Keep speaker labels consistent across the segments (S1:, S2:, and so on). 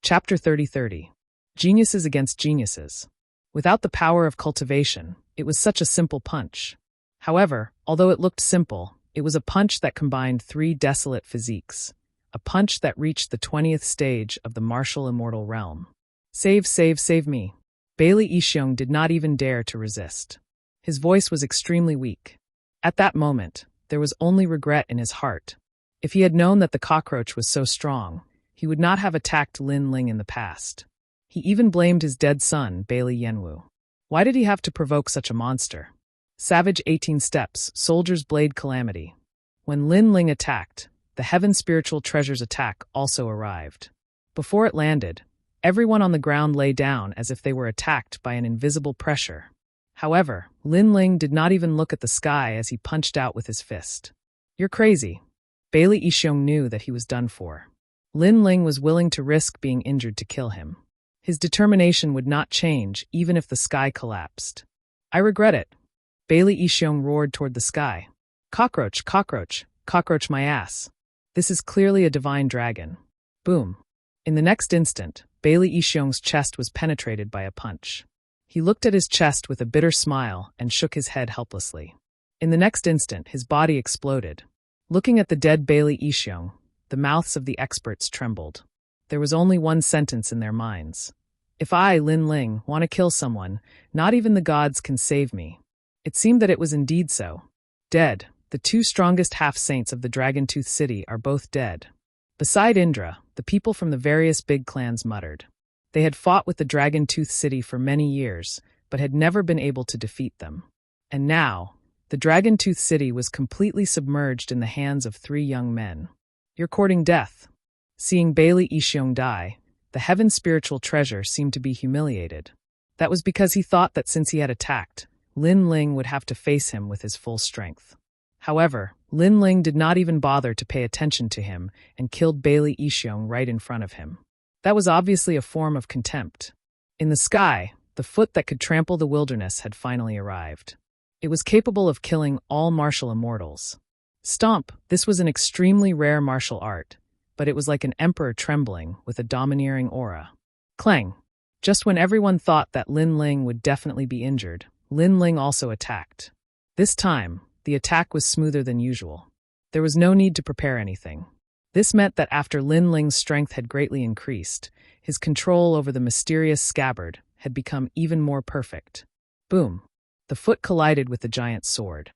S1: Chapter 30. Geniuses against geniuses. Without the power of cultivation, it was such a simple punch. However, although it looked simple, it was a punch that combined three desolate physiques. A punch that reached the 20th stage of the martial immortal realm. Save me. Bailey Ishiong did not even dare to resist. His voice was extremely weak. At that moment, there was only regret in his heart. If he had known that the cockroach was so strong, he would not have attacked Lin Ling in the past. He even blamed his dead son, Bailey Yanwu. Why did he have to provoke such a monster? Savage 18 Steps, Soldier's Blade Calamity. When Lin Ling attacked, the Heaven Spiritual Treasure's attack also arrived. Before it landed, everyone on the ground lay down as if they were attacked by an invisible pressure. However, Lin Ling did not even look at the sky as he punched out with his fist. You're crazy. Bailey Ishiong knew that he was done for. Lin Ling was willing to risk being injured to kill him. His determination would not change even if the sky collapsed. I regret it. Bailey Ishiong roared toward the sky. Cockroach, cockroach, cockroach my ass. This is clearly a divine dragon. Boom. In the next instant, Bailey Ishiong's chest was penetrated by a punch. He looked at his chest with a bitter smile and shook his head helplessly. In the next instant, his body exploded. Looking at the dead Bailey Ishiong, the mouths of the experts trembled. There was only one sentence in their minds. If I, Lin Ling, want to kill someone, not even the gods can save me. It seemed that it was indeed so. Dead, the two strongest half-saints of the Dragon Tooth City are both dead. Beside Indra, the people from the various big clans muttered. They had fought with the Dragon Tooth City for many years, but had never been able to defeat them. And now, the Dragon Tooth City was completely submerged in the hands of three young men. You're courting death. Seeing Bailey Ishiong die, the Heaven Spiritual Treasure seemed to be humiliated. That was because he thought that since he had attacked, Lin Ling would have to face him with his full strength. However, Lin Ling did not even bother to pay attention to him and killed Bailey Ishiong right in front of him. That was obviously a form of contempt. In the sky, the foot that could trample the wilderness had finally arrived. It was capable of killing all martial immortals. Stomp, this was an extremely rare martial art, but it was like an emperor trembling with a domineering aura. Clang! Just when everyone thought that Lin Ling would definitely be injured, Lin Ling also attacked. This time, the attack was smoother than usual. There was no need to prepare anything. This meant that after Lin Ling's strength had greatly increased, his control over the mysterious scabbard had become even more perfect. Boom! The foot collided with the giant sword.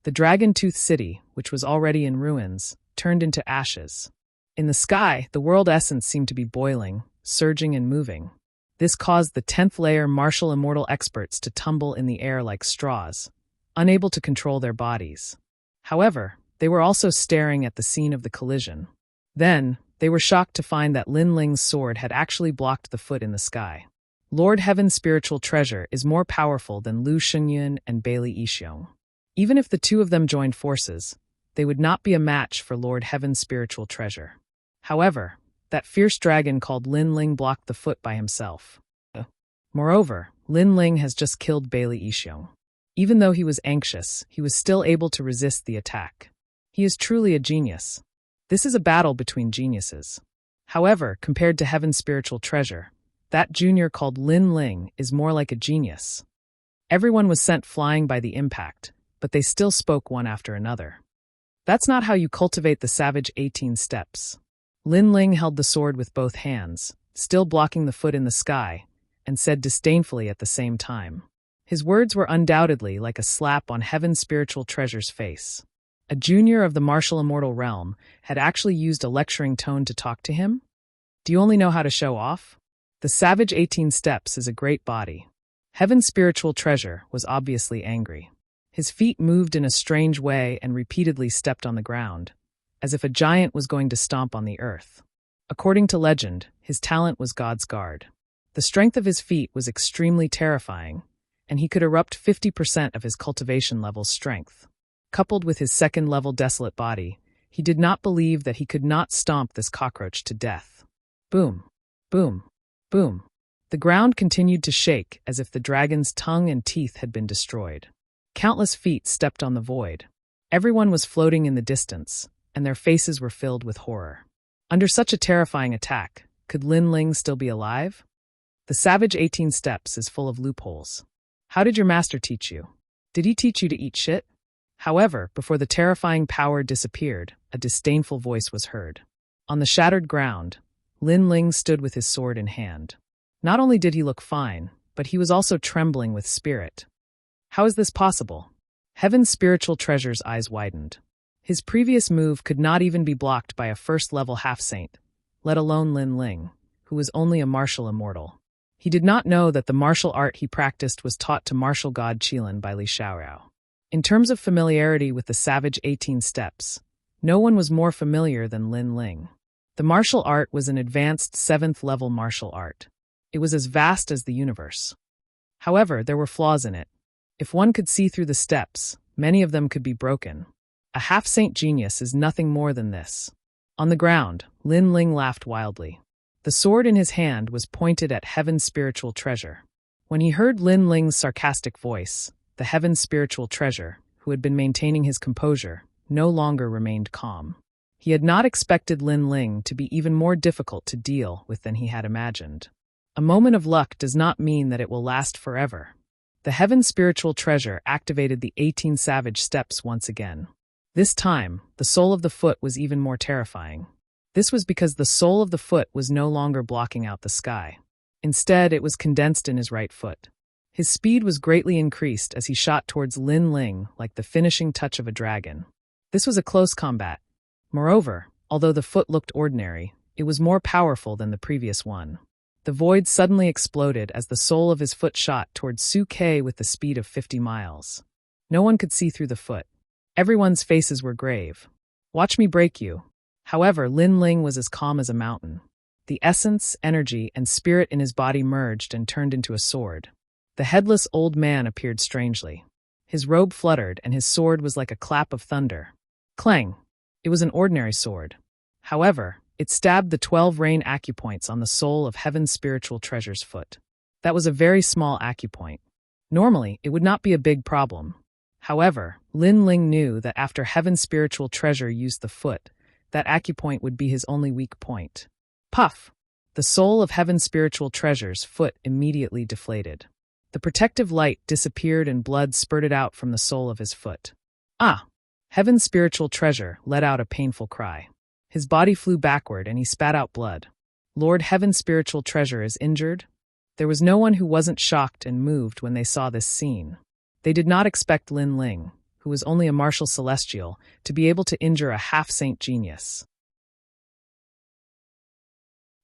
S1: The Dragon Tooth City, which was already in ruins, turned into ashes. In the sky, the world essence seemed to be boiling, surging and moving. This caused the 10th layer martial immortal experts to tumble in the air like straws, unable to control their bodies. However, they were also staring at the scene of the collision. Then, they were shocked to find that Lin Ling's sword had actually blocked the foot in the sky. Lord Heaven's Spiritual Treasure is more powerful than Lu Shengyun and Bailey Ishiong. Even if the two of them joined forces, they would not be a match for Lord Heaven's Spiritual Treasure. However, that fierce dragon called Lin Ling blocked the foot by himself. Moreover, Lin Ling has just killed Bailey Ishiong. Even though he was anxious, he was still able to resist the attack. He is truly a genius. This is a battle between geniuses. However, compared to Heaven's Spiritual Treasure, that junior called Lin Ling is more like a genius. Everyone was sent flying by the impact, but they still spoke one after another. That's not how you cultivate the Savage 18 Steps. Lin Ling held the sword with both hands, still blocking the foot in the sky, and said disdainfully at the same time. His words were undoubtedly like a slap on Heaven's Spiritual Treasure's face. A junior of the martial immortal realm had actually used a lecturing tone to talk to him? Do you only know how to show off? The Savage 18 Steps is a great body. Heaven's Spiritual Treasure was obviously angry. His feet moved in a strange way and repeatedly stepped on the ground, as if a giant was going to stomp on the earth. According to legend, his talent was God's guard. The strength of his feet was extremely terrifying, and he could erupt 50% of his cultivation level's strength. Coupled with his second-level desolate body, he did not believe that he could not stomp this cockroach to death. Boom, boom, boom. The ground continued to shake as if the dragon's tongue and teeth had been destroyed. Countless feet stepped on the void. Everyone was floating in the distance, and their faces were filled with horror. Under such a terrifying attack, Could Lin Ling still be alive? The Savage 18 Steps is full of loopholes. How did your master teach you? Did he teach you to eat shit? However, before the terrifying power disappeared, a disdainful voice was heard. On the shattered ground, Lin Ling stood with his sword in hand. Not only did he look fine, but he was also trembling with spirit. How is this possible? Heaven's spiritual treasure's eyes widened. His previous move could not even be blocked by a first-level half-saint, let alone Lin Ling, who was only a martial immortal. He did not know that the martial art he practiced was taught to martial god Qilin by Li Xiaorao. In terms of familiarity with the Savage 18 Steps, no one was more familiar than Lin Ling. The martial art was an advanced 7th-level martial art. It was as vast as the universe. However, there were flaws in it. If one could see through the steps, many of them could be broken. A half-saint genius is nothing more than this. On the ground, Lin Ling laughed wildly. The sword in his hand was pointed at Heaven's spiritual treasure. When he heard Lin Ling's sarcastic voice, the Heaven's spiritual treasure, who had been maintaining his composure, no longer remained calm. He had not expected Lin Ling to be even more difficult to deal with than he had imagined. A moment of luck does not mean that it will last forever. The Heaven's spiritual treasure activated the 18 Savage Steps once again. This time, the sole of the foot was even more terrifying. This was because the sole of the foot was no longer blocking out the sky. Instead, it was condensed in his right foot. His speed was greatly increased as he shot towards Lin Ling like the finishing touch of a dragon. This was a close combat. Moreover, although the foot looked ordinary, it was more powerful than the previous one. The void suddenly exploded as the sole of his foot shot towards Su Ke with the speed of 50 miles. No one could see through the foot. Everyone's faces were grave. Watch me break you. However, Lin Ling was as calm as a mountain. The essence, energy, and spirit in his body merged and turned into a sword. The headless old man appeared strangely. His robe fluttered and his sword was like a clap of thunder. Clang! It was an ordinary sword. However, it stabbed the 12 rain acupoints on the sole of Heaven's spiritual treasure's foot. That was a very small acupoint. Normally, it would not be a big problem. However, Lin Ling knew that after Heaven's spiritual treasure used the foot, that acupoint would be his only weak point. Puff! The sole of Heaven's spiritual treasure's foot immediately deflated. The protective light disappeared and blood spurted out from the sole of his foot. Ah! Heaven's spiritual treasure let out a painful cry. His body flew backward and he spat out blood. Lord Heaven's spiritual treasure is injured? There was no one who wasn't shocked and moved when they saw this scene. They did not expect Lin Ling, who was only a martial celestial, to be able to injure a half-saint genius.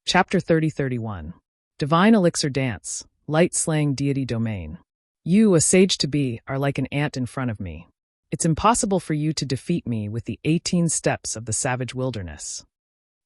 S1: Chapter 30-31. Divine Elixir Dance, Light-Slaying Deity Domain. You, a sage-to-be, are like an ant in front of me. It's impossible for you to defeat me with the 18 steps of the savage wilderness.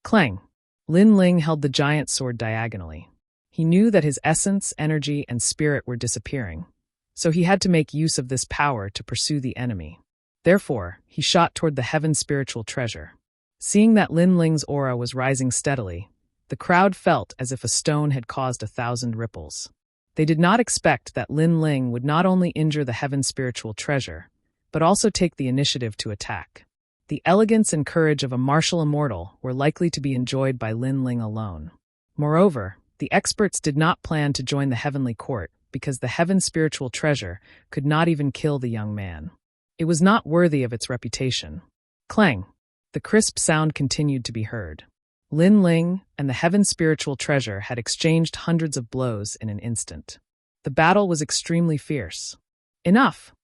S1: Clang! Lin Ling held the giant sword diagonally. He knew that his essence, energy, and spirit were disappearing, so he had to make use of this power to pursue the enemy. Therefore, he shot toward the Heaven's spiritual treasure. Seeing that Lin Ling's aura was rising steadily, the crowd felt as if a stone had caused 1,000 ripples. They did not expect that Lin Ling would not only injure the Heaven's spiritual treasure, but also take the initiative to attack. The elegance and courage of a martial immortal were likely to be enjoyed by Lin Ling alone. Moreover, the experts did not plan to join the heavenly court because the Heaven's spiritual treasure could not even kill the young man. It was not worthy of its reputation. Clang! The crisp sound continued to be heard. Lin Ling and the Heaven's spiritual treasure had exchanged hundreds of blows in an instant. The battle was extremely fierce. Enough!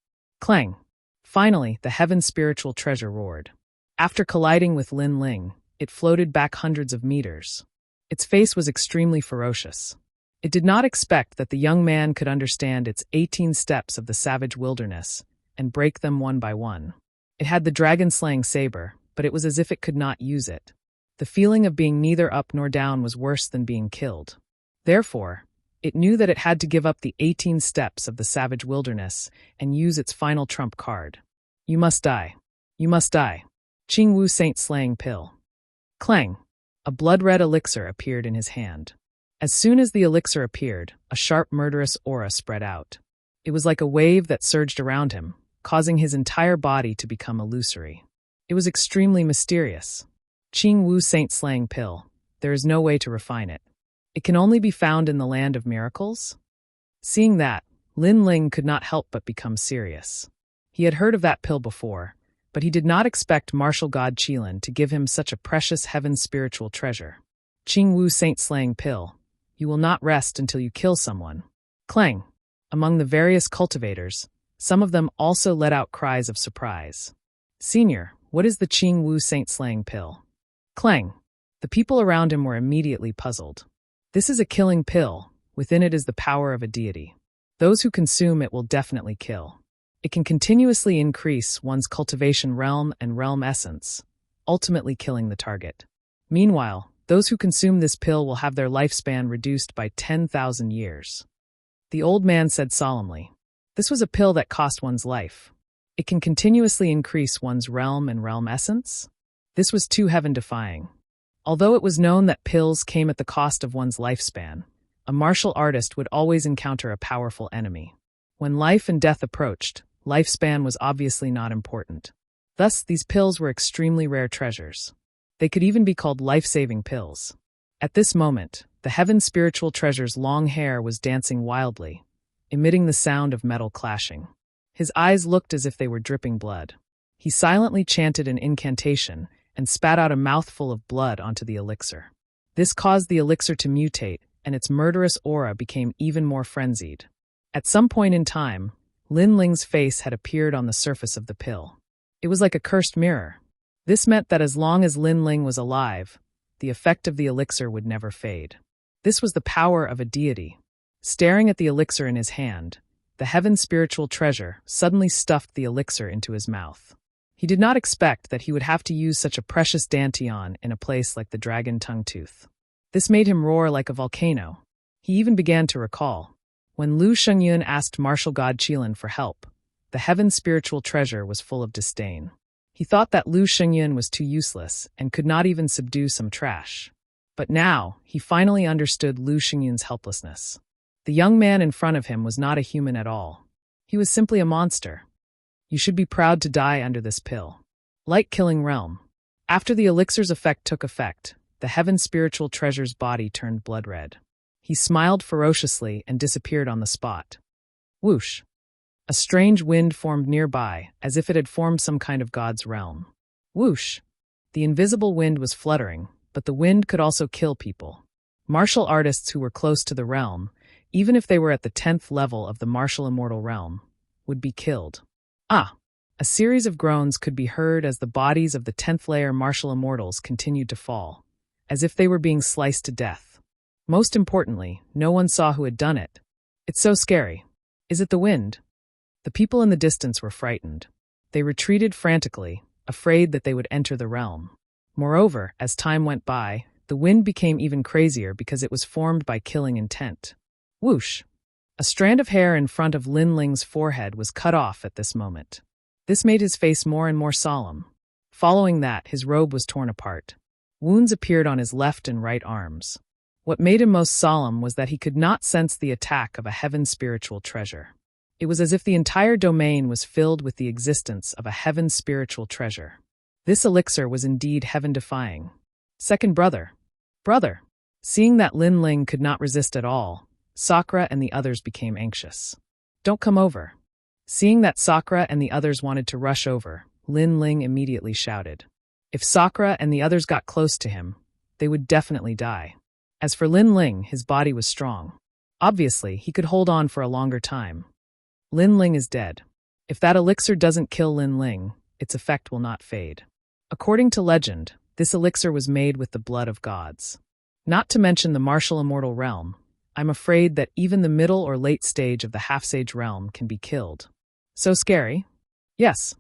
S1: Clang! Finally, the Heaven's spiritual treasure roared. After colliding with Lin Ling, it floated back hundreds of meters. Its face was extremely ferocious. It did not expect that the young man could understand its 18 steps of the savage wilderness and break them one by one. It had the dragon-slaying saber, but it was as if it could not use it. The feeling of being neither up nor down was worse than being killed. Therefore, it knew that it had to give up the 18 steps of the savage wilderness and use its final trump card. You must die. You must die. Qing Wu Saint-Slaying Pill. Clang! A blood-red elixir appeared in his hand. As soon as the elixir appeared, a sharp murderous aura spread out. It was like a wave that surged around him, causing his entire body to become illusory. It was extremely mysterious. Qing Wu Saint-Slaying Pill. There is no way to refine it. It can only be found in the land of miracles? Seeing that, Lin Ling could not help but become serious. He had heard of that pill before, but he did not expect martial god Qilin to give him such a precious heaven spiritual treasure. Qing Wu saint-slaying pill. You will not rest until you kill someone. Clang! Among the various cultivators, some of them also let out cries of surprise. Senior, what is the Qing Wu saint-slaying pill? Clang! The people around him were immediately puzzled. This is a killing pill. Within it is the power of a deity. Those who consume it will definitely kill. It can continuously increase one's cultivation realm and realm essence, ultimately killing the target. Meanwhile, those who consume this pill will have their lifespan reduced by 10,000 years. The old man said solemnly, "This was a pill that cost one's life. It can continuously increase one's realm and realm essence?" This was too heaven-defying. Although it was known that pills came at the cost of one's lifespan, a martial artist would always encounter a powerful enemy. When life and death approached, lifespan was obviously not important. Thus, these pills were extremely rare treasures. They could even be called life-saving pills. At this moment, the heaven spiritual treasure's long hair was dancing wildly, emitting the sound of metal clashing. His eyes looked as if they were dripping blood. He silently chanted an incantation and spat out a mouthful of blood onto the elixir. This caused the elixir to mutate, and its murderous aura became even more frenzied. At some point in time, Lin Ling's face had appeared on the surface of the pill. It was like a cursed mirror. This meant that as long as Lin Ling was alive, the effect of the elixir would never fade. This was the power of a deity. Staring at the elixir in his hand, the heaven spiritual treasure suddenly stuffed the elixir into his mouth. He did not expect that he would have to use such a precious dantian in a place like the Dragon Tongue Tooth. This made him roar like a volcano. He even began to recall. When Lu Shengyun asked martial god Qilin for help, the heaven spiritual treasure was full of disdain. He thought that Lu Shengyun was too useless and could not even subdue some trash. But now, he finally understood Lu Shengyun's helplessness. The young man in front of him was not a human at all. He was simply a monster. You should be proud to die under this pill. Light-killing realm. After the elixir's effect took effect, the heaven spiritual treasure's body turned blood red. He smiled ferociously and disappeared on the spot. Whoosh! A strange wind formed nearby, as if it had formed some kind of god's realm. Whoosh! The invisible wind was fluttering, but the wind could also kill people. Martial artists who were close to the realm, even if they were at the 10th level of the martial immortal realm, would be killed. Ah! A series of groans could be heard as the bodies of the 10th layer martial immortals continued to fall, as if they were being sliced to death. Most importantly, no one saw who had done it. It's so scary. Is it the wind? The people in the distance were frightened. They retreated frantically, afraid that they would enter the realm. Moreover, as time went by, the wind became even crazier because it was formed by killing intent. Whoosh! A strand of hair in front of Lin Ling's forehead was cut off at this moment. This made his face more and more solemn. Following that, his robe was torn apart. Wounds appeared on his left and right arms. What made him most solemn was that he could not sense the attack of a heaven spiritual treasure. It was as if the entire domain was filled with the existence of a heaven spiritual treasure. This elixir was indeed heaven-defying. Second brother. Brother! Seeing that Lin Ling could not resist at all, Sakura and the others became anxious. Don't come over. Seeing that Sakura and the others wanted to rush over, Lin Ling immediately shouted. If Sakura and the others got close to him, they would definitely die. As for Lin Ling, his body was strong. Obviously, he could hold on for a longer time. Lin Ling is dead. If that elixir doesn't kill Lin Ling, its effect will not fade. According to legend, this elixir was made with the blood of gods. Not to mention the martial immortal realm, I'm afraid that even the middle or late stage of the half-sage realm can be killed. So scary? Yes,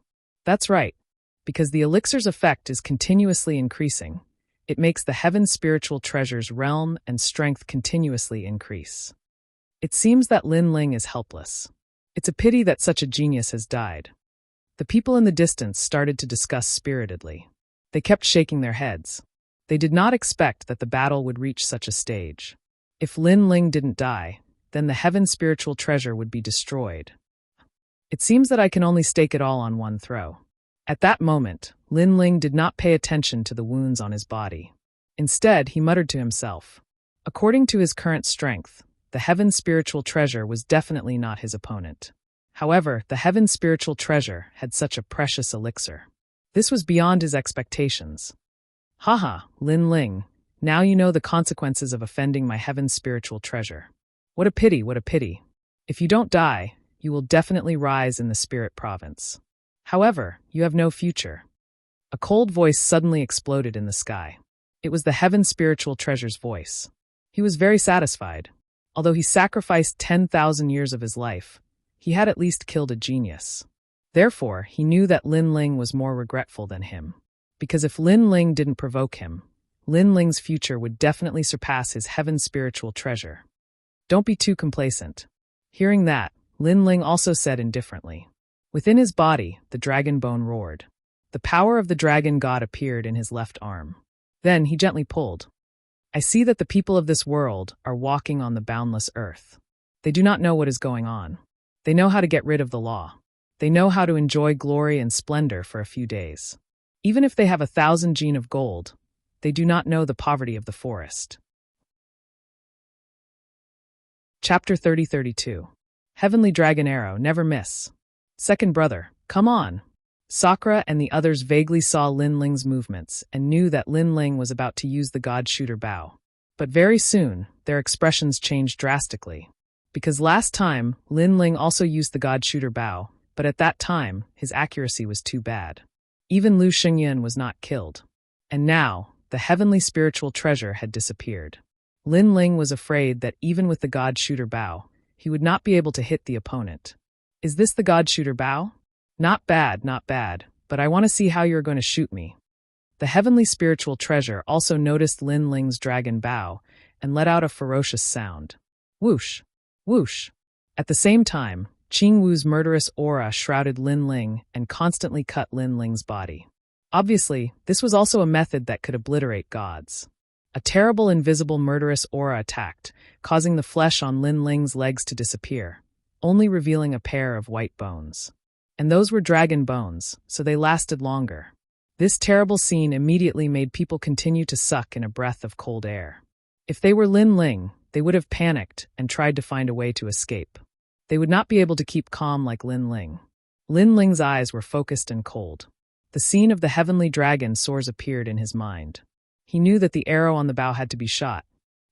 S1: that's right. Because the elixir's effect is continuously increasing, it makes the heaven spiritual treasure's realm and strength continuously increase. It seems that Lin Ling is helpless. It's a pity that such a genius has died. The people in the distance started to discuss spiritedly. They kept shaking their heads. They did not expect that the battle would reach such a stage. If Lin Ling didn't die, then the heaven spiritual treasure would be destroyed. It seems that I can only stake it all on one throw. At that moment, Lin Ling did not pay attention to the wounds on his body. Instead, he muttered to himself, According to his current strength, the heaven's spiritual treasure was definitely not his opponent. However, the heaven's spiritual treasure had such a precious elixir. This was beyond his expectations. Haha, Lin Ling, now you know the consequences of offending my heaven's spiritual treasure. What a pity, what a pity. If you don't die, you will definitely rise in the spirit province. However, you have no future. A cold voice suddenly exploded in the sky. It was the heaven's spiritual treasure's voice. He was very satisfied. Although he sacrificed 10,000 years of his life, he had at least killed a genius. Therefore, he knew that Lin Ling was more regretful than him. Because if Lin Ling didn't provoke him, Lin Ling's future would definitely surpass his heaven's spiritual treasure. Don't be too complacent. Hearing that, Lin Ling also said indifferently. Within his body, the dragon bone roared. The power of the dragon god appeared in his left arm. Then he gently pulled. I see that the people of this world are walking on the boundless earth. They do not know what is going on. They know how to get rid of the law. They know how to enjoy glory and splendor for a few days. Even if they have 1,000 gene of gold, they do not know the poverty of the forest. Chapter 30-32. Heavenly Dragon Arrow, never miss. Second brother, come on. Sakura and the others vaguely saw Lin Ling's movements and knew that Lin Ling was about to use the God Shooter bow. But very soon, their expressions changed drastically. Because last time, Lin Ling also used the God Shooter bow, but at that time, his accuracy was too bad. Even Lu Xingyan was not killed. And now, the heavenly spiritual treasure had disappeared. Lin Ling was afraid that even with the God Shooter bow, he would not be able to hit the opponent. Is this the God Shooter bow? Not bad, but I want to see how you're going to shoot me. The heavenly spiritual treasure also noticed Lin Ling's dragon bow and let out a ferocious sound. Whoosh, whoosh. At the same time, Qing Wu's murderous aura shrouded Lin Ling and constantly cut Lin Ling's body. Obviously, this was also a method that could obliterate gods. A terrible invisible murderous aura attacked, causing the flesh on Lin Ling's legs to disappear, only revealing a pair of white bones. And those were dragon bones, so they lasted longer. This terrible scene immediately made people continue to suck in a breath of cold air. If they were Lin Ling, they would have panicked and tried to find a way to escape. They would not be able to keep calm like Lin Ling. Lin Ling's eyes were focused and cold. The scene of the heavenly dragon soars appeared in his mind. He knew that the arrow on the bow had to be shot.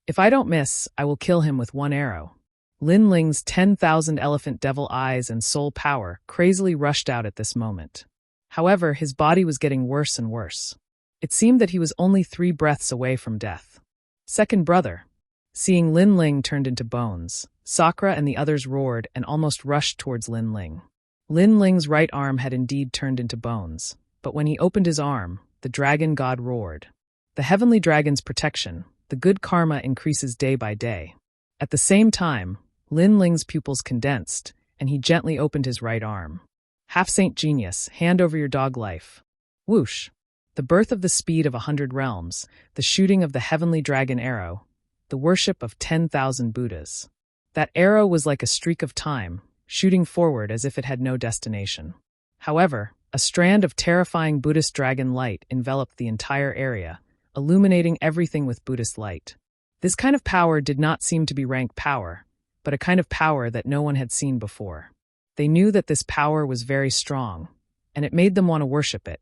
S1: If I don't miss, I will kill him with one arrow. Lin Ling's 10,000 elephant devil eyes and soul power crazily rushed out at this moment. However, his body was getting worse and worse. It seemed that he was only 3 breaths away from death. Second brother. Seeing Lin Ling turned into bones, Sakura and the others roared and almost rushed towards Lin Ling. Lin Ling's right arm had indeed turned into bones, but when he opened his arm, the dragon god roared. The heavenly dragon's protection, the good karma increases day by day. At the same time, Lin Ling's pupils condensed, and he gently opened his right arm. Half-saint genius, hand over your dog life. Whoosh! The birth of the speed of 100 realms, the shooting of the heavenly dragon arrow, the worship of 10,000 Buddhas. That arrow was like a streak of time, shooting forward as if it had no destination. However, a strand of terrifying Buddhist dragon light enveloped the entire area, illuminating everything with Buddhist light. This kind of power did not seem to be rank power, but a kind of power that no one had seen before. They knew that this power was very strong, and it made them want to worship it.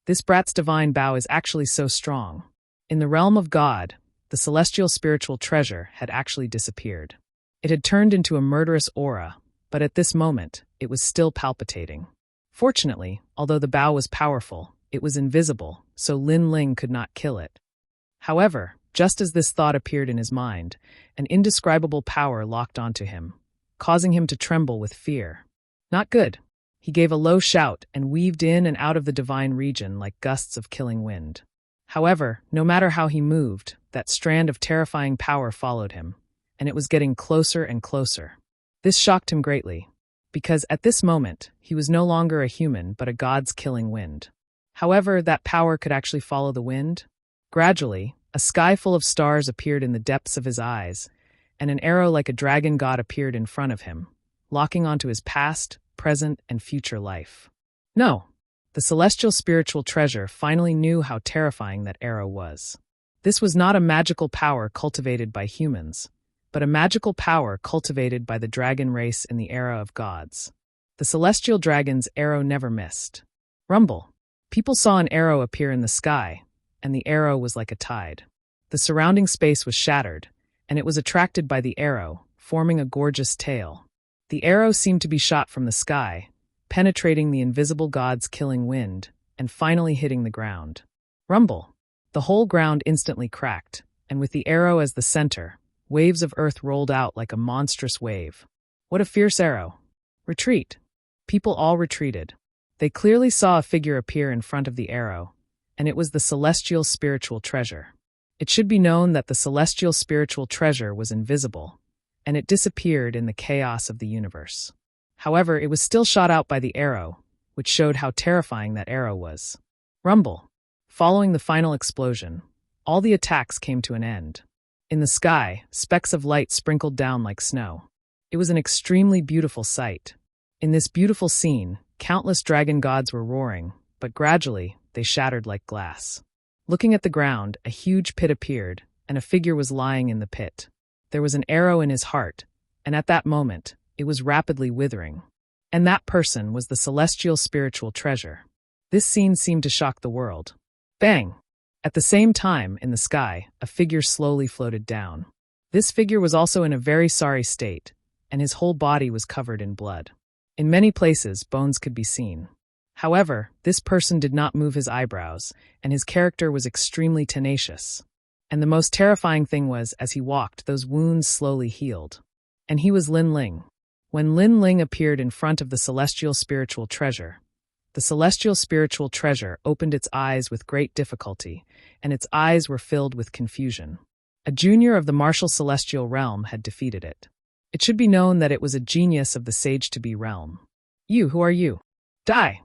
S1: This brat's divine bow is actually so strong. In the realm of God, the celestial spiritual treasure had actually disappeared. It had turned into a murderous aura, but at this moment, it was still palpitating. Fortunately, although the bow was powerful, it was invisible, so Lin Ling could not kill it. However, just as this thought appeared in his mind, an indescribable power locked onto him, causing him to tremble with fear. Not good. He gave a low shout and weaved in and out of the divine region like gusts of killing wind. However, no matter how he moved, that strand of terrifying power followed him, and it was getting closer and closer. This shocked him greatly, because at this moment, he was no longer a human but a god's killing wind. However, that power could actually follow the wind. Gradually, a sky full of stars appeared in the depths of his eyes, and an arrow like a dragon god appeared in front of him, locking onto his past, present, and future life. No, the celestial spiritual treasure finally knew how terrifying that arrow was. This was not a magical power cultivated by humans, but a magical power cultivated by the dragon race in the era of gods. The celestial dragon's arrow never missed. Rumble. People saw an arrow appear in the sky, and the arrow was like a tide. The surrounding space was shattered, and it was attracted by the arrow, forming a gorgeous tail. The arrow seemed to be shot from the sky, penetrating the invisible god's killing wind, and finally hitting the ground. Rumble. The whole ground instantly cracked, and with the arrow as the center, waves of earth rolled out like a monstrous wave. What a fierce arrow! Retreat! People all retreated. They clearly saw a figure appear in front of the arrow, and it was the celestial spiritual treasure. It should be known that the celestial spiritual treasure was invisible, and it disappeared in the chaos of the universe. However, it was still shot out by the arrow, which showed how terrifying that arrow was. Rumble. Following the final explosion, all the attacks came to an end. In the sky, specks of light sprinkled down like snow. It was an extremely beautiful sight. In this beautiful scene, countless dragon gods were roaring, but gradually, they shattered like glass. Looking at the ground, a huge pit appeared, and a figure was lying in the pit. There was an arrow in his heart, and at that moment, it was rapidly withering. And that person was the celestial spiritual treasure. This scene seemed to shock the world. Bang! At the same time, in the sky, a figure slowly floated down. This figure was also in a very sorry state, and his whole body was covered in blood. In many places, bones could be seen. However, this person did not move his eyebrows, and his character was extremely tenacious. And the most terrifying thing was, as he walked, those wounds slowly healed. And he was Lin Ling. When Lin Ling appeared in front of the celestial spiritual treasure, the celestial spiritual treasure opened its eyes with great difficulty, and its eyes were filled with confusion. A junior of the martial celestial realm had defeated it. It should be known that it was a genius of the sage-to-be realm. You, who are you? Die!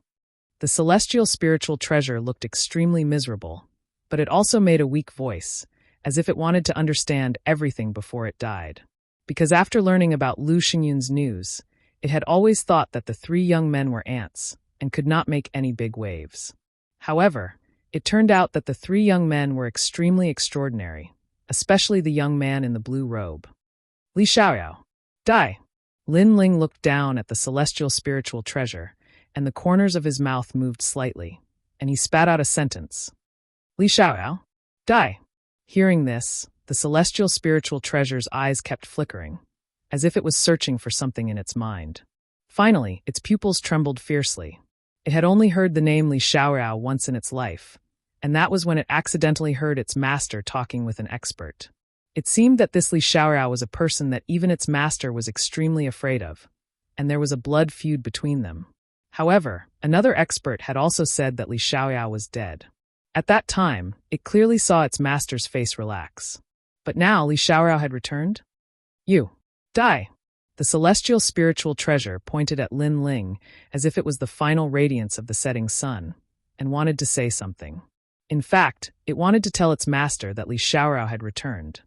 S1: The celestial spiritual treasure looked extremely miserable, but it also made a weak voice, as if it wanted to understand everything before it died. Because after learning about Lu Xingyun's news, it had always thought that the three young men were ants, and could not make any big waves. However, it turned out that the three young men were extremely extraordinary, especially the young man in the blue robe. Li Xiaoyao. Die! Lin Ling looked down at the celestial spiritual treasure, and the corners of his mouth moved slightly, and he spat out a sentence. Li Xiaoyao. Die! Hearing this, the celestial spiritual treasure's eyes kept flickering, as if it was searching for something in its mind. Finally, its pupils trembled fiercely. It had only heard the name Li Xiaoyao once in its life, and that was when it accidentally heard its master talking with an expert. It seemed that this Li Xiaoyao was a person that even its master was extremely afraid of, and there was a blood feud between them. However, another expert had also said that Li Xiaoyao was dead. At that time, it clearly saw its master's face relax. But now Li Xiaoyao had returned? You. Die! The celestial spiritual treasure pointed at Lin Ling as if it was the final radiance of the setting sun, and wanted to say something. In fact, it wanted to tell its master that Li Xiaoyao had returned.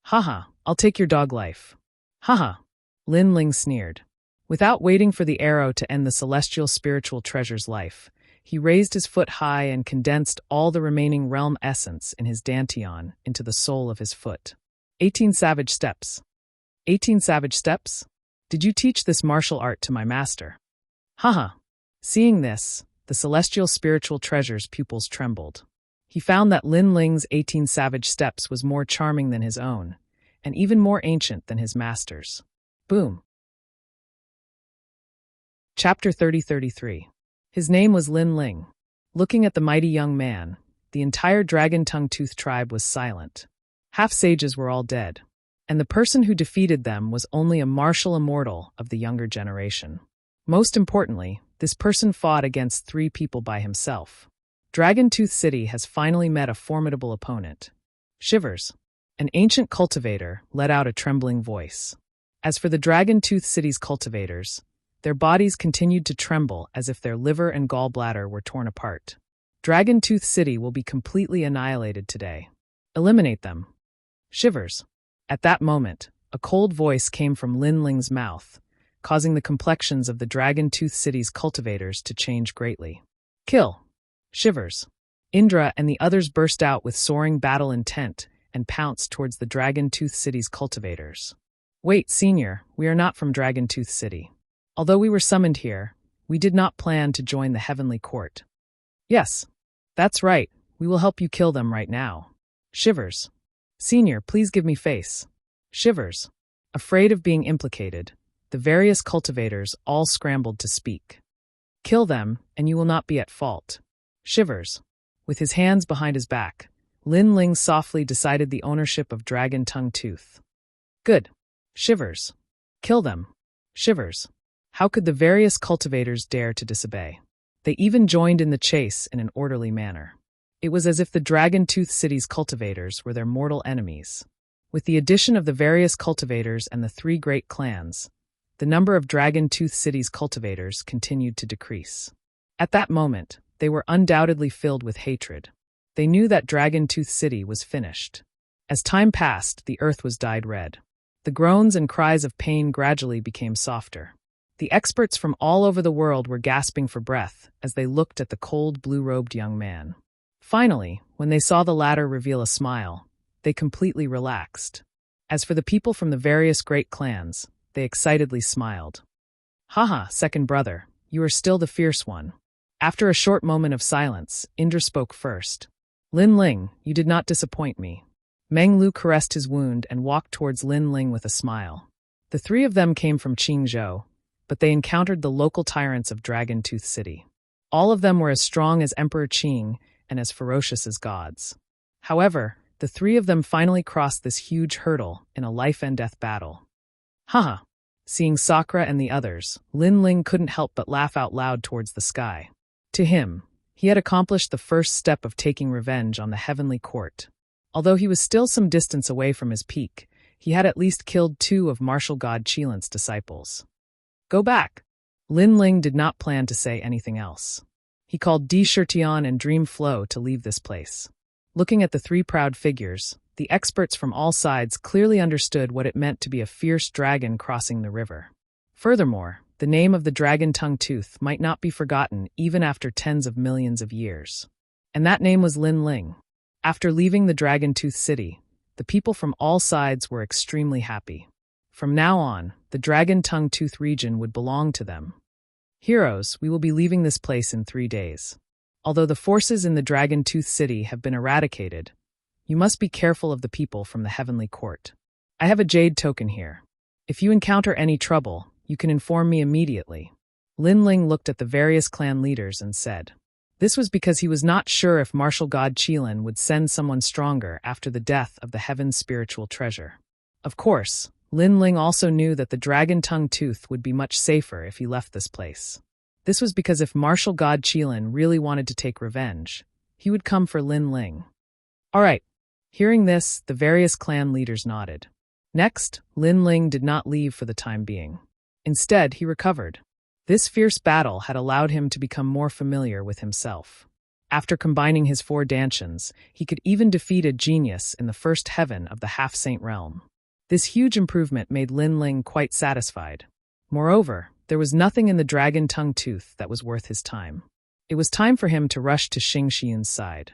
S1: Haha, I'll take your dog life. Haha, Lin Ling sneered. Without waiting for the arrow to end the celestial spiritual treasure's life, he raised his foot high and condensed all the remaining realm essence in his dantian into the sole of his foot. 18 savage steps. 18 savage steps? Did you teach this martial art to my master? Haha. Seeing this, the celestial spiritual treasure's pupils trembled. He found that Lin Ling's 18 savage steps was more charming than his own, and even more ancient than his master's. Boom. Chapter 30-33. His name was Lin Ling. Looking at the mighty young man, the entire dragon-tongue-tooth tribe was silent. Half-sages were all dead, and the person who defeated them was only a martial immortal of the younger generation. Most importantly, this person fought against 3 people by himself. Dragon Tooth City has finally met a formidable opponent. Shivers. An ancient cultivator let out a trembling voice. As for the Dragon Tooth City's cultivators, their bodies continued to tremble as if their liver and gallbladder were torn apart. Dragon Tooth City will be completely annihilated today. Eliminate them. Shivers. At that moment, a cold voice came from Lin Ling's mouth, causing the complexions of the Dragon Tooth City's cultivators to change greatly. Kill. Shivers. Indra and the others burst out with soaring battle intent and pounced towards the Dragon Tooth City's cultivators. Wait, Senior, we are not from Dragon Tooth City. Although we were summoned here, we did not plan to join the Heavenly Court. Yes, that's right, we will help you kill them right now. Shivers. Senior, please give me face. Shivers. Afraid of being implicated, the various cultivators all scrambled to speak. Kill them, and you will not be at fault. Shivers. With his hands behind his back, Lin Ling softly decided the ownership of Dragon Tongue Tooth. Good. Shivers. Kill them. Shivers. How could the various cultivators dare to disobey? They even joined in the chase in an orderly manner. It was as if the Dragon Tooth City's cultivators were their mortal enemies. With the addition of the various cultivators and the three great clans, the number of Dragon Tooth City's cultivators continued to decrease. At that moment, they were undoubtedly filled with hatred. They knew that Dragon Tooth City was finished. As time passed, the earth was dyed red. The groans and cries of pain gradually became softer. The experts from all over the world were gasping for breath as they looked at the cold blue-robed young man. Finally, when they saw the latter reveal a smile, they completely relaxed. As for the people from the various great clans, they excitedly smiled. Haha, second brother, you are still the fierce one. After a short moment of silence, Indra spoke first. Lin Ling, you did not disappoint me. Meng Lu caressed his wound and walked towards Lin Ling with a smile. The three of them came from Qingzhou, but they encountered the local tyrants of Dragon Tooth City. All of them were as strong as Emperor Qing and as ferocious as gods. However, the three of them finally crossed this huge hurdle in a life-and-death battle. Haha. Seeing Sakura and the others, Lin Ling couldn't help but laugh out loud towards the sky. To him, he had accomplished the first step of taking revenge on the Heavenly Court. Although he was still some distance away from his peak, he had at least killed 2 of martial god Qilin's disciples. Go back. Lin Ling did not plan to say anything else. He called Di Shirtian and Dream Flow to leave this place. Looking at the 3 proud figures, the experts from all sides clearly understood what it meant to be a fierce dragon crossing the river. Furthermore, the name of the Dragon Tongue Tooth might not be forgotten even after tens of millions of years. And that name was Lin Ling. After leaving the Dragon Tooth City, the people from all sides were extremely happy. From now on, the Dragon Tongue Tooth region would belong to them. Heroes, we will be leaving this place in 3 days. Although the forces in the Dragon Tooth City have been eradicated, you must be careful of the people from the Heavenly Court. I have a jade token here. If you encounter any trouble, you can inform me immediately. Lin Ling looked at the various clan leaders and said. This was because he was not sure if martial god Qilin would send someone stronger after the death of the Heaven's spiritual treasure. Of course, Lin Ling also knew that the Dragon Tongue Tooth would be much safer if he left this place. This was because if martial god Qilin really wanted to take revenge, he would come for Lin Ling. All right. Hearing this, the various clan leaders nodded. Next, Lin Ling did not leave for the time being. Instead, he recovered. This fierce battle had allowed him to become more familiar with himself. After combining his 4 dantians, he could even defeat a genius in the first heaven of the half-saint realm. This huge improvement made Lin Ling quite satisfied. Moreover, there was nothing in the Dragon Tongue Tooth that was worth his time. It was time for him to rush to Xing Xian's side.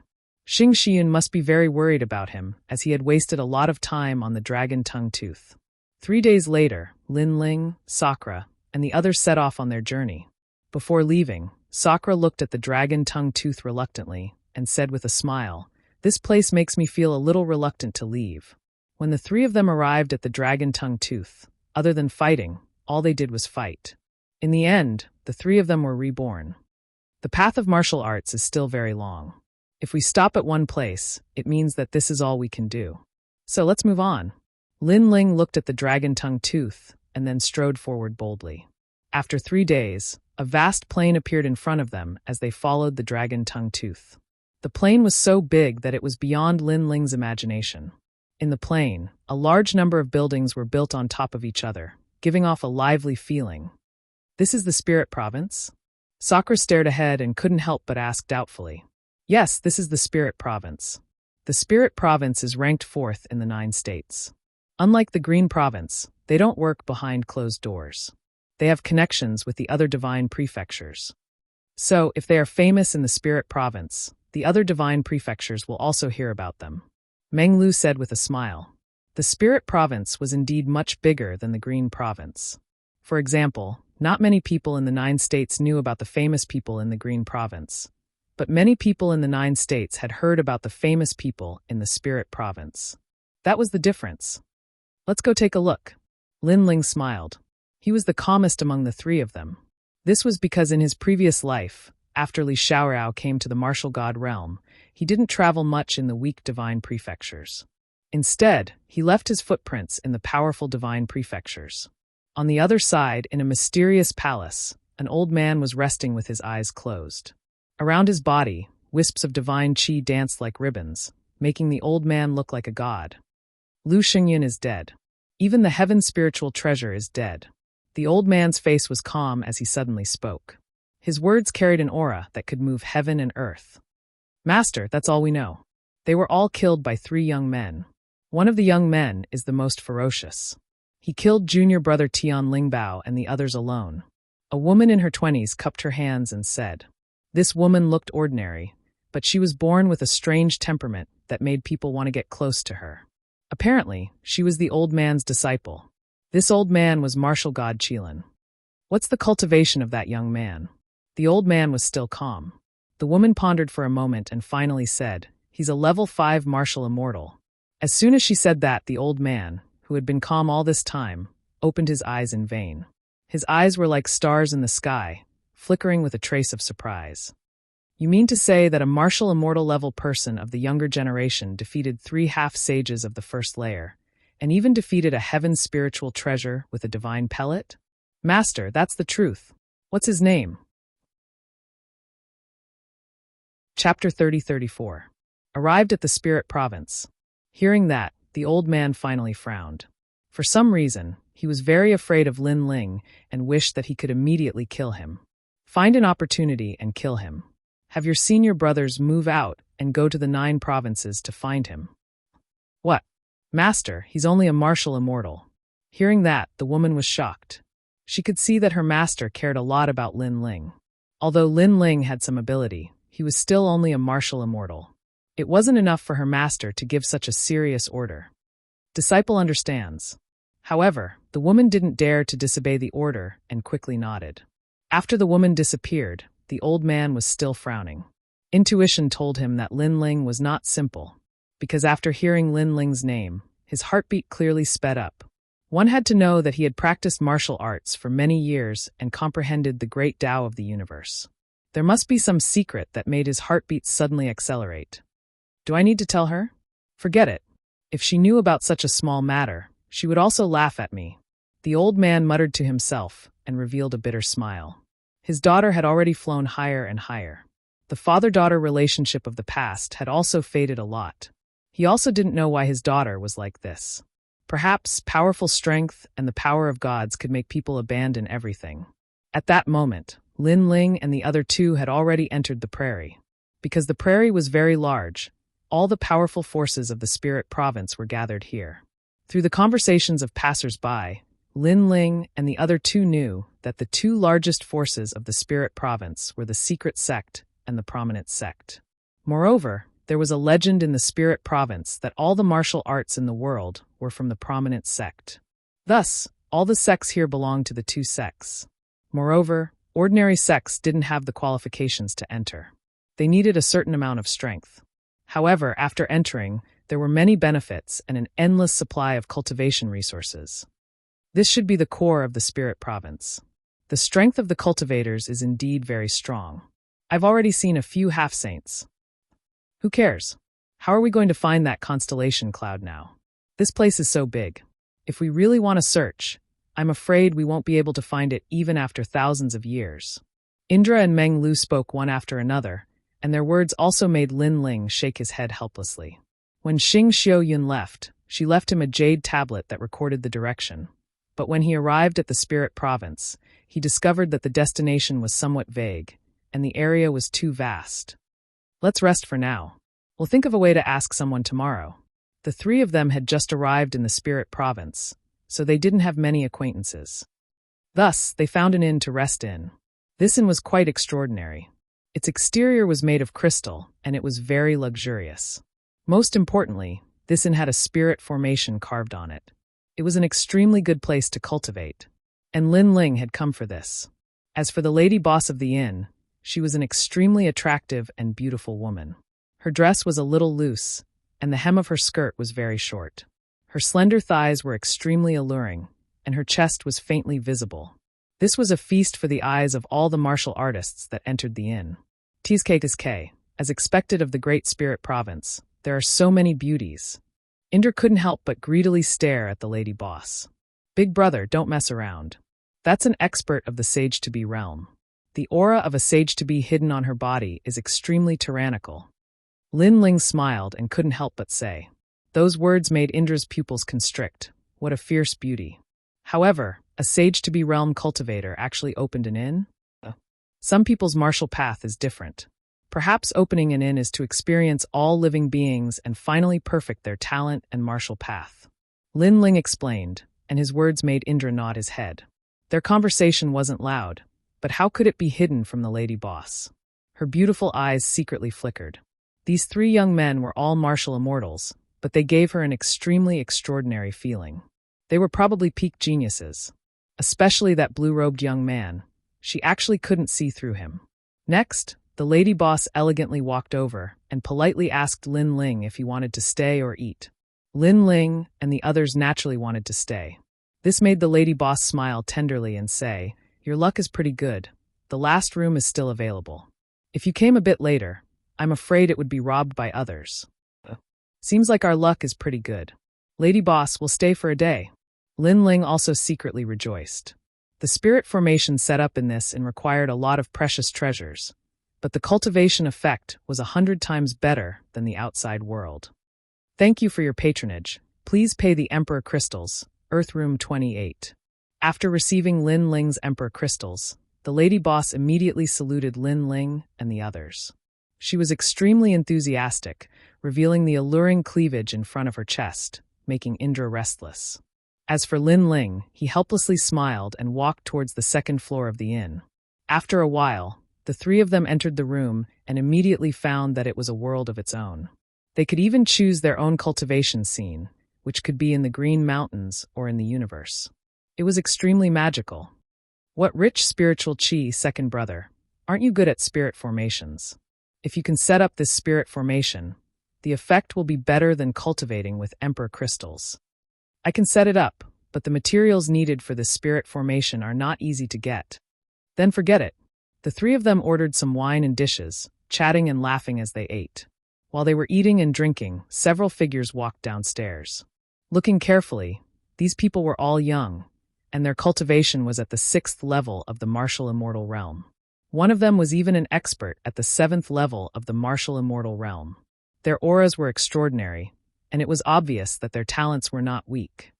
S1: Xing Xian must be very worried about him, as he had wasted a lot of time on the Dragon Tongue Tooth. 3 days later, Lin Ling, Sakura, and the others set off on their journey. Before leaving, Sakura looked at the Dragon Tongue Tooth reluctantly and said with a smile, "This place makes me feel a little reluctant to leave." When the 3 of them arrived at the Dragon Tongue Tooth, other than fighting, all they did was fight. In the end, the 3 of them were reborn. The path of martial arts is still very long. If we stop at one place, it means that this is all we can do. So let's move on. Lin Ling looked at the Dragon Tongue Tooth and then strode forward boldly. After 3 days, a vast plain appeared in front of them as they followed the Dragon Tongue Tooth. The plain was so big that it was beyond Lin Ling's imagination. In the plain, a large number of buildings were built on top of each other, giving off a lively feeling. This is the Spirit Province? Sakura stared ahead and couldn't help but ask doubtfully. Yes, this is the Spirit Province. The Spirit Province is ranked 4th in the 9 states. Unlike the Green Province, they don't work behind closed doors. They have connections with the other divine prefectures. So, if they are famous in the Spirit Province, The other divine prefectures will also hear about them. Meng Lu said with a smile. The Spirit Province was indeed much bigger than the Green Province. For example, not many people in the 9 states knew about the famous people in the Green Province, but many people in the 9 states had heard about the famous people in the Spirit Province. That was the difference. Let's go take a look. Lin Ling smiled. He was the calmest among the 3 of them. This was because in his previous life, after Li Xiaorao came to the martial god realm, he didn't travel much in the weak divine prefectures. Instead, he left his footprints in the powerful divine prefectures. On the other side, in a mysterious palace, an old man was resting with his eyes closed. Around his body, wisps of divine qi danced like ribbons, making the old man look like a god. Lu Xingyan is dead. Even the heaven's spiritual treasure is dead. The old man's face was calm as he suddenly spoke. His words carried an aura that could move heaven and earth. Master, that's all we know. They were all killed by 3 young men. One of the young men is the most ferocious. He killed junior brother Tian Lingbao and the others alone. A woman in her 20s cupped her hands and said, "This woman looked ordinary, but she was born with a strange temperament that made people want to get close to her. Apparently, she was the old man's disciple. This old man was martial god Qilin. What's the cultivation of that young man?" The old man was still calm. The woman pondered for a moment and finally said, "He's a level 5 martial immortal." As soon as she said that, the old man, who had been calm all this time, opened his eyes in vain. His eyes were like stars in the sky, flickering with a trace of surprise. "You mean to say that a martial immortal level person of the younger generation defeated 3 half-sages of the first layer, and even defeated a heaven's spiritual treasure with a divine pellet? Master, that's the truth. What's his name?" Chapter 30-34. Arrived at the Spirit Province. Hearing that, the old man finally frowned. For some reason, he was very afraid of Lin Ling and wished that he could immediately kill him. Find an opportunity and kill him. Have your senior brothers move out and go to the 9 provinces to find him. What? Master, he's only a martial immortal. Hearing that, the woman was shocked. She could see that her master cared a lot about Lin Ling. Although Lin Ling had some ability, he was still only a martial immortal. It wasn't enough for her master to give such a serious order. Disciple understands. However, the woman didn't dare to disobey the order and quickly nodded. After the woman disappeared, the old man was still frowning. Intuition told him that Lin Ling was not simple, because after hearing Lin Ling's name, his heartbeat clearly sped up. One had to know that he had practiced martial arts for many years and comprehended the great Tao of the universe. There must be some secret that made his heartbeat suddenly accelerate. Do I need to tell her? Forget it. If she knew about such a small matter, she would also laugh at me. The old man muttered to himself and revealed a bitter smile. His daughter had already flown higher and higher. The father-daughter relationship of the past had also faded a lot. He also didn't know why his daughter was like this. Perhaps powerful strength and the power of gods could make people abandon everything. At that moment, Lin Ling and the other 2 had already entered the prairie. Because the prairie was very large, all the powerful forces of the Spirit Province were gathered here. Through the conversations of passers-by, Lin Ling and the other 2 knew that the 2 largest forces of the Spirit Province were the Secret Sect and the Prominent Sect. Moreover, there was a legend in the Spirit Province that all the martial arts in the world were from the Prominent Sect. Thus, all the sects here belonged to the 2 sects. Moreover, ordinary sects didn't have the qualifications to enter. They needed a certain amount of strength. However, after entering, there were many benefits and an endless supply of cultivation resources. This should be the core of the Spirit Province. The strength of the cultivators is indeed very strong. I've already seen a few half-saints. Who cares? How are we going to find that constellation cloud now? This place is so big. If we really want to search, I'm afraid we won't be able to find it even after thousands of years. Indra and Meng Lu spoke one after another, and their words also made Lin Ling shake his head helplessly. When Xing Xiaoyun left, she left him a jade tablet that recorded the direction. But when he arrived at the Spirit Province, he discovered that the destination was somewhat vague, and the area was too vast. Let's rest for now. We'll think of a way to ask someone tomorrow. The 3 of them had just arrived in the Spirit Province, so they didn't have many acquaintances. Thus, they found an inn to rest in. This inn was quite extraordinary. Its exterior was made of crystal, and it was very luxurious. Most importantly, this inn had a spirit formation carved on it. It was an extremely good place to cultivate, and Lin Ling had come for this. As for the lady boss of the inn, she was an extremely attractive and beautiful woman. Her dress was a little loose, and the hem of her skirt was very short. Her slender thighs were extremely alluring, and her chest was faintly visible. This was a feast for the eyes of all the martial artists that entered the inn. Tzk, as expected of the Great Spirit Province, there are so many beauties. Indra couldn't help but greedily stare at the lady boss. Big brother, don't mess around. That's an expert of the sage-to-be realm. The aura of a sage-to-be hidden on her body is extremely tyrannical. Lin Ling smiled and couldn't help but say. Those words made Indra's pupils constrict. What a fierce beauty. However, a sage-to-be realm cultivator actually opened an inn? Some people's martial path is different. Perhaps opening an inn is to experience all living beings and finally perfect their talent and martial path. Lin Ling explained, and his words made Indra nod his head. Their conversation wasn't loud, but how could it be hidden from the lady boss? Her beautiful eyes secretly flickered. These three young men were all martial immortals, but they gave her an extremely extraordinary feeling. They were probably peak geniuses. Especially that blue-robed young man. She actually couldn't see through him. Next, the lady boss elegantly walked over and politely asked Lin Ling if he wanted to stay or eat. Lin Ling and the others naturally wanted to stay. This made the lady boss smile tenderly and say, "Your luck is pretty good. The last room is still available. If you came a bit later, I'm afraid it would be robbed by others. Seems like our luck is pretty good. Lady boss will stay for a day." Lin Ling also secretly rejoiced. The spirit formation set up in this and required a lot of precious treasures, but the cultivation effect was 100 times better than the outside world. Thank you for your patronage. Please pay the Emperor Crystals, Earth Room 28. After receiving Lin Ling's Emperor Crystals, the lady boss immediately saluted Lin Ling and the others. She was extremely enthusiastic, revealing the alluring cleavage in front of her chest, making Indra restless. As for Lin Ling, he helplessly smiled and walked towards the second floor of the inn. After a while, the three of them entered the room and immediately found that it was a world of its own. They could even choose their own cultivation scene, which could be in the Green Mountains or in the universe. It was extremely magical. What rich spiritual chi, second brother. Aren't you good at spirit formations? If you can set up this spirit formation, the effect will be better than cultivating with Emperor Crystals. I can set it up, but the materials needed for this spirit formation are not easy to get. Then forget it. The three of them ordered some wine and dishes, chatting and laughing as they ate. While they were eating and drinking, several figures walked downstairs. Looking carefully, these people were all young, and their cultivation was at the 6th level of the martial immortal realm. One of them was even an expert at the 7th level of the martial immortal realm. Their auras were extraordinary, and it was obvious that their talents were not weak.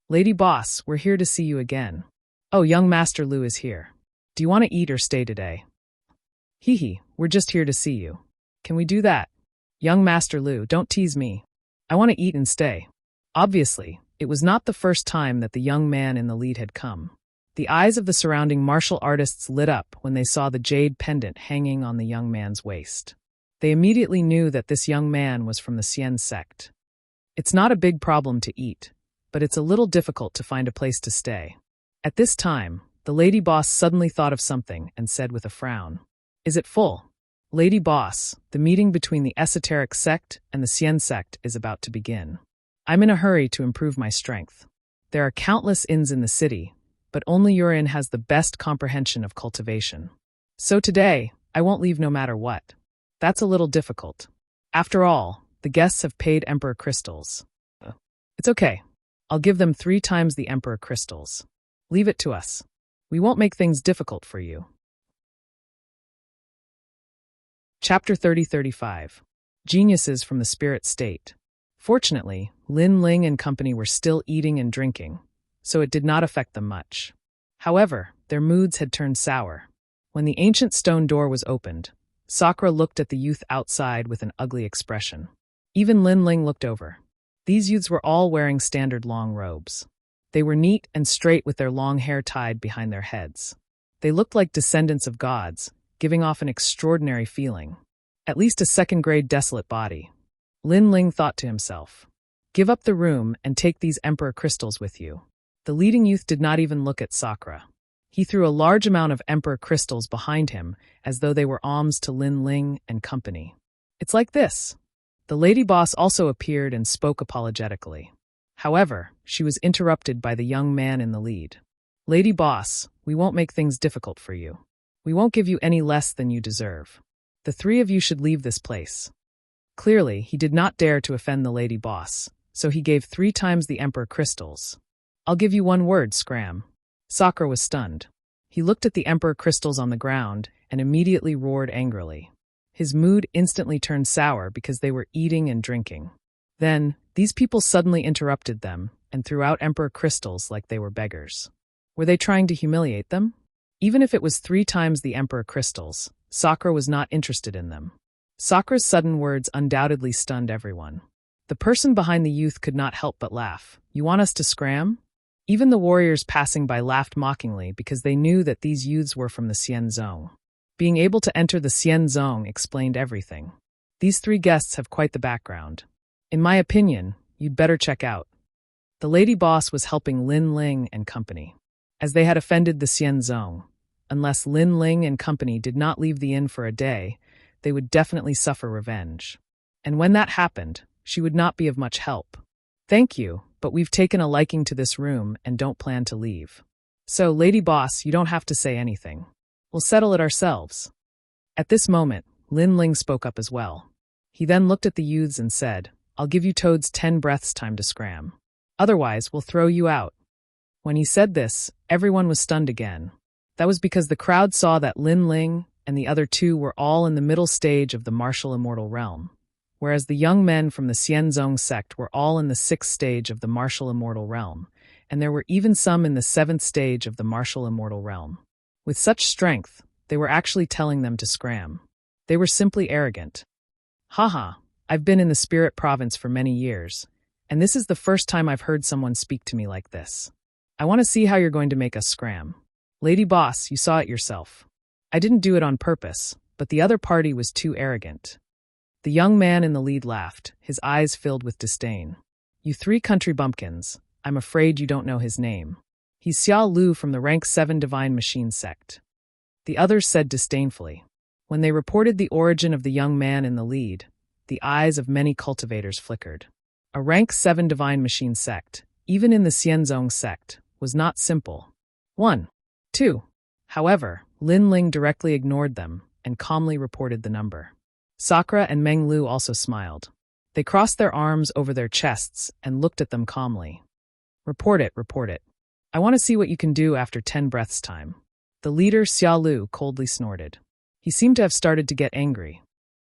S1: Lady Boss, we're here to see you again. Oh, young Master Lu is here. Do you want to eat or stay today? Hee, we're just here to see you. Can we do that? Young Master Lu, don't tease me. I want to eat and stay. Obviously, it was not the first time that the young man in the lead had come. The eyes of the surrounding martial artists lit up when they saw the jade pendant hanging on the young man's waist. They immediately knew that this young man was from the Xian sect. It's not a big problem to eat, but it's a little difficult to find a place to stay. At this time, the lady boss suddenly thought of something and said with a frown, "Is it full?" Lady Boss, the meeting between the esoteric sect and the Xian sect is about to begin. I'm in a hurry to improve my strength. There are countless inns in the city, but only your inn has the best comprehension of cultivation. So today, I won't leave no matter what. That's a little difficult. After all, the guests have paid Emperor Crystals. It's okay. I'll give them 3 times the Emperor Crystals. Leave it to us. We won't make things difficult for you. Chapter 30-35. Geniuses from the Spirit State. Fortunately, Lin Ling and company were still eating and drinking, so it did not affect them much. However, their moods had turned sour. When the ancient stone door was opened, Sakura looked at the youth outside with an ugly expression. Even Lin Ling looked over. These youths were all wearing standard long robes. They were neat and straight with their long hair tied behind their heads. They looked like descendants of gods, giving off an extraordinary feeling. At least a second-grade desolate body. Lin Ling thought to himself. Give up the room and take these emperor crystals with you. The leading youth did not even look at Sakura. He threw a large amount of emperor crystals behind him as though they were alms to Lin Ling and company. It's like this. The lady boss also appeared and spoke apologetically. However, she was interrupted by the young man in the lead. Lady boss, we won't make things difficult for you. We won't give you any less than you deserve. The three of you should leave this place. Clearly, he did not dare to offend the lady boss, so he gave 3 times the emperor crystals. I'll give you one word, Scram. Sakura was stunned. He looked at the emperor crystals on the ground and immediately roared angrily. His mood instantly turned sour because they were eating and drinking. Then, these people suddenly interrupted them and threw out emperor crystals like they were beggars. Were they trying to humiliate them? Even if it was 3 times the emperor crystals, Sakura was not interested in them. Sakura's sudden words undoubtedly stunned everyone. The person behind the youth could not help but laugh. You want us to scram? Even the warriors passing by laughed mockingly because they knew that these youths were from the Xian Zone. Being able to enter the Xian Zone explained everything. These 3 guests have quite the background. In my opinion, you'd better check out. The lady boss was helping Lin Ling and company, as they had offended the Xian Zone. Unless Lin Ling and company did not leave the inn for a day, they would definitely suffer revenge. And when that happened, she would not be of much help. Thank you, but we've taken a liking to this room and don't plan to leave. So, lady boss, you don't have to say anything. We'll settle it ourselves. At this moment, Lin Ling spoke up as well. He then looked at the youths and said, I'll give you Toad's 10 breaths time to scram. Otherwise, we'll throw you out. When he said this, everyone was stunned again. That was because the crowd saw that Lin Ling and the other 2 were all in the middle stage of the martial immortal realm, whereas the young men from the Xianzong sect were all in the 6th stage of the martial immortal realm, and there were even some in the 7th stage of the martial immortal realm. With such strength, they were actually telling them to scram. They were simply arrogant. Haha, I've been in the spirit province for many years, and this is the first time I've heard someone speak to me like this. I want to see how you're going to make us scram. Lady boss, you saw it yourself. I didn't do it on purpose, but the other party was too arrogant. The young man in the lead laughed, his eyes filled with disdain. You 3 country bumpkins, I'm afraid you don't know his name. He's Xiao Lu from the rank 7 Divine Machine sect. The others said disdainfully. When they reported the origin of the young man in the lead, the eyes of many cultivators flickered. A rank 7 Divine Machine sect, even in the Xianzong sect, was not simple. 1. 2. However, Lin Ling directly ignored them and calmly reported the number. Sakura and Meng Lu also smiled. They crossed their arms over their chests and looked at them calmly. Report it, report it. I want to see what you can do after 10 breaths time. The leader, Xiao Lu, coldly snorted. He seemed to have started to get angry.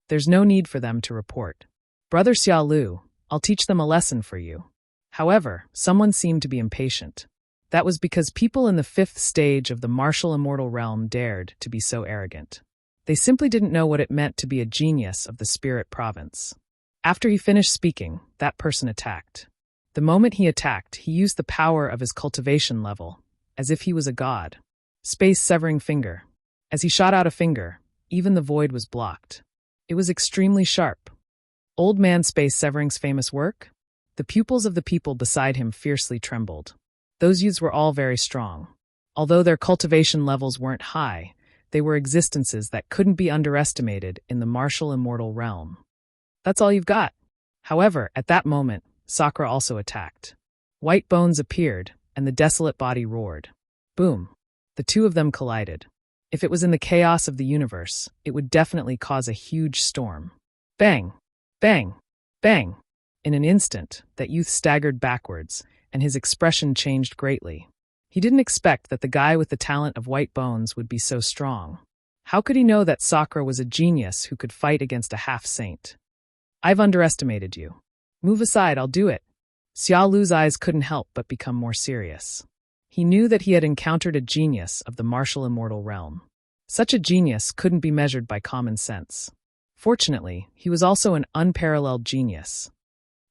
S1: There's no need for them to report. Brother Xiao Lu, I'll teach them a lesson for you. However, someone seemed to be impatient. That was because people in the 5th stage of the martial immortal realm dared to be so arrogant. They simply didn't know what it meant to be a genius of the spirit province. After he finished speaking, that person attacked. The moment he attacked, he used the power of his cultivation level, as if he was a god. Space-severing finger. As he shot out a finger, even the void was blocked. It was extremely sharp. Old man Space-Severing's famous work? The pupils of the people beside him fiercely trembled. Those youths were all very strong. Although their cultivation levels weren't high, they were existences that couldn't be underestimated in the martial immortal realm. That's all you've got. However, at that moment, Sakura also attacked. White bones appeared, and the desolate body roared. Boom. The 2 of them collided. If it was in the chaos of the universe, it would definitely cause a huge storm. Bang! Bang! Bang! In an instant, that youth staggered backwards, and his expression changed greatly. He didn't expect that the guy with the talent of white bones would be so strong. How could he know that Sakura was a genius who could fight against a half-saint? I've underestimated you. Move aside, I'll do it. Xiao Lu's eyes couldn't help but become more serious. He knew that he had encountered a genius of the martial immortal realm. Such a genius couldn't be measured by common sense. Fortunately, he was also an unparalleled genius.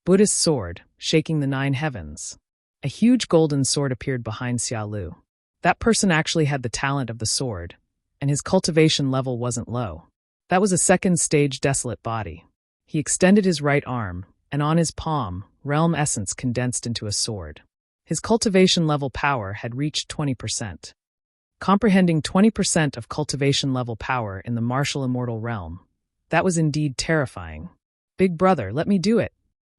S1: Buddhist sword, shaking the 9 heavens. A huge golden sword appeared behind Xiao Lu. That person actually had the talent of the sword, and his cultivation level wasn't low. That was a second-stage desolate body. He extended his right arm, and on his palm, realm essence condensed into a sword. His cultivation level power had reached 20%. Comprehending 20% of cultivation level power in the martial immortal realm, that was indeed terrifying. "Big brother, let me do it."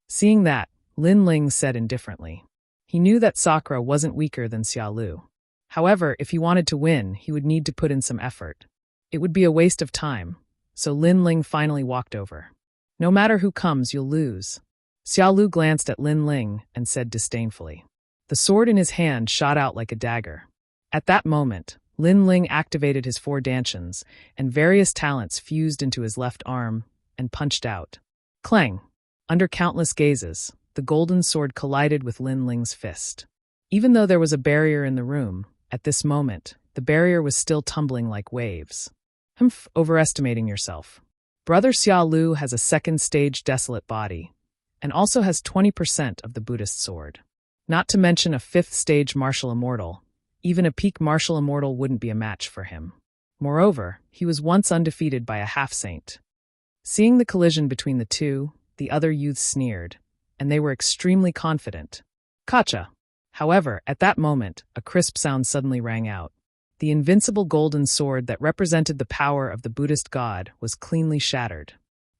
S1: Seeing that, Lin Ling said indifferently. He knew that Sakura wasn't weaker than Xia Lu. However, if he wanted to win, he would need to put in some effort. It would be a waste of time, so Lin Ling finally walked over. "No matter who comes, you'll lose." Xia Lu glanced at Lin Ling and said disdainfully. The sword in his hand shot out like a dagger. At that moment, Lin Ling activated his 4 dantians, and various talents fused into his left arm and punched out. Clang! Under countless gazes, the golden sword collided with Lin Ling's fist. Even though there was a barrier in the room, at this moment, the barrier was still tumbling like waves. "Humph, overestimating yourself. Brother Xia Lu has a second-stage desolate body, and also has 20% of the Buddhist sword. Not to mention a 5th-stage martial immortal. Even a peak martial immortal wouldn't be a match for him. Moreover, he was once undefeated by a half-saint." Seeing the collision between the two, the other youths sneered, and they were extremely confident. "Kacha!" However, at that moment, a crisp sound suddenly rang out. The invincible golden sword that represented the power of the Buddhist god was cleanly shattered.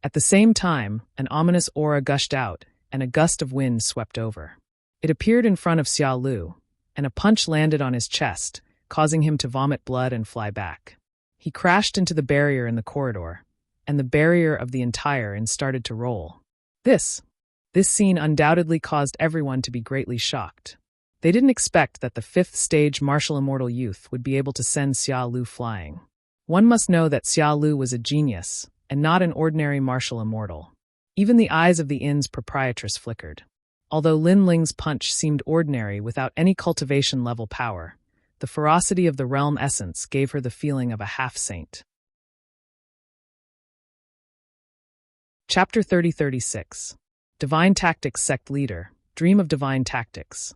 S1: At the same time, an ominous aura gushed out, and a gust of wind swept over. It appeared in front of Xia Lu, and a punch landed on his chest, causing him to vomit blood and fly back. He crashed into the barrier in the corridor, and the barrier of the entire inn started to roll. This scene undoubtedly caused everyone to be greatly shocked. They didn't expect that the 5th-stage martial immortal youth would be able to send Xia Lu flying. One must know that Xia Lu was a genius, and not an ordinary martial immortal. Even the eyes of the inn's proprietress flickered. Although Lin Ling's punch seemed ordinary without any cultivation level power, the ferocity of the realm essence gave her the feeling of a half-saint. Chapter 3036. Divine Tactics Sect Leader, Dream of Divine Tactics.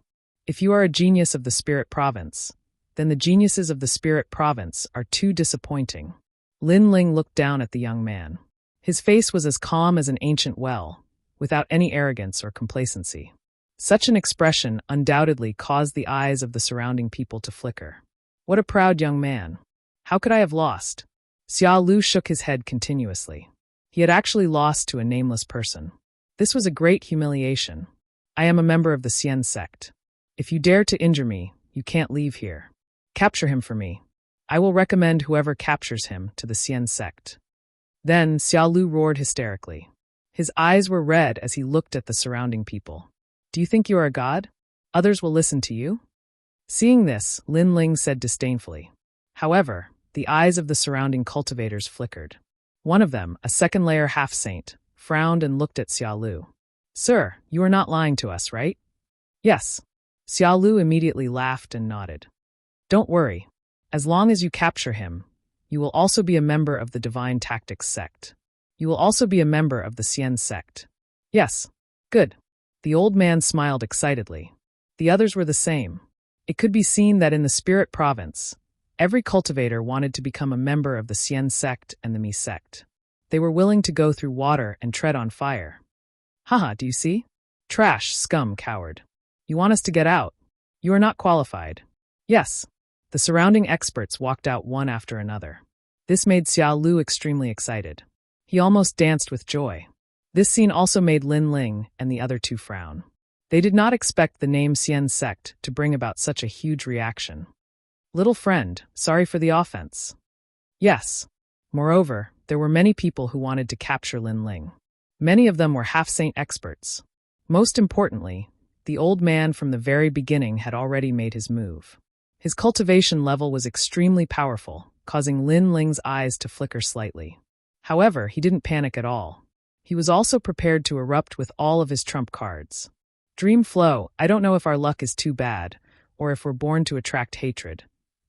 S1: If you are a genius of the Spirit Province, then the geniuses of the Spirit Province are too disappointing. Lin Ling looked down at the young man. His face was as calm as an ancient well, without any arrogance or complacency. Such an expression undoubtedly caused the eyes of the surrounding people to flicker. What a proud young man. How could I have lost? Xia Lu shook his head continuously. He had actually lost to a nameless person. This was a great humiliation. I am a member of the Xian sect. If you dare to injure me, you can't leave here. Capture him for me. I will recommend whoever captures him to the Xian sect. Then Xia Lu roared hysterically. His eyes were red as he looked at the surrounding people. Do you think you are a god? Others will listen to you? Seeing this, Lin Ling said disdainfully. However, the eyes of the surrounding cultivators flickered. One of them, a second-layer half-saint, frowned and looked at Xia Lu. Sir, you are not lying to us, right? Yes. Xia Lu immediately laughed and nodded. Don't worry. As long as you capture him, you will also be a member of the Divine Tactics sect. You will also be a member of the Xian sect. Yes. Good. The old man smiled excitedly. The others were the same. It could be seen that in the Spirit Province, every cultivator wanted to become a member of the Xian sect and the Mi sect. They were willing to go through water and tread on fire. Haha, do you see? Trash, scum, coward. You want us to get out? You are not qualified. Yes. The surrounding experts walked out one after another. This made Xia Lu extremely excited. He almost danced with joy. This scene also made Lin Ling and the other two frown. They did not expect the name Xian sect to bring about such a huge reaction. Little friend, sorry for the offense. Yes. Moreover, there were many people who wanted to capture Lin Ling. Many of them were half-saint experts. Most importantly, the old man from the very beginning had already made his move. His cultivation level was extremely powerful, causing Lin Ling's eyes to flicker slightly. However, he didn't panic at all. He was also prepared to erupt with all of his trump cards. Dream flow, I don't know if our luck is too bad, or if we're born to attract hatred.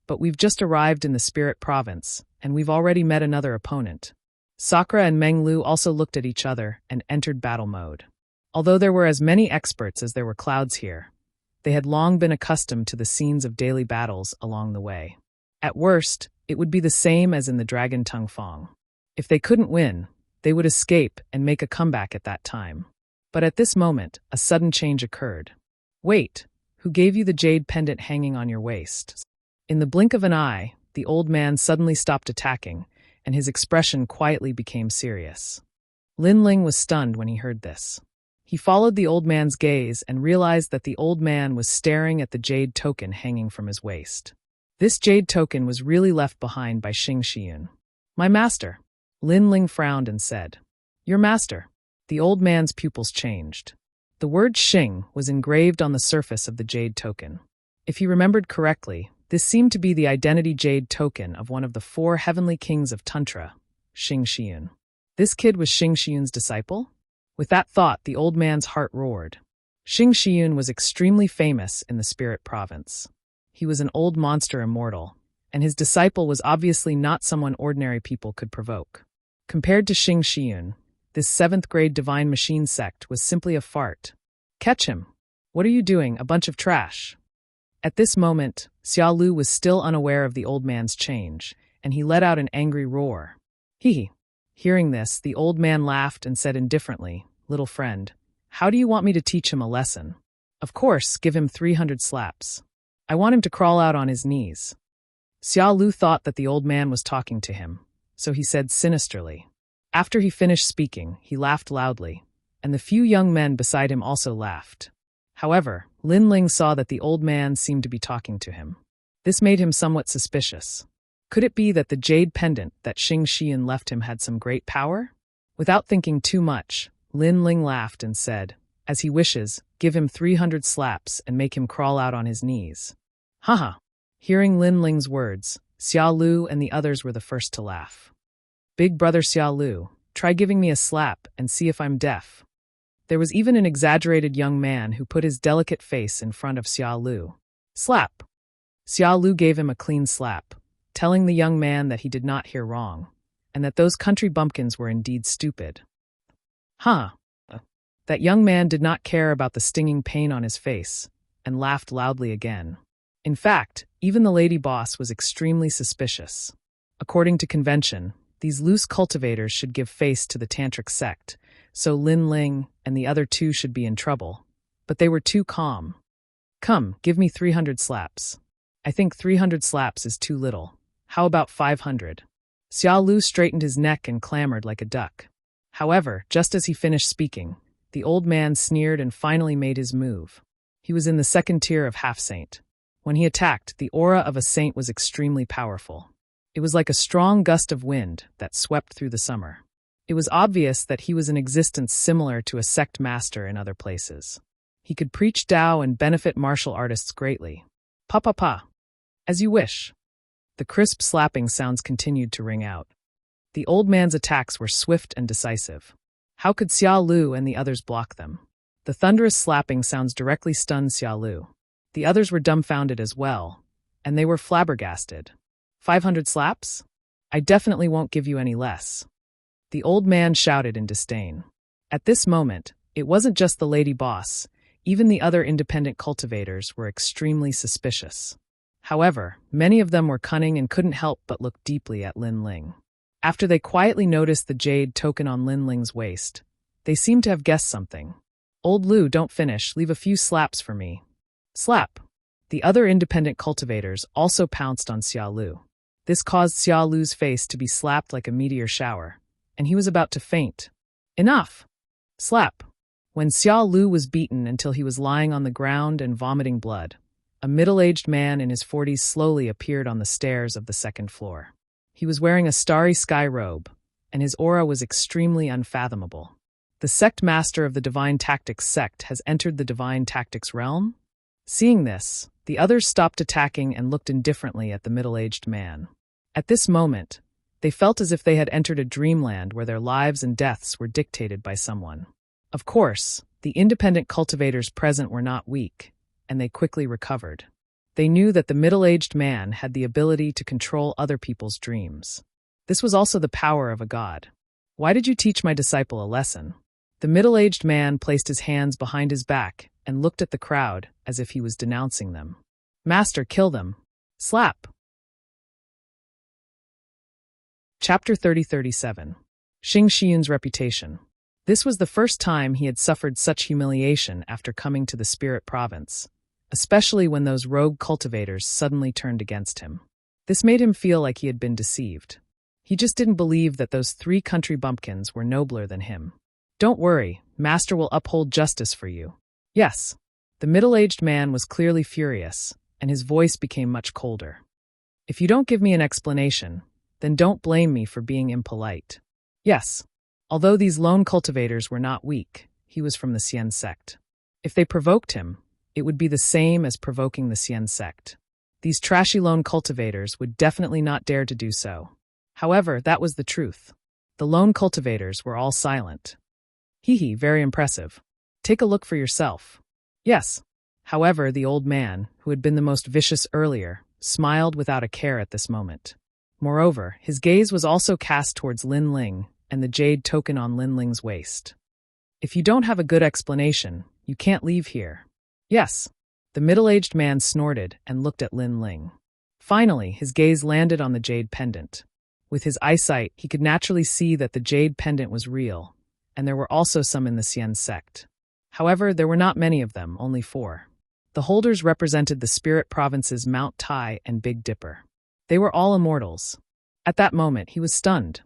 S1: But we've just arrived in the Spirit Province, and we've already met another opponent. Sakura and Meng Lu also looked at each other and entered battle mode. Although there were as many experts as there were clouds here, they had long been accustomed to the scenes of daily battles along the way. At worst, it would be the same as in the Dragon Tongue Fong. If they couldn't win, they would escape and make a comeback at that time. But at this moment, a sudden change occurred. Wait, who gave you the jade pendant hanging on your waist? In the blink of an eye, the old man suddenly stopped attacking, and his expression quietly became serious. Lin Ling was stunned when he heard this. He followed the old man's gaze and realized that the old man was staring at the jade token hanging from his waist. This jade token was really left behind by Xing Xiyun. My master. Lin Ling frowned and said, Your master. The old man's pupils changed. The word Xing was engraved on the surface of the jade token. If he remembered correctly, this seemed to be the identity jade token of one of the 4 heavenly kings of Tantra, Xing Xiyun. This kid was Xing Xiyun's disciple? With that thought, the old man's heart roared. Xing Xiyun was extremely famous in the spirit province. He was an old monster immortal, and his disciple was obviously not someone ordinary people could provoke. Compared to Xing Xiyun, this 7th-grade divine machine sect was simply a fart. Catch him! What are you doing, a bunch of trash? At this moment, Xia Lu was still unaware of the old man's change, and he let out an angry roar. Hee. Hearing this, the old man laughed and said indifferently, Little friend, how do you want me to teach him a lesson? Of course, give him 300 slaps. I want him to crawl out on his knees. Xia Lu thought that the old man was talking to him, so he said sinisterly. After he finished speaking, he laughed loudly, and the few young men beside him also laughed. However, Lin Ling saw that the old man seemed to be talking to him. This made him somewhat suspicious. Could it be that the jade pendant that Xing Xiyun left him had some great power? Without thinking too much, Lin Ling laughed and said, As he wishes, give him 300 slaps and make him crawl out on his knees. Haha. Hearing Lin Ling's words, Xia Lu and the others were the first to laugh. Big brother Xia Lu, try giving me a slap and see if I'm deaf. There was even an exaggerated young man who put his delicate face in front of Xia Lu. Slap! Xia Lu gave him a clean slap, telling the young man that he did not hear wrong, and that those country bumpkins were indeed stupid. Huh. That young man did not care about the stinging pain on his face, and laughed loudly again. In fact, even the lady boss was extremely suspicious. According to convention, these loose cultivators should give face to the tantric sect, so Lin Ling and the other 2 should be in trouble. But they were too calm. Come, give me 300 slaps. I think 300 slaps is too little. How about 500? Xia Lu straightened his neck and clamored like a duck. However, just as he finished speaking, the old man sneered and finally made his move. He was in the 2nd tier of half-saint. When he attacked, the aura of a saint was extremely powerful. It was like a strong gust of wind that swept through the summer. It was obvious that he was in existence similar to a sect master in other places. He could preach Tao and benefit martial artists greatly. Pa pa pa. As you wish. The crisp slapping sounds continued to ring out. The old man's attacks were swift and decisive. How could Xia Lu and the others block them? The thunderous slapping sounds directly stunned Xia Lu. The others were dumbfounded as well, and they were flabbergasted. 500 slaps? I definitely won't give you any less. The old man shouted in disdain. At this moment, it wasn't just the lady boss, even the other independent cultivators were extremely suspicious. However, many of them were cunning and couldn't help but look deeply at Lin Ling. After they quietly noticed the jade token on Lin Ling's waist, they seemed to have guessed something. Old Lu, don't finish, leave a few slaps for me. Slap! The other independent cultivators also pounced on Xia Lu. This caused Xia Lu's face to be slapped like a meteor shower, and he was about to faint. Enough! Slap! When Xia Lu was beaten until he was lying on the ground and vomiting blood, a middle-aged man in his 40s slowly appeared on the stairs of the 2nd floor. He was wearing a starry sky robe, and his aura was extremely unfathomable. The sect master of the Divine Tactics sect has entered the Divine Tactics realm? Seeing this, the others stopped attacking and looked indifferently at the middle-aged man. At this moment, they felt as if they had entered a dreamland where their lives and deaths were dictated by someone. Of course, the independent cultivators present were not weak, and they quickly recovered. They knew that the middle-aged man had the ability to control other people's dreams. This was also the power of a god. Why did you teach my disciple a lesson? The middle-aged man placed his hands behind his back and looked at the crowd as if he was denouncing them. Master, kill them. Slap! Chapter 3037. Xing Xiyun's reputation. This was the first time he had suffered such humiliation after coming to the Spirit Province, especially when those rogue cultivators suddenly turned against him. This made him feel like he had been deceived. He just didn't believe that those 3 country bumpkins were nobler than him. Don't worry, Master will uphold justice for you. Yes. The middle-aged man was clearly furious, and his voice became much colder. If you don't give me an explanation, then don't blame me for being impolite. Yes. Although these lone cultivators were not weak, he was from the Xian sect. If they provoked him, it would be the same as provoking the Xian sect. These trashy lone cultivators would definitely not dare to do so. However, that was the truth. The lone cultivators were all silent. Hee, very impressive. Take a look for yourself. Yes. However, the old man, who had been the most vicious earlier, smiled without a care at this moment. Moreover, his gaze was also cast towards Lin Ling and the jade token on Lin Ling's waist. If you don't have a good explanation, you can't leave here. Yes. The middle-aged man snorted and looked at Lin Ling. Finally, his gaze landed on the jade pendant. With his eyesight, he could naturally see that the jade pendant was real, and there were also some in the Xian sect. However, there were not many of them, only 4. The holders represented the Spirit Province's Mount Tai and Big Dipper. They were all immortals. At that moment, he was stunned.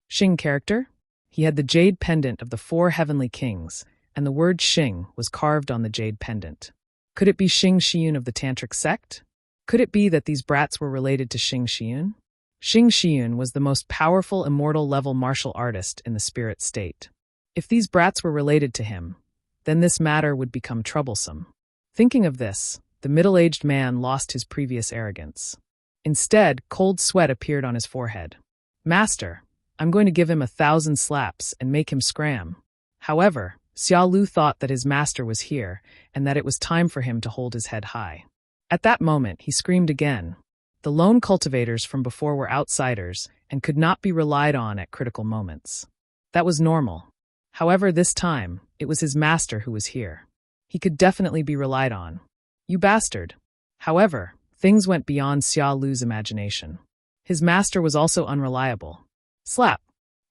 S1: Xing character? He had the jade pendant of the 4 heavenly kings, and the word Xing was carved on the jade pendant. Could it be Xing Xiyun of the Tantric sect? Could it be that these brats were related to Xing Xiyun? Xing Xiyun was the most powerful immortal-level martial artist in the spirit state. If these brats were related to him, then this matter would become troublesome. Thinking of this, the middle-aged man lost his previous arrogance. Instead, cold sweat appeared on his forehead. Master, I'm going to give him 1,000 slaps and make him scram. However, Xia Lu thought that his master was here and that it was time for him to hold his head high. At that moment, he screamed again. The lone cultivators from before were outsiders and could not be relied on at critical moments. That was normal. However, this time, it was his master who was here. He could definitely be relied on. You bastard. However, things went beyond Xia Lu's imagination. His master was also unreliable. Slap.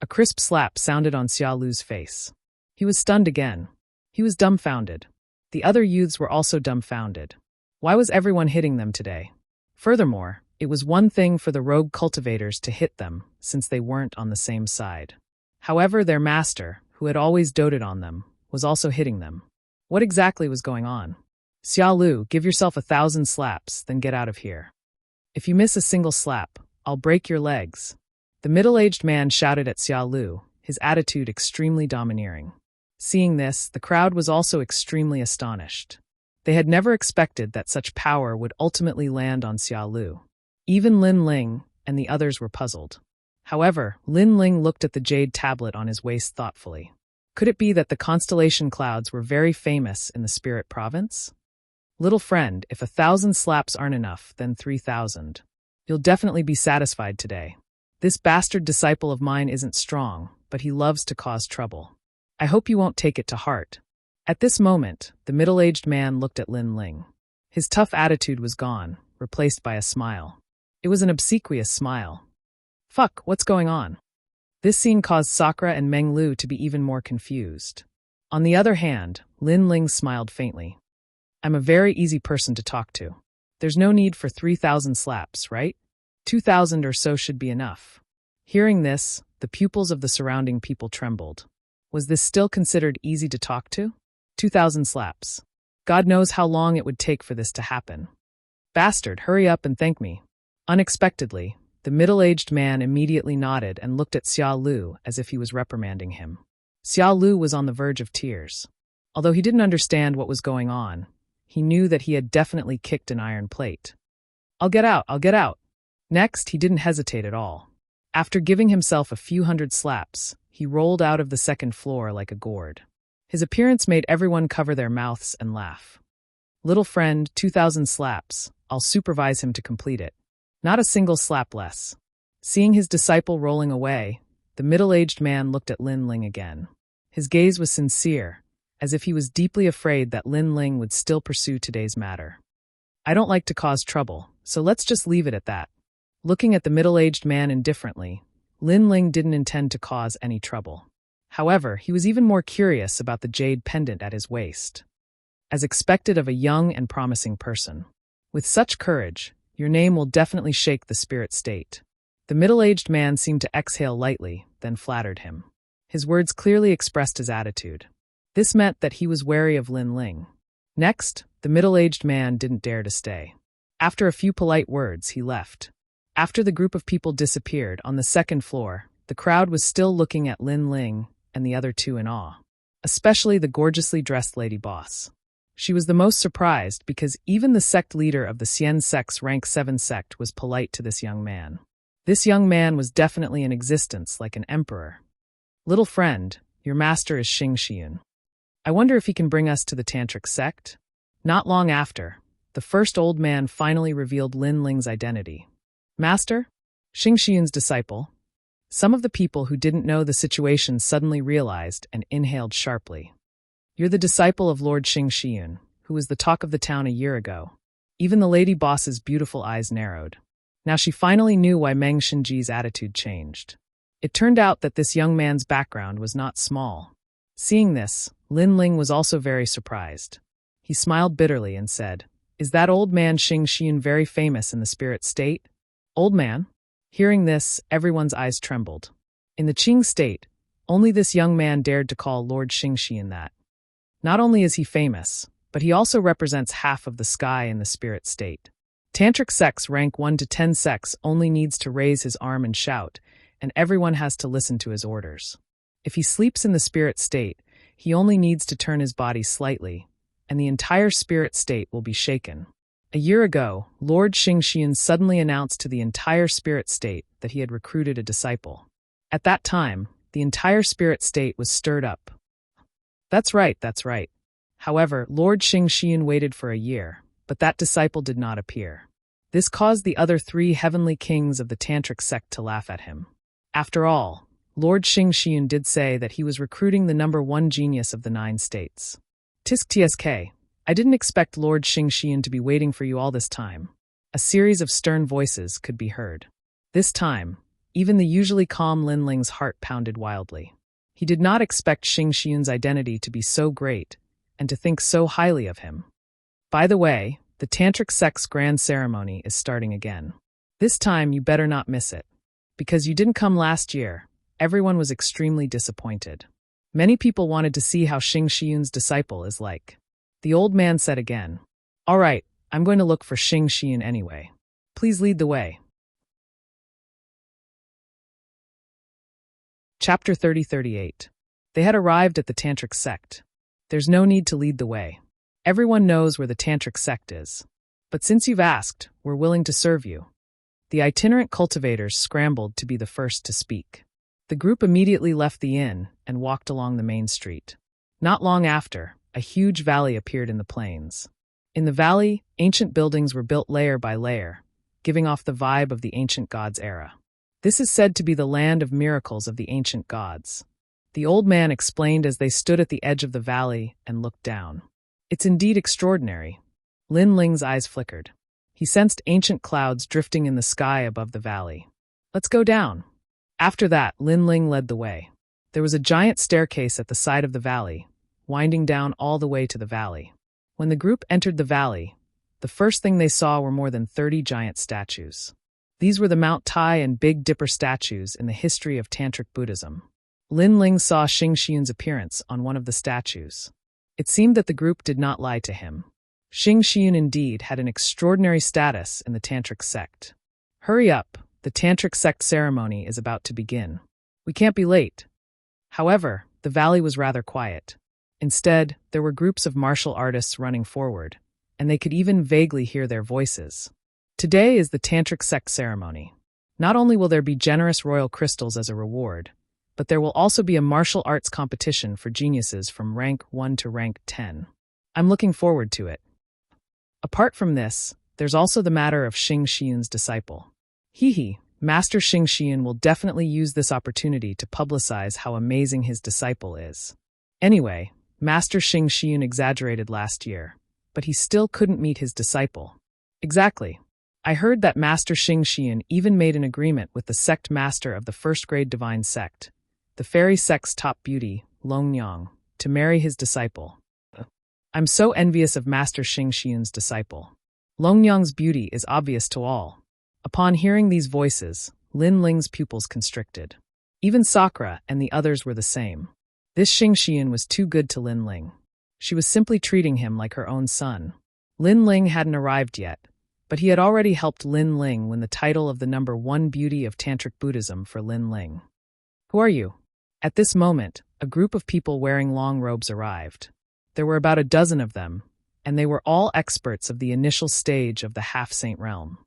S1: A crisp slap sounded on Xia Lu's face. He was stunned again. He was dumbfounded. The other youths were also dumbfounded. Why was everyone hitting them today? Furthermore, it was one thing for the rogue cultivators to hit them, since they weren't on the same side. However, their master, who had always doted on them, was also hitting them. What exactly was going on? Xia Lu, give yourself 1,000 slaps, then get out of here. If you miss a single slap, I'll break your legs. The middle-aged man shouted at Xia Lu, his attitude extremely domineering. Seeing this, the crowd was also extremely astonished. They had never expected that such power would ultimately land on Xia Lu. Even Lin Ling and the others were puzzled. However, Lin Ling looked at the jade tablet on his waist thoughtfully. Could it be that the constellation clouds were very famous in the Spirit Province? Little friend, if 1,000 slaps aren't enough, then 3,000. You'll definitely be satisfied today. This bastard disciple of mine isn't strong, but he loves to cause trouble. I hope you won't take it to heart. At this moment, the middle-aged man looked at Lin Ling. His tough attitude was gone, replaced by a smile. It was an obsequious smile. Fuck, what's going on? This scene caused Sakura and Meng Lu to be even more confused. On the other hand, Lin Ling smiled faintly. I'm a very easy person to talk to. There's no need for 3,000 slaps, right? 2,000 or so should be enough. Hearing this, the pupils of the surrounding people trembled. Was this still considered easy to talk to? 2,000 slaps. God knows how long it would take for this to happen. Bastard, hurry up and thank me. Unexpectedly, the middle-aged man immediately nodded and looked at Xia Lu as if he was reprimanding him. Xia Lu was on the verge of tears. Although he didn't understand what was going on, he knew that he had definitely kicked an iron plate. I'll get out. Next, he didn't hesitate at all. After giving himself a few hundred slaps, he rolled out of the second floor like a gourd. His appearance made everyone cover their mouths and laugh. Little friend, 2,000 slaps. I'll supervise him to complete it. Not a single slap less. Seeing his disciple rolling away, the middle-aged man looked at Lin Ling again. His gaze was sincere, as if he was deeply afraid that Lin Ling would still pursue today's matter. I don't like to cause trouble, so let's just leave it at that. Looking at the middle-aged man indifferently, Lin Ling didn't intend to cause any trouble. However, he was even more curious about the jade pendant at his waist. As expected of a young and promising person. With such courage, your name will definitely shake the spirit state. The middle-aged man seemed to exhale lightly, then flattered him. His words clearly expressed his attitude. This meant that he was wary of Lin Ling. Next, the middle-aged man didn't dare to stay. After a few polite words, he left. After the group of people disappeared on the second floor, the crowd was still looking at Lin Ling and the other two in awe. Especially the gorgeously dressed lady boss. She was the most surprised because even the sect leader of the Xian sect's rank 7 sect was polite to this young man. This young man was definitely in existence like an emperor. Little friend, your master is Xing Xiun. I wonder if he can bring us to the tantric sect? Not long after, the first old man finally revealed Lin Ling's identity. Master? Xing Xiun's disciple. Some of the people who didn't know the situation suddenly realized and inhaled sharply. You're the disciple of Lord Xing Xiun, who was the talk of the town a year ago. Even the lady boss's beautiful eyes narrowed. Now she finally knew why Meng Xinji's attitude changed. It turned out that this young man's background was not small. Seeing this, Lin Ling was also very surprised. He smiled bitterly and said, "Is that old man Xing Xiun very famous in the spirit state?" Old man? Hearing this, everyone's eyes trembled. In the Qing state, only this young man dared to call Lord Xing Xiun that. Not only is he famous, but he also represents half of the sky in the spirit state. Tantric sects rank 1 to 10 sects only needs to raise his arm and shout, and everyone has to listen to his orders. If he sleeps in the spirit state, he only needs to turn his body slightly, and the entire spirit state will be shaken. A year ago, Lord Xing Xiun suddenly announced to the entire spirit state that he had recruited a disciple. At that time, the entire spirit state was stirred up. That's right. However, Lord Xing Xiun waited for a year, but that disciple did not appear. This caused the other 3 heavenly kings of the tantric sect to laugh at him. After all, Lord Xing Xiun did say that he was recruiting the number 1 genius of the 9 states. Tisk tsk, I didn't expect Lord Xing Xiun to be waiting for you all this time. A series of stern voices could be heard. This time, even the usually calm Lin Ling's heart pounded wildly. He did not expect Xing Xiun's identity to be so great, and to think so highly of him. By the way, the Tantric sect's grand ceremony is starting again. This time you better not miss it. Because you didn't come last year, everyone was extremely disappointed. Many people wanted to see how Xing Xiun's disciple is like. The old man said again, "All right, I'm going to look for Xing Xiun anyway. Please lead the way." Chapter 30-38. They had arrived at the Tantric sect. There's no need to lead the way. Everyone knows where the Tantric sect is. But since you've asked, we're willing to serve you. The itinerant cultivators scrambled to be the first to speak. The group immediately left the inn and walked along the main street. Not long after, a huge valley appeared in the plains. In the valley, ancient buildings were built layer by layer, giving off the vibe of the ancient gods' era. This is said to be the land of miracles of the ancient gods. The old man explained as they stood at the edge of the valley and looked down. It's indeed extraordinary. Lin Ling's eyes flickered. He sensed ancient clouds drifting in the sky above the valley. Let's go down. After that, Lin Ling led the way. There was a giant staircase at the side of the valley, winding down all the way to the valley. When the group entered the valley, the first thing they saw were more than 30 giant statues. These were the Mount Tai and Big Dipper statues in the history of Tantric Buddhism. Lin Ling saw Xing Xiun's appearance on one of the statues. It seemed that the group did not lie to him. Xing Xiun indeed had an extraordinary status in the Tantric sect. Hurry up, the Tantric sect ceremony is about to begin. We can't be late. However, the valley was rather quiet. Instead, there were groups of martial artists running forward, and they could even vaguely hear their voices. Today is the Tantric sect ceremony. Not only will there be generous royal crystals as a reward, but there will also be a martial arts competition for geniuses from rank 1 to rank 10. I'm looking forward to it. Apart from this, there's also the matter of Xing Xiun's disciple. Master Xing Xiun will definitely use this opportunity to publicize how amazing his disciple is. Anyway, Master Xing Xiun exaggerated last year, but he still couldn't meet his disciple. Exactly. I heard that Master Xing Xian even made an agreement with the sect master of the first-grade divine sect, the fairy sect's top beauty, Longyang, to marry his disciple. I'm so envious of Master Xing Xian's disciple. Longyang's beauty is obvious to all. Upon hearing these voices, Lin Ling's pupils constricted. Even Sakura and the others were the same. This Xing Xian was too good to Lin Ling. She was simply treating him like her own son. Lin Ling hadn't arrived yet, but he had already helped Lin Ling win the title of the #1 beauty of Tantric Buddhism for Lin Ling. Who are you? At this moment, a group of people wearing long robes arrived. There were about a dozen of them, and they were all experts of the initial stage of the half-saint realm.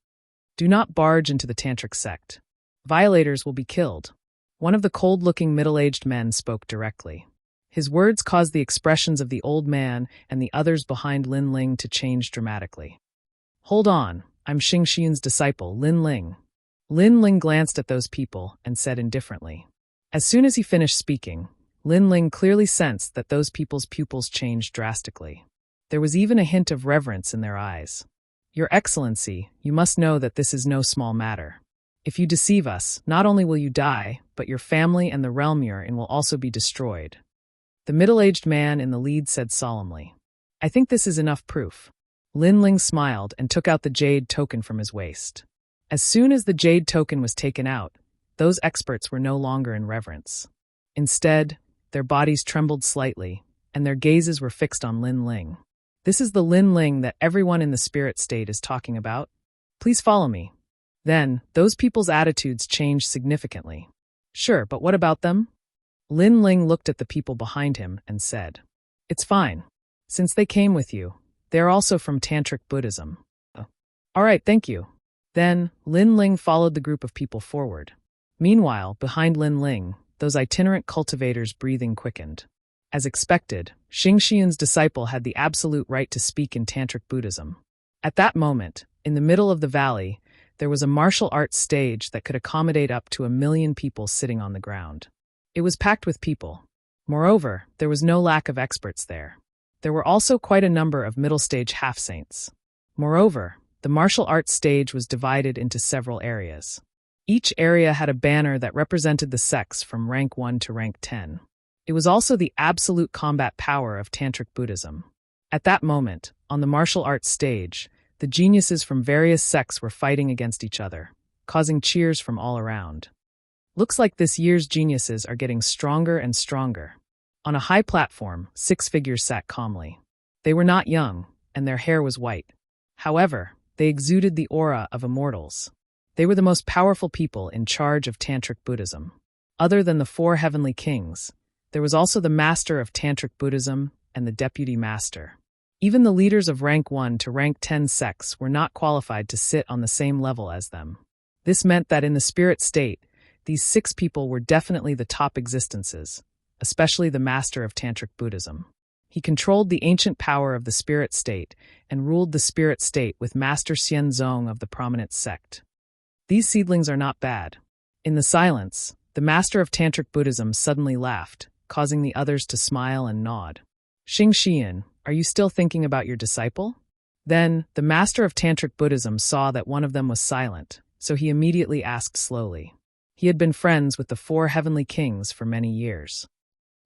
S1: Do not barge into the Tantric sect. Violators will be killed. One of the cold-looking middle-aged men spoke directly. His words caused the expressions of the old man and the others behind Lin Ling to change dramatically. Hold on, I'm Xing Xian's disciple, Lin Ling. Lin Ling glanced at those people and said indifferently. As soon as he finished speaking, Lin Ling clearly sensed that those people's pupils changed drastically. There was even a hint of reverence in their eyes. Your Excellency, you must know that this is no small matter. If you deceive us, not only will you die, but your family and the realm you're in will also be destroyed. The middle-aged man in the lead said solemnly. I think this is enough proof. Lin Ling smiled and took out the jade token from his waist. As soon as the jade token was taken out, those experts were no longer in reverence. Instead, their bodies trembled slightly, and their gazes were fixed on Lin Ling. This is the Lin Ling that everyone in the spirit state is talking about. Please follow me. Then, those people's attitudes changed significantly. Sure, but what about them? Lin Ling looked at the people behind him and said, It's fine. Since they came with you, they are also from Tantric Buddhism. All right, thank you. Then, Lin Ling followed the group of people forward. Meanwhile, behind Lin Ling, those itinerant cultivators' breathing quickened. As expected, Xing Xian's disciple had the absolute right to speak in Tantric Buddhism. At that moment, in the middle of the valley, there was a martial arts stage that could accommodate up to 1 million people sitting on the ground. It was packed with people. Moreover, there was no lack of experts there. There were also quite a number of middle-stage half-saints. Moreover, the martial arts stage was divided into several areas. Each area had a banner that represented the sects from rank 1 to rank 10. It was also the absolute combat power of Tantric Buddhism. At that moment, on the martial arts stage, the geniuses from various sects were fighting against each other, causing cheers from all around. Looks like this year's geniuses are getting stronger and stronger. On a high platform, 6 figures sat calmly. They were not young, and their hair was white. However, they exuded the aura of immortals. They were the most powerful people in charge of Tantric Buddhism. Other than the 4 heavenly kings, there was also the master of Tantric Buddhism and the deputy master. Even the leaders of rank 1 to rank 10 sects were not qualified to sit on the same level as them. This meant that in the spirit state, these 6 people were definitely the top existences, especially the master of Tantric Buddhism. He controlled the ancient power of the spirit state and ruled the spirit state with Master Xianzong of the prominent sect. These seedlings are not bad. In the silence, the master of Tantric Buddhism suddenly laughed, causing the others to smile and nod. Xing Xian, are you still thinking about your disciple? Then, the master of Tantric Buddhism saw that one of them was silent, so he immediately asked slowly. He had been friends with the 4 heavenly kings for many years.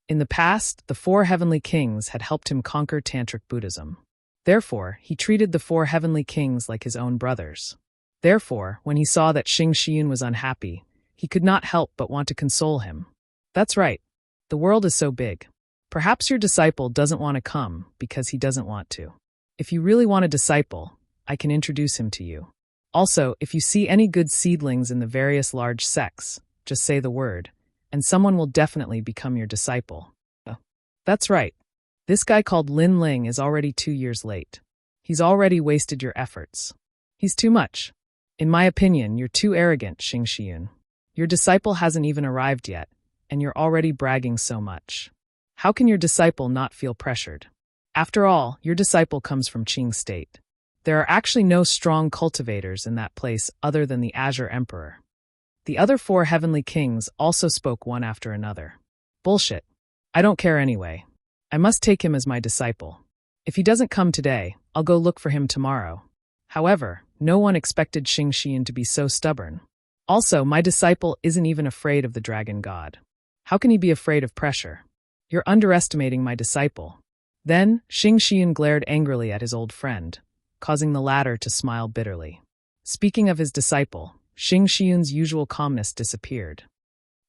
S1: In the past, the 4 heavenly kings had helped him conquer Tantric Buddhism. Therefore, he treated the 4 heavenly kings like his own brothers. Therefore, when he saw that Xing Xian was unhappy, he could not help but want to console him. That's right. The world is so big. Perhaps your disciple doesn't want to come because he doesn't want to. If you really want a disciple, I can introduce him to you. Also, if you see any good seedlings in the various large sects, just say the word, and someone will definitely become your disciple. That's right. This guy called Lin Ling is already 2 years late. He's already wasted your efforts. He's too much. In my opinion, you're too arrogant, Xing Xian. Your disciple hasn't even arrived yet, and you're already bragging so much. How can your disciple not feel pressured? After all, your disciple comes from Qing State. There are actually no strong cultivators in that place other than the Azure Emperor. The other 4 heavenly kings also spoke one after another. Bullshit. I don't care anyway. I must take him as my disciple. If he doesn't come today, I'll go look for him tomorrow. However, No one expected Xing Xian to be so stubborn. Also, my disciple isn't even afraid of the dragon god. How can he be afraid of pressure? You're underestimating my disciple. Then, Xing Xian glared angrily at his old friend, causing the latter to smile bitterly. Speaking of his disciple, Xing Xian's usual calmness disappeared.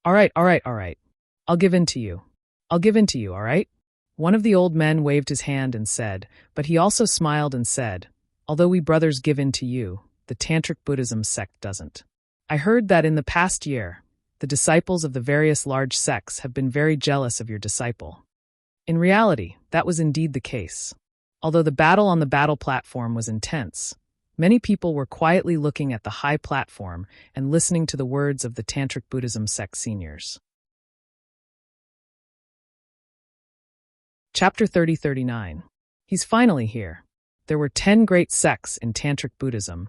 S1: All right. I'll give in to you. All right? One of the old men waved his hand and said, but he also smiled and said, although we brothers give in to you, the Tantric Buddhism sect doesn't. I heard that in the past year, the disciples of the various large sects have been very jealous of your disciple. In reality, that was indeed the case. Although the battle on the battle platform was intense, many people were quietly looking at the high platform and listening to the words of the Tantric Buddhism sect seniors. Chapter 30-39. He's finally here. There were 10 great sects in Tantric Buddhism,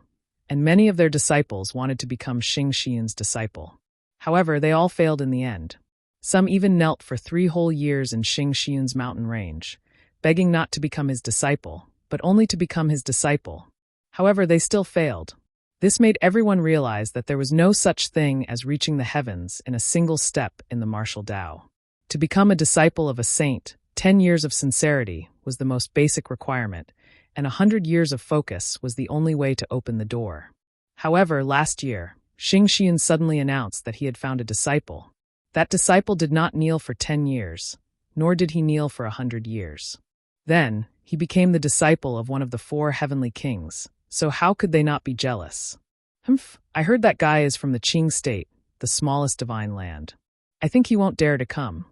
S1: and many of their disciples wanted to become Xing Xian's disciple. However, they all failed in the end. Some even knelt for 3 whole years in Xing Xian's mountain range, begging not to become his disciple, but only to become his disciple. However, they still failed. This made everyone realize that there was no such thing as reaching the heavens in a single step in the martial Tao. To become a disciple of a saint, 10 years of sincerity was the most basic requirement, and 100 years of focus was the only way to open the door. However, last year, Xing Xian suddenly announced that he had found a disciple. That disciple did not kneel for 10 years, nor did he kneel for 100 years. Then, he became the disciple of one of the 4 heavenly kings, so how could they not be jealous? I heard that guy is from the Qing state, the smallest divine land. I think he won't dare to come.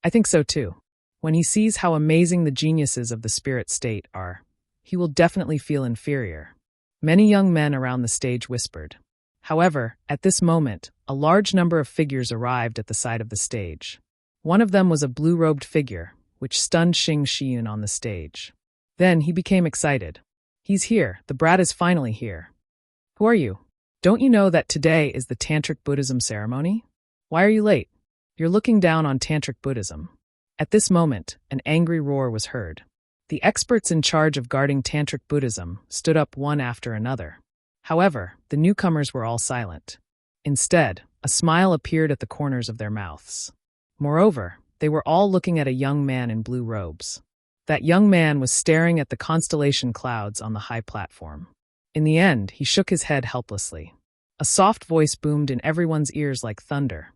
S1: I think so too. When he sees how amazing the geniuses of the spirit state are, he will definitely feel inferior. Many young men around the stage whispered. However, at this moment, a large number of figures arrived at the side of the stage. One of them was a blue-robed figure, which stunned Xing Xian on the stage. Then he became excited. He's here, the brat is finally here. Who are you? Don't you know that today is the Tantric Buddhism ceremony? Why are you late? You're looking down on Tantric Buddhism. At this moment, an angry roar was heard. The experts in charge of guarding Tantric Buddhism stood up one after another. However, the newcomers were all silent. Instead, a smile appeared at the corners of their mouths. Moreover, they were all looking at a young man in blue robes. That young man was staring at the constellation clouds on the high platform. In the end, he shook his head helplessly. A soft voice boomed in everyone's ears like thunder.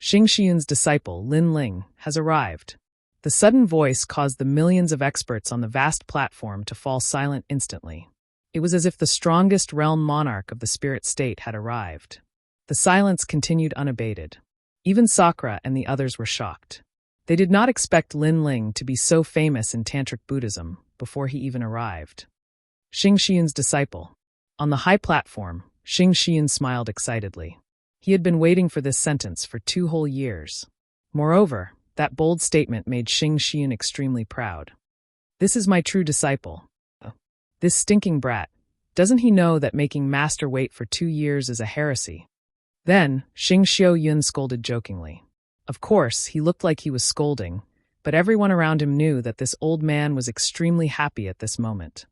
S1: Xing Xian's disciple, Lin Ling, has arrived. The sudden voice caused the millions of experts on the vast platform to fall silent instantly. It was as if the strongest realm monarch of the spirit state had arrived. The silence continued unabated. Even Sakura and the others were shocked. They did not expect Lin Ling to be so famous in Tantric Buddhism before he even arrived. Xing Xian's disciple. On the high platform, Xing Xian smiled excitedly. He had been waiting for this sentence for 2 whole years. Moreover, that bold statement made Xing Xian extremely proud. This is my true disciple. This stinking brat. Doesn't he know that making master wait for 2 years is a heresy? Then, Xing Xiaoyun scolded jokingly. Of course, he looked like he was scolding, but everyone around him knew that this old man was extremely happy at this moment.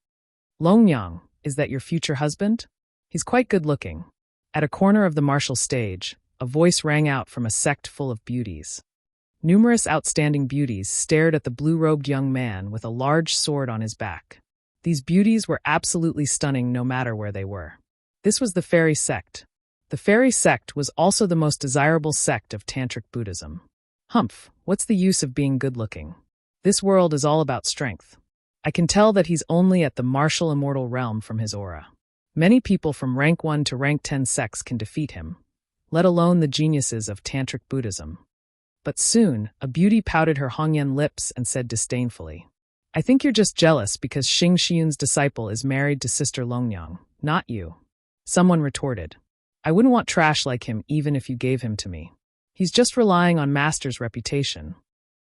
S1: Longyang, is that your future husband? He's quite good-looking. At a corner of the martial stage, a voice rang out from a sect full of beauties. Numerous outstanding beauties stared at the blue-robed young man with a large sword on his back. These beauties were absolutely stunning no matter where they were. This was the fairy sect. The fairy sect was also the most desirable sect of Tantric Buddhism. What's the use of being good-looking? This world is all about strength. I can tell that he's only at the martial immortal realm from his aura. Many people from rank 1 to rank 10 sects can defeat him, let alone the geniuses of Tantric Buddhism. But soon, a beauty pouted her Hongyan lips and said disdainfully, I think you're just jealous because Xing Xian's disciple is married to Sister Longyang, not you. Someone retorted, I wouldn't want trash like him even if you gave him to me. He's just relying on Master's reputation.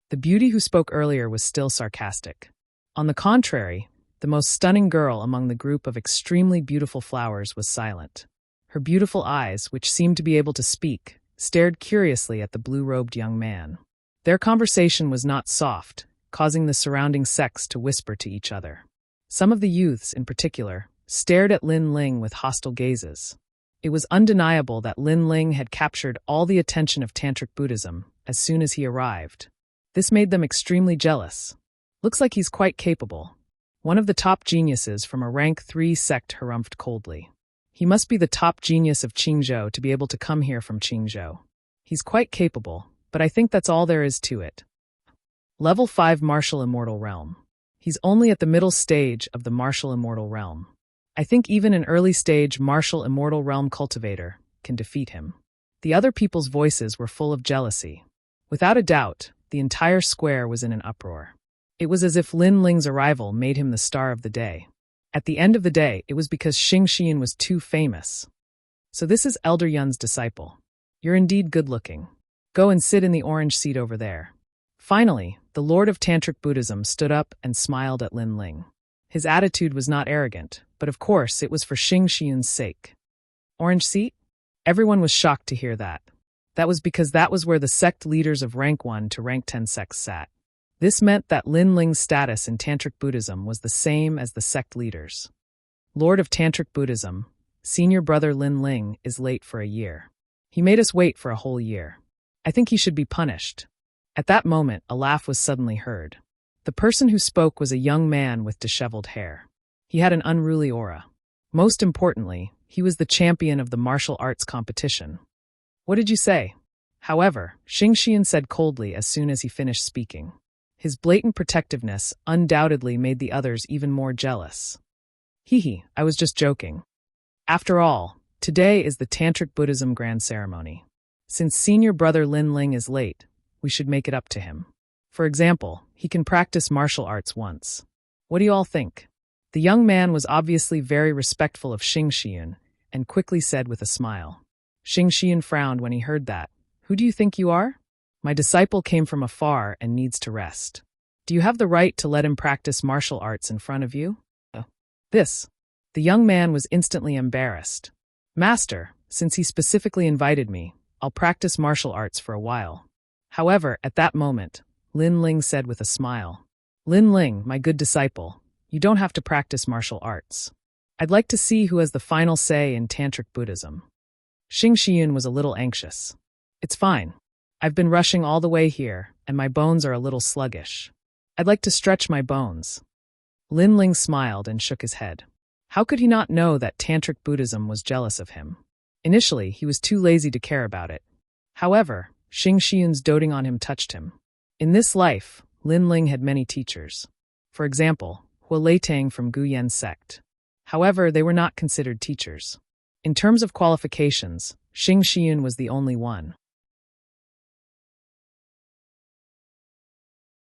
S1: The beauty who spoke earlier was still sarcastic. On the contrary, the most stunning girl among the group of extremely beautiful flowers was silent. Her beautiful eyes, which seemed to be able to speak, stared curiously at the blue-robed young man. Their conversation was not soft, causing the surrounding sects to whisper to each other. Some of the youths, in particular, stared at Lin Ling with hostile gazes. It was undeniable that Lin Ling had captured all the attention of Tantric Buddhism as soon as he arrived. This made them extremely jealous. Looks like he's quite capable. One of the top geniuses from a rank 3 sect harumphed coldly. He must be the top genius of Qingzhou to be able to come here from Qingzhou. He's quite capable, but I think that's all there is to it. Level 5 Martial Immortal Realm. He's only at the middle stage of the Martial Immortal Realm. I think even an early stage Martial Immortal Realm cultivator can defeat him. The other people's voices were full of jealousy. Without a doubt, the entire square was in an uproar. It was as if Lin Ling's arrival made him the star of the day. At the end of the day, it was because Xing Xian was too famous. So this is Elder Yun's disciple. You're indeed good-looking. Go and sit in the orange seat over there. Finally, the Lord of Tantric Buddhism stood up and smiled at Lin Ling. His attitude was not arrogant, but of course it was for Xing Xian's sake. Orange seat? Everyone was shocked to hear that. That was because that was where the sect leaders of rank 1 to rank 10 sects sat. This meant that Lin Ling's status in Tantric Buddhism was the same as the sect leaders. Lord of Tantric Buddhism, senior brother Lin Ling is late for a year. He made us wait for a whole year. I think he should be punished. At that moment, a laugh was suddenly heard. The person who spoke was a young man with disheveled hair. He had an unruly aura. Most importantly, he was the champion of the martial arts competition. What did you say? However, Xing Xian said coldly as soon as he finished speaking. His blatant protectiveness undoubtedly made the others even more jealous. Hee, I was just joking. After all, today is the Tantric Buddhism Grand Ceremony. Since senior brother Lin Ling is late, we should make it up to him. For example, he can practice martial arts once. What do you all think? The young man was obviously very respectful of Xing Xian and quickly said with a smile. Xing Xian frowned when he heard that. Who do you think you are? My disciple came from afar and needs to rest. Do you have the right to let him practice martial arts in front of you? The young man was instantly embarrassed. Master, since he specifically invited me, I'll practice martial arts for a while. However, at that moment, Lin Ling said with a smile. Lin Ling, my good disciple, you don't have to practice martial arts. I'd like to see who has the final say in Tantric Buddhism. Xing Xian was a little anxious. It's fine. I've been rushing all the way here, and my bones are a little sluggish. I'd like to stretch my bones. Lin Ling smiled and shook his head. How could he not know that Tantric Buddhism was jealous of him? Initially, he was too lazy to care about it. However, Xing Xian's doting on him touched him. In this life, Lin Ling had many teachers. For example, Hua Leitang from Guyan sect. However, they were not considered teachers. In terms of qualifications, Xing Xian was the only one.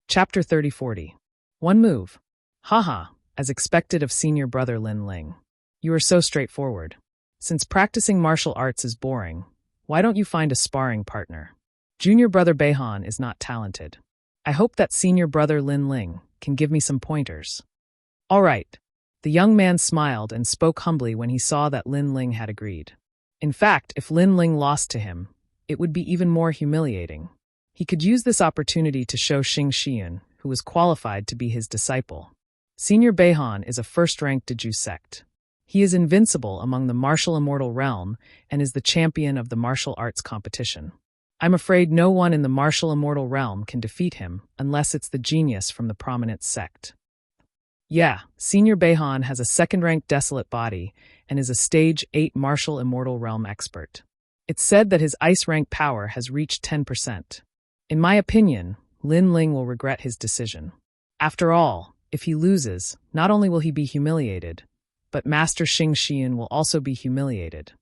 S1: Chapter 30-40. One move. Haha, as expected of senior brother Lin Ling. You are so straightforward. Since practicing martial arts is boring, why don't you find a sparring partner? Junior brother Beihan is not talented. I hope that senior brother Lin Ling can give me some pointers. All right. The young man smiled and spoke humbly when he saw that Lin Ling had agreed. In fact, if Lin Ling lost to him, it would be even more humiliating. He could use this opportunity to show Xing Xian, who was qualified to be his disciple. Senior Beihan is a first-ranked Deju sect. He is invincible among the martial immortal realm and is the champion of the martial arts competition. I'm afraid no one in the martial immortal realm can defeat him unless it's the genius from the prominent sect. Yeah, Senior Beihan has a second-ranked desolate body and is a stage 8 martial immortal realm expert. It's said that his ice rank power has reached 10%. In my opinion, Lin Ling will regret his decision. After all, if he loses, not only will he be humiliated, but Master Xing Xian will also be humiliated.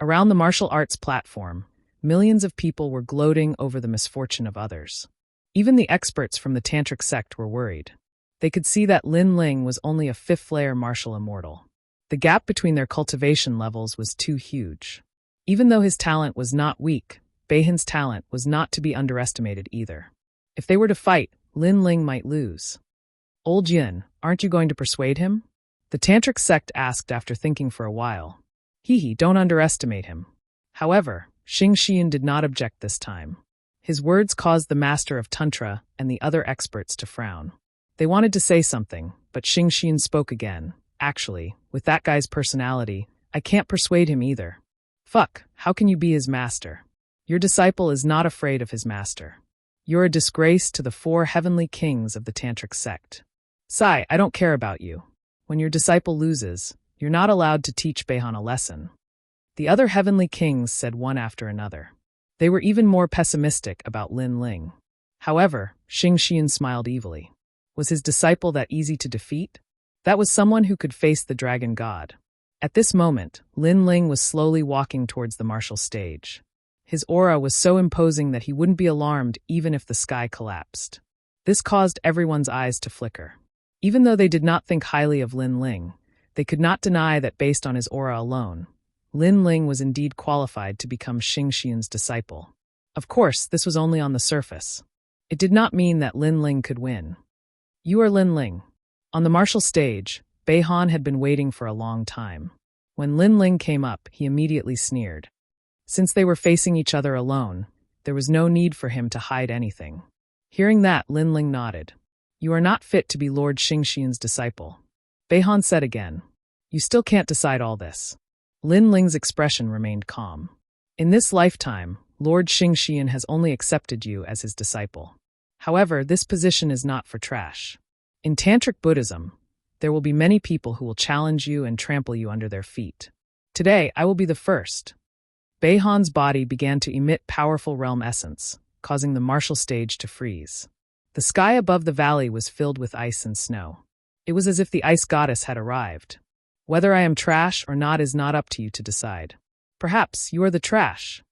S1: Around the martial arts platform, millions of people were gloating over the misfortune of others. Even the experts from the Tantric sect were worried. They could see that Lin Ling was only a 5th-layer martial immortal. The gap between their cultivation levels was too huge. Even though his talent was not weak, Beihan's talent was not to be underestimated either. If they were to fight, Lin Ling might lose. Old Yin, aren't you going to persuade him? The Tantric sect asked after thinking for a while. Don't underestimate him. However, Xing Xian did not object this time. His words caused the master of Tantra and the other experts to frown. They wanted to say something, but Xing Xian spoke again, Actually, with that guy's personality, I can't persuade him either. Fuck, how can you be his master? Your disciple is not afraid of his master. You're a disgrace to the 4 heavenly kings of the Tantric sect. Sai, I don't care about you. When your disciple loses, you're not allowed to teach Beihan a lesson. The other heavenly kings said one after another. They were even more pessimistic about Lin Ling. However, Xing Xian smiled evilly. Was his disciple that easy to defeat? That was someone who could face the dragon god. At this moment, Lin Ling was slowly walking towards the martial stage. His aura was so imposing that he wouldn't be alarmed even if the sky collapsed. This caused everyone's eyes to flicker. Even though they did not think highly of Lin Ling, they could not deny that based on his aura alone, Lin Ling was indeed qualified to become Xing Xian's disciple. Of course, this was only on the surface. It did not mean that Lin Ling could win. You are Lin Ling. On the martial stage, Beihan had been waiting for a long time. When Lin Ling came up, he immediately sneered. Since they were facing each other alone, there was no need for him to hide anything. Hearing that, Lin Ling nodded. You are not fit to be Lord Xing Xian's disciple. Beihan said again. You still can't decide all this. Lin Ling's expression remained calm. In this lifetime, Lord Xing Xian has only accepted you as his disciple. However, this position is not for trash. In Tantric Buddhism, there will be many people who will challenge you and trample you under their feet. Today, I will be the first. Beihan's body began to emit powerful realm essence, causing the martial stage to freeze. The sky above the valley was filled with ice and snow. It was as if the ice goddess had arrived. Whether I am trash or not is not up to you to decide. Perhaps you are the trash.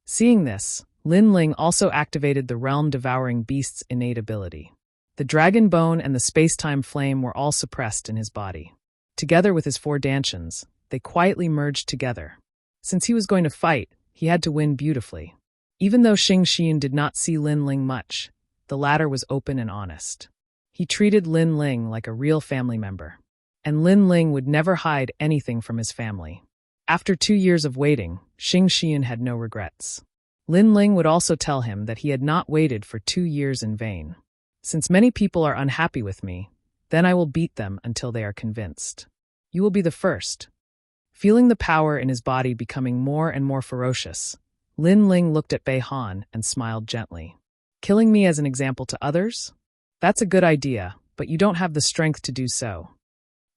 S1: Seeing this, Lin Ling also activated the realm-devouring beast's innate ability. The dragon bone and the space-time flame were all suppressed in his body. Together with his 4 dantians, they quietly merged together. Since he was going to fight, he had to win beautifully. Even though Xing Xian did not see Lin Ling much, the latter was open and honest. He treated Lin Ling like a real family member. And Lin Ling would never hide anything from his family. After 2 years of waiting, Xing Xian had no regrets. Lin Ling would also tell him that he had not waited for 2 years in vain. Since many people are unhappy with me, then I will beat them until they are convinced. You will be the first. Feeling the power in his body becoming more and more ferocious, Lin Ling looked at Beihan and smiled gently. Killing me as an example to others? That's a good idea, but you don't have the strength to do so.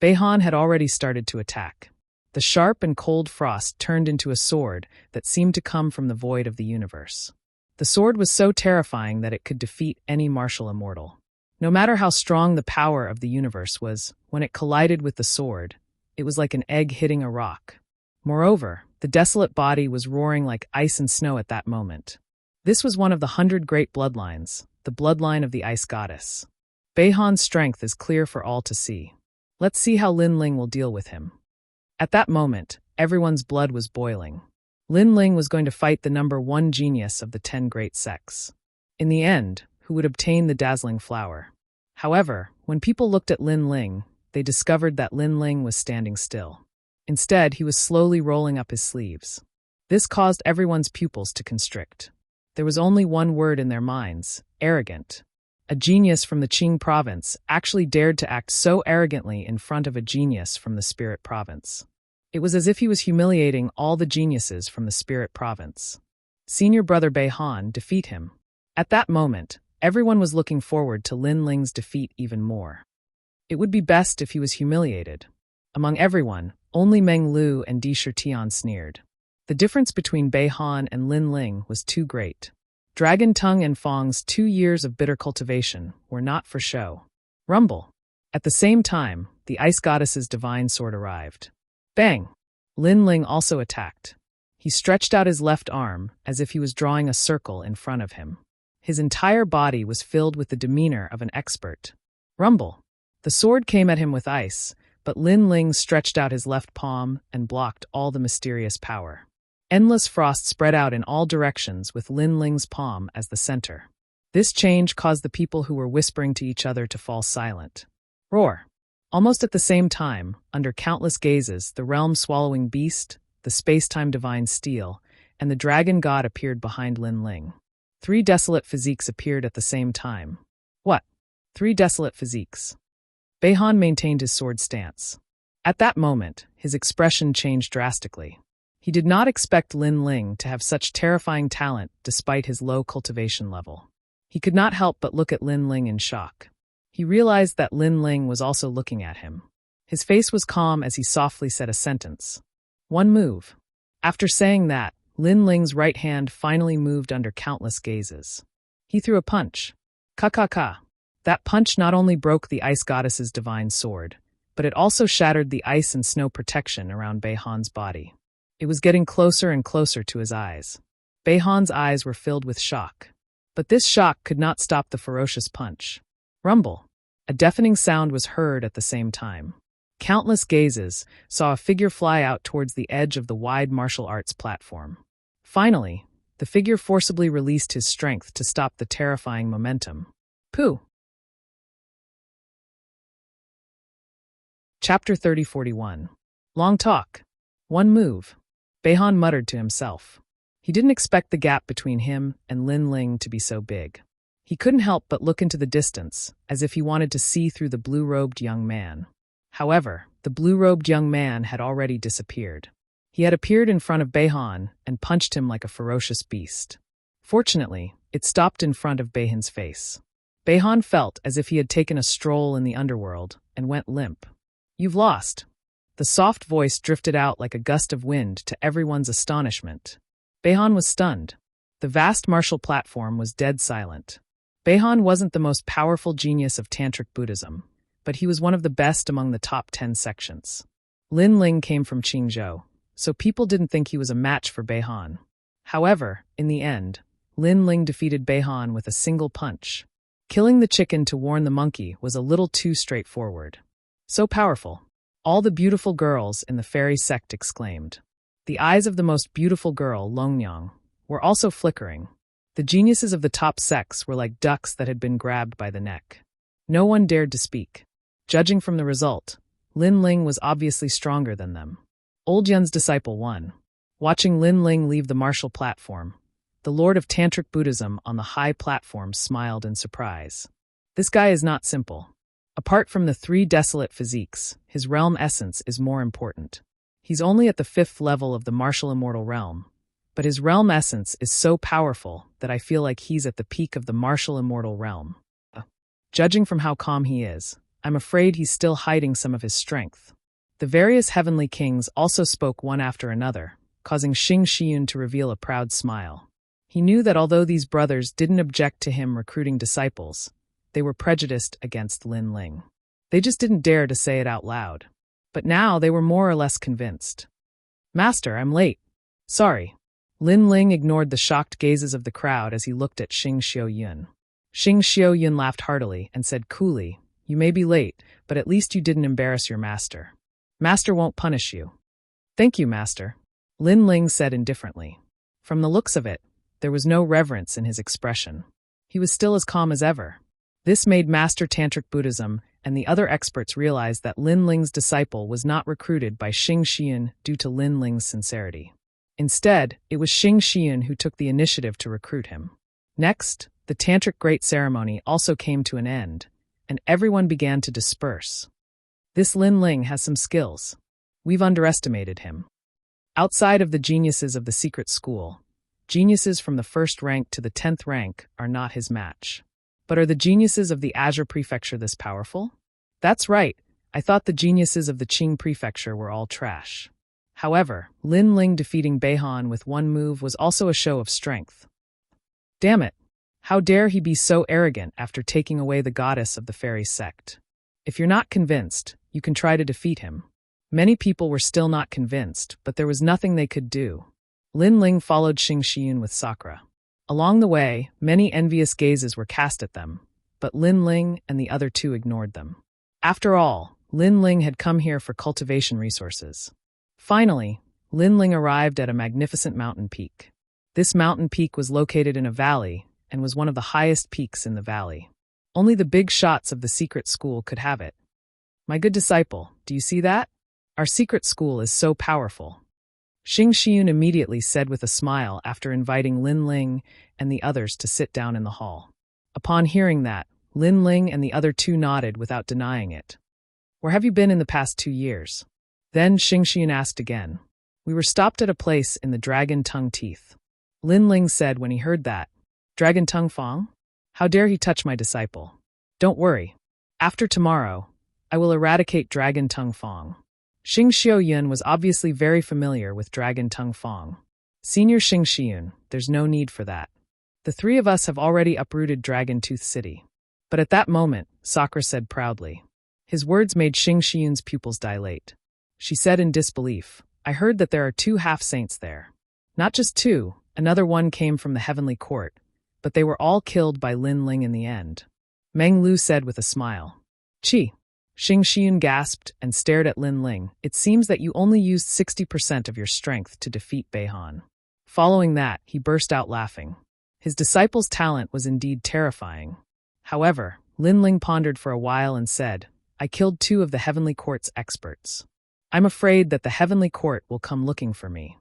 S1: Beihan had already started to attack. The sharp and cold frost turned into a sword that seemed to come from the void of the universe. The sword was so terrifying that it could defeat any martial immortal. No matter how strong the power of the universe was, when it collided with the sword, it was like an egg hitting a rock. Moreover, the desolate body was roaring like ice and snow at that moment. This was one of the 100 great bloodlines, the bloodline of the ice goddess. Beihan's strength is clear for all to see. Let's see how Lin Ling will deal with him. At that moment, everyone's blood was boiling. Lin Ling was going to fight the number 1 genius of the 10 great sects. In the end, who would obtain the dazzling flower. However, when people looked at Lin Ling, they discovered that Lin Ling was standing still. Instead, he was slowly rolling up his sleeves. This caused everyone's pupils to constrict. There was only one word in their minds: arrogant. A genius from the Qing province actually dared to act so arrogantly in front of a genius from the Spirit province. It was as if he was humiliating all the geniuses from the Spirit province. Senior brother Beihan defeat him. At that moment, everyone was looking forward to Lin Ling's defeat even more. It would be best if he was humiliated. Among everyone, only Meng Lu and Di Shirtian sneered. The difference between Beihan and Lin Ling was too great. Dragon Tongue and Fong's 2 years of bitter cultivation were not for show. Rumble. At the same time, the ice goddess's divine sword arrived. Bang! Lin Ling also attacked. He stretched out his left arm as if he was drawing a circle in front of him. His entire body was filled with the demeanor of an expert. Rumble. The sword came at him with ice, but Lin Ling stretched out his left palm and blocked all the mysterious power. Endless frost spread out in all directions with Lin Ling's palm as the center. This change caused the people who were whispering to each other to fall silent. Roar! Almost at the same time, under countless gazes, the realm-swallowing beast, the space-time divine steel, and the dragon god appeared behind Lin Ling. 3 desolate physiques appeared at the same time. What? 3 desolate physiques. Beihan maintained his sword stance. At that moment, his expression changed drastically. He did not expect Lin Ling to have such terrifying talent despite his low cultivation level. He could not help but look at Lin Ling in shock. He realized that Lin Ling was also looking at him. His face was calm as he softly said a sentence. One move. After saying that, Lin Ling's right hand finally moved under countless gazes. He threw a punch. Ka. That punch not only broke the ice goddess's divine sword, but it also shattered the ice and snow protection around Beihan's body. It was getting closer and closer to his eyes. Beihan's eyes were filled with shock. But this shock could not stop the ferocious punch. Rumble. A deafening sound was heard at the same time. Countless gazes saw a figure fly out towards the edge of the wide martial arts platform. Finally, the figure forcibly released his strength to stop the terrifying momentum. Pooh! Chapter 3041. Long talk. One move. Beihan muttered to himself. He didn't expect the gap between him and Lin Ling to be so big. He couldn't help but look into the distance, as if he wanted to see through the blue-robed young man. However, the blue-robed young man had already disappeared. He had appeared in front of Beihan and punched him like a ferocious beast. Fortunately, it stopped in front of Beihan's face. Beihan felt as if he had taken a stroll in the underworld and went limp. You've lost. The soft voice drifted out like a gust of wind to everyone's astonishment. Beihan was stunned. The vast martial platform was dead silent. Beihan wasn't the most powerful genius of Tantric Buddhism, but he was one of the best among the top 10 sections. Lin Ling came from Qingzhou, so people didn't think he was a match for Beihan. However, in the end, Lin Ling defeated Beihan with a single punch. Killing the chicken to warn the monkey was a little too straightforward. So powerful. All the beautiful girls in the fairy sect exclaimed. The eyes of the most beautiful girl, Longyang, were also flickering. The geniuses of the top sects were like ducks that had been grabbed by the neck. No one dared to speak. Judging from the result, Lin Ling was obviously stronger than them. Old Yun's disciple won. Watching Lin Ling leave the martial platform, the Lord of Tantric Buddhism on the high platform smiled in surprise. This guy is not simple. Apart from the 3 desolate physiques, his realm essence is more important. He's only at the 5th level of the martial immortal realm, but his realm essence is so powerful that I feel like he's at the peak of the martial immortal realm. Judging from how calm he is, I'm afraid he's still hiding some of his strength. The various heavenly kings also spoke one after another, causing Xing Shiyun to reveal a proud smile. He knew that although these brothers didn't object to him recruiting disciples, they were prejudiced against Lin Ling. They just didn't dare to say it out loud. But now they were more or less convinced. Master, I'm late. Sorry. Lin Ling ignored the shocked gazes of the crowd as he looked at Xing Xiaoyun. Xing Xiaoyun laughed heartily and said coolly, You may be late, but at least you didn't embarrass your master. Master won't punish you. Thank you, Master. Lin Ling said indifferently. From the looks of it, there was no reverence in his expression. He was still as calm as ever. This made Master Tantric Buddhism and the other experts realize that Lin Ling's disciple was not recruited by Xing Shiyun due to Lin Ling's sincerity. Instead, it was Xing Shiyun who took the initiative to recruit him. Next, the Tantric Great Ceremony also came to an end, and everyone began to disperse. This Lin Ling has some skills. We've underestimated him. Outside of the geniuses of the secret school, geniuses from the 1st rank to the 10th rank are not his match. But are the geniuses of the Azure Prefecture this powerful? That's right, I thought the geniuses of the Qing Prefecture were all trash. However, Lin Ling defeating Beihan with one move was also a show of strength. Damn it! How dare he be so arrogant after taking away the goddess of the fairy sect? If you're not convinced, you can try to defeat him. Many people were still not convinced, but there was nothing they could do. Lin Ling followed Xing Shiyun with Sakura. Along the way, many envious gazes were cast at them, but Lin Ling and the other 2 ignored them. After all, Lin Ling had come here for cultivation resources. Finally, Lin Ling arrived at a magnificent mountain peak. This mountain peak was located in a valley and was one of the highest peaks in the valley. Only the big shots of the secret school could have it. My good disciple, do you see that? Our secret school is so powerful. Xing Shiyun immediately said with a smile after inviting Lin Ling and the others to sit down in the hall. Upon hearing that, Lin Ling and the other 2 nodded without denying it. Where have you been in the past 2 years? Then Xingxian asked again. We were stopped at a place in the Dragon Tongue Teeth. Lin Ling said when he heard that. Dragon Tongue Fong? How dare he touch my disciple? Don't worry. After tomorrow, I will eradicate Dragon Tongue Fong. Xing Xiaoyun was obviously very familiar with Dragon Tongue Fong. Senior Xing Xiun, there's no need for that. The three of us have already uprooted Dragon Tooth City. But at that moment, Sakura said proudly. His words made Xing Xiun's pupils dilate. She said in disbelief, I heard that there are 2 half-saints there. Not just 2, another one came from the heavenly court, but they were all killed by Lin Ling in the end. Meng Lu said with a smile. Chi. Xing Xiun gasped and stared at Lin Ling. It seems that you only used 60% of your strength to defeat Beihan. Following that, he burst out laughing. His disciple's talent was indeed terrifying. However, Lin Ling pondered for a while and said, I killed 2 of the Heavenly Court's experts. I'm afraid that the Heavenly Court will come looking for me.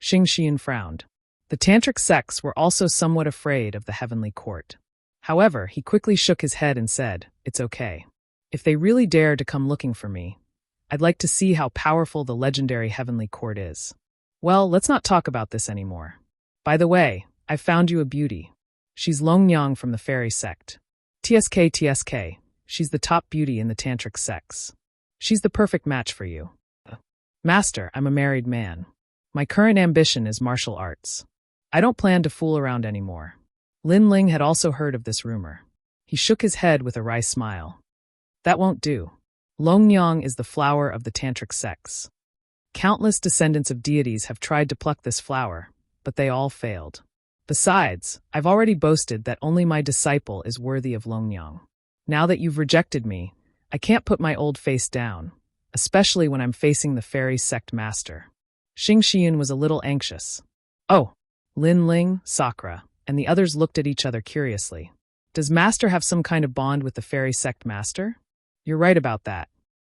S1: Xing Xian frowned. The Tantric sects were also somewhat afraid of the Heavenly Court. However, he quickly shook his head and said, It's okay. If they really dare to come looking for me, I'd like to see how powerful the legendary Heavenly Court is. Well, let's not talk about this anymore. By the way, I've found you a beauty. She's Longyang from the fairy sect. TSK, she's the top beauty in the Tantric sects. She's the perfect match for you. Master, I'm a married man. My current ambition is martial arts. I don't plan to fool around anymore. Lin Ling had also heard of this rumor. He shook his head with a wry smile. That won't do. Longyang is the flower of the Tantric sects. Countless descendants of deities have tried to pluck this flower, but they all failed. Besides, I've already boasted that only my disciple is worthy of Longyang. Now that you've rejected me, I can't put my old face down, especially when I'm facing the fairy sect master. Xing Xian was a little anxious. Oh, Lin Ling, Sakura, and the others looked at each other curiously. Does Master have some kind of bond with the fairy sect master? You're right about that.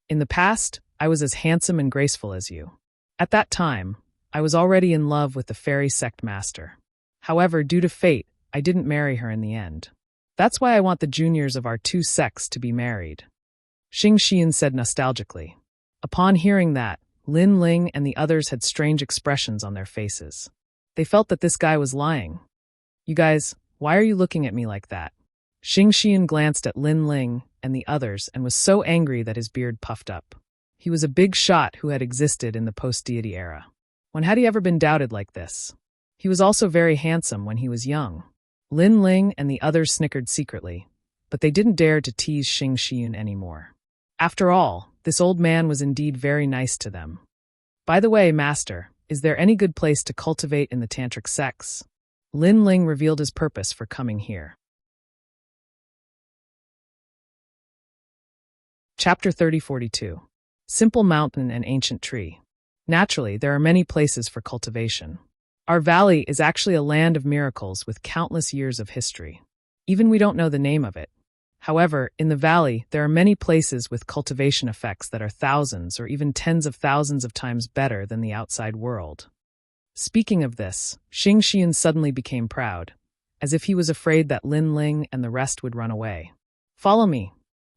S1: In the past, I was as handsome and graceful as you. At that time, I was already in love with the fairy sect master. However, due to fate, I didn't marry her in the end. That's why I want the juniors of our 2 sects to be married. Xing Xian said nostalgically. Upon hearing that, Lin Ling and the others had strange expressions on their faces. They felt that this guy was lying. You guys, why are you looking at me like that? Xing Xian glanced at Lin Ling and the others and was so angry that his beard puffed up. He was a big shot who had existed in the post-deity era. When had he ever been doubted like this? He was also very handsome when he was young. Lin Ling and the others snickered secretly, but they didn't dare to tease Xing Xian anymore. After all, this old man was indeed very nice to them. By the way, Master, is there any good place to cultivate in the Tantric sects? Lin Ling revealed his purpose for coming here. Chapter 3042. Simple Mountain and Ancient Tree. Naturally, there are many places for cultivation. Our valley is actually a land of miracles with countless years of history. Even we don't know the name of it. However, in the valley, there are many places with cultivation effects that are thousands or even tens of thousands of times better than the outside world. Speaking of this, Xing Xian suddenly became proud, as if he was afraid that Lin Ling and the rest would run away. Follow me.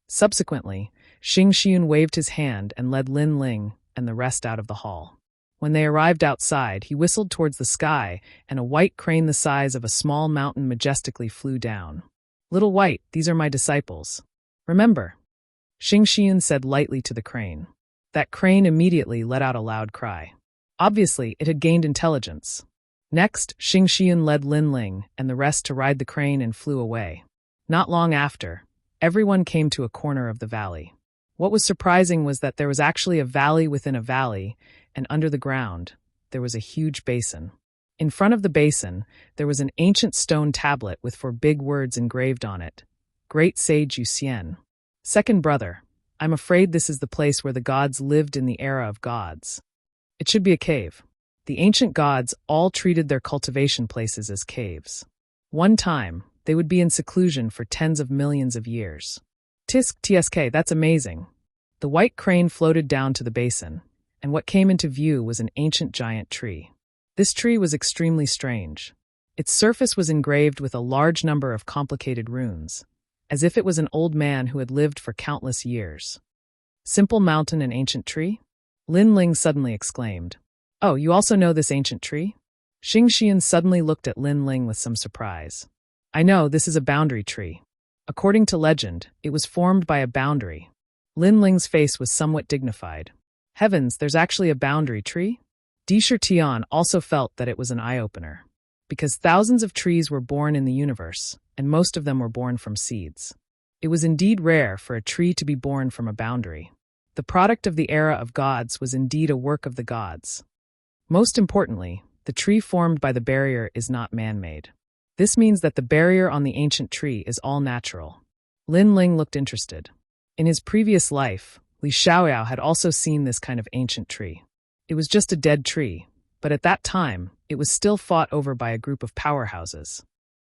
S1: Subsequently, Xing Xian waved his hand and led Lin Ling and the rest out of the hall. When they arrived outside, he whistled towards the sky, and a white crane the size of a small mountain majestically flew down. Little White, these are my disciples. Remember, Xing Xian said lightly to the crane. That crane immediately let out a loud cry. Obviously, it had gained intelligence. Next, Xing Xian led Lin Ling and the rest to ride the crane and flew away. Not long after, everyone came to a corner of the valley. What was surprising was that there was actually a valley within a valley, and under the ground, there was a huge basin. In front of the basin, there was an ancient stone tablet with 4 big words engraved on it. Great Sage Yu Xian. Second brother, I'm afraid this is the place where the gods lived in the era of gods. It should be a cave. The ancient gods all treated their cultivation places as caves. One time, they would be in seclusion for tens of millions of years. TSK, that's amazing. The white crane floated down to the basin, and what came into view was an ancient giant tree. This tree was extremely strange. Its surface was engraved with a large number of complicated runes, as if it was an old man who had lived for countless years. Simple Mountain and Ancient Tree? Lin Ling suddenly exclaimed. Oh, you also know this ancient tree? Xing Xian suddenly looked at Lin Ling with some surprise. I know, this is a boundary tree. According to legend, it was formed by a boundary. Lin Ling's face was somewhat dignified. Heavens, there's actually a boundary tree? Di Tian also felt that it was an eye-opener. Because thousands of trees were born in the universe, and most of them were born from seeds. It was indeed rare for a tree to be born from a boundary. The product of the era of gods was indeed a work of the gods. Most importantly, the tree formed by the barrier is not man-made. This means that the barrier on the ancient tree is all natural. Lin Ling looked interested. In his previous life, Li Xiaoyao had also seen this kind of ancient tree. It was just a dead tree, but at that time, it was still fought over by a group of powerhouses.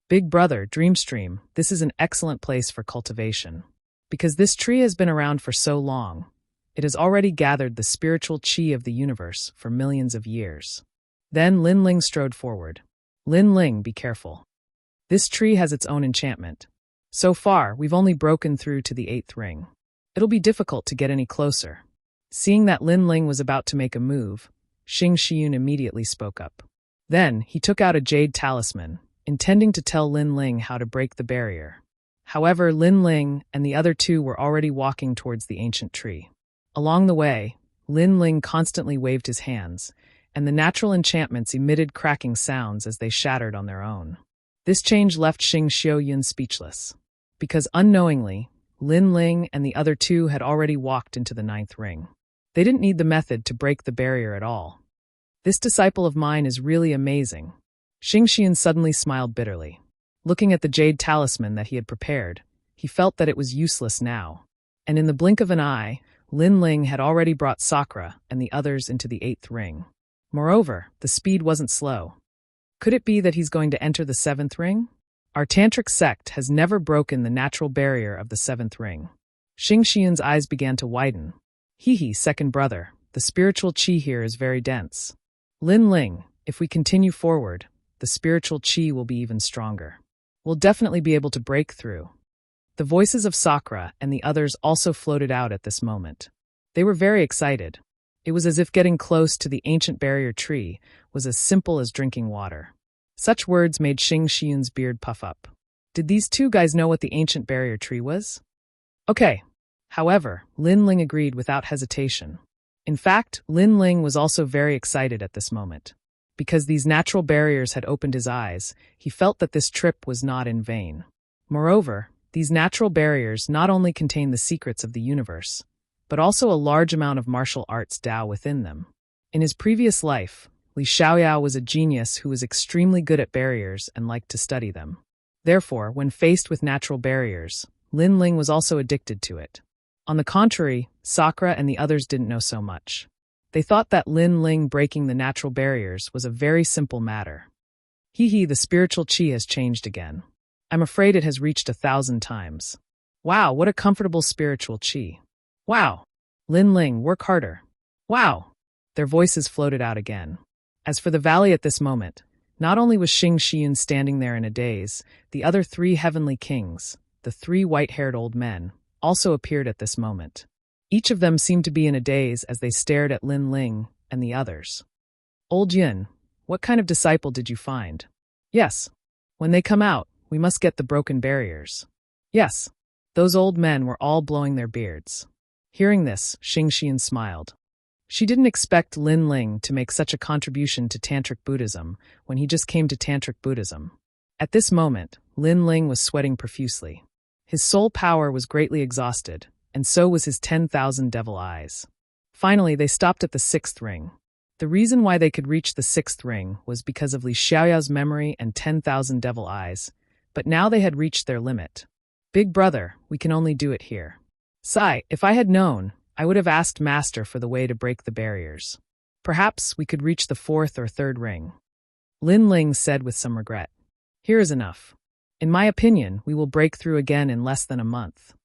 S1: Big brother, Dreamstream, this is an excellent place for cultivation. Because this tree has been around for so long, it has already gathered the spiritual qi of the universe for millions of years. Then Lin Ling strode forward. Lin Ling, be careful. This tree has its own enchantment. So far, we've only broken through to the 8th ring. It'll be difficult to get any closer. Seeing that Lin Ling was about to make a move, Xing Xian immediately spoke up. Then, he took out a jade talisman, intending to tell Lin Ling how to break the barrier. However, Lin Ling and the other two were already walking towards the ancient tree. Along the way, Lin Ling constantly waved his hands, and the natural enchantments emitted cracking sounds as they shattered on their own. This change left Xing Xiaoyun speechless. Because unknowingly, Lin Ling and the other two had already walked into the 9th ring. They didn't need the method to break the barrier at all. This disciple of mine is really amazing. Xing Xian suddenly smiled bitterly. Looking at the jade talisman that he had prepared, he felt that it was useless now. And in the blink of an eye, Lin Ling had already brought Sakura and the others into the 8th ring. Moreover, the speed wasn't slow. Could it be that he's going to enter the 7th ring? Our tantric sect has never broken the natural barrier of the 7th ring. Xing Xian's eyes began to widen. Hee, second brother, the spiritual qi here is very dense. Lin Ling, if we continue forward, the spiritual qi will be even stronger. We'll definitely be able to break through. The voices of Sakura and the others also floated out at this moment. They were very excited. It was as if getting close to the ancient barrier tree was as simple as drinking water. Such words made Xing Xian's beard puff up. Did these two guys know what the ancient barrier tree was? Okay. However, Lin Ling agreed without hesitation. In fact, Lin Ling was also very excited at this moment. Because these natural barriers had opened his eyes, he felt that this trip was not in vain. Moreover, these natural barriers not only contain the secrets of the universe, but also a large amount of martial arts Tao within them. In his previous life, Li Xiaoyao was a genius who was extremely good at barriers and liked to study them. Therefore, when faced with natural barriers, Lin Ling was also addicted to it. On the contrary, Sakura and the others didn't know so much. They thought that Lin Ling breaking the natural barriers was a very simple matter. Hee, the spiritual qi has changed again. I'm afraid it has reached 1,000 times. Wow, what a comfortable spiritual qi. Wow. Lin Ling, work harder. Wow. Their voices floated out again. As for the valley at this moment, not only was Xing Xian standing there in a daze, the other 3 heavenly kings, the 3 white-haired old men, also appeared at this moment. Each of them seemed to be in a daze as they stared at Lin Ling and the others. Old Yin, what kind of disciple did you find? Yes. When they come out, we must get the broken barriers. Yes. Those old men were all blowing their beards. Hearing this, Xing Xian smiled. She didn't expect Lin Ling to make such a contribution to Tantric Buddhism when he just came to Tantric Buddhism. At this moment, Lin Ling was sweating profusely. His soul power was greatly exhausted, and so was his 10,000 devil eyes. Finally, they stopped at the 6th ring. The reason why they could reach the 6th ring was because of Li Xiaoyao's memory and 10,000 devil eyes, but now they had reached their limit. Big brother, we can only do it here. Sai, if I had known, I would have asked Master for the way to break the barriers. Perhaps we could reach the 4th or 3rd ring. Lin Ling said with some regret. Here is enough. In my opinion, we will break through again in less than a month.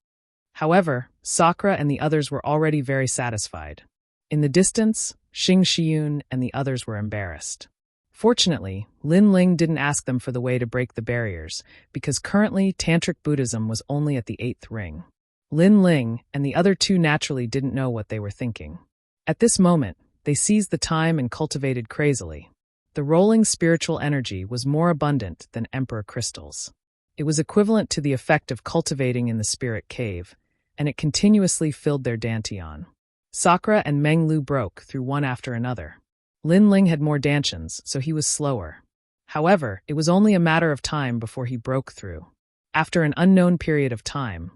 S1: However, Sakura and the others were already very satisfied. In the distance, Xing Xian and the others were embarrassed. Fortunately, Lin Ling didn't ask them for the way to break the barriers, because currently Tantric Buddhism was only at the 8th ring. Lin Ling and the other 2 naturally didn't know what they were thinking. At this moment, they seized the time and cultivated crazily. The rolling spiritual energy was more abundant than emperor crystals. It was equivalent to the effect of cultivating in the spirit cave, and it continuously filled their dantian. Sakura and Meng Lu broke through one after another. Lin Ling had more dantians, so he was slower. However, it was only a matter of time before he broke through. After an unknown period of time,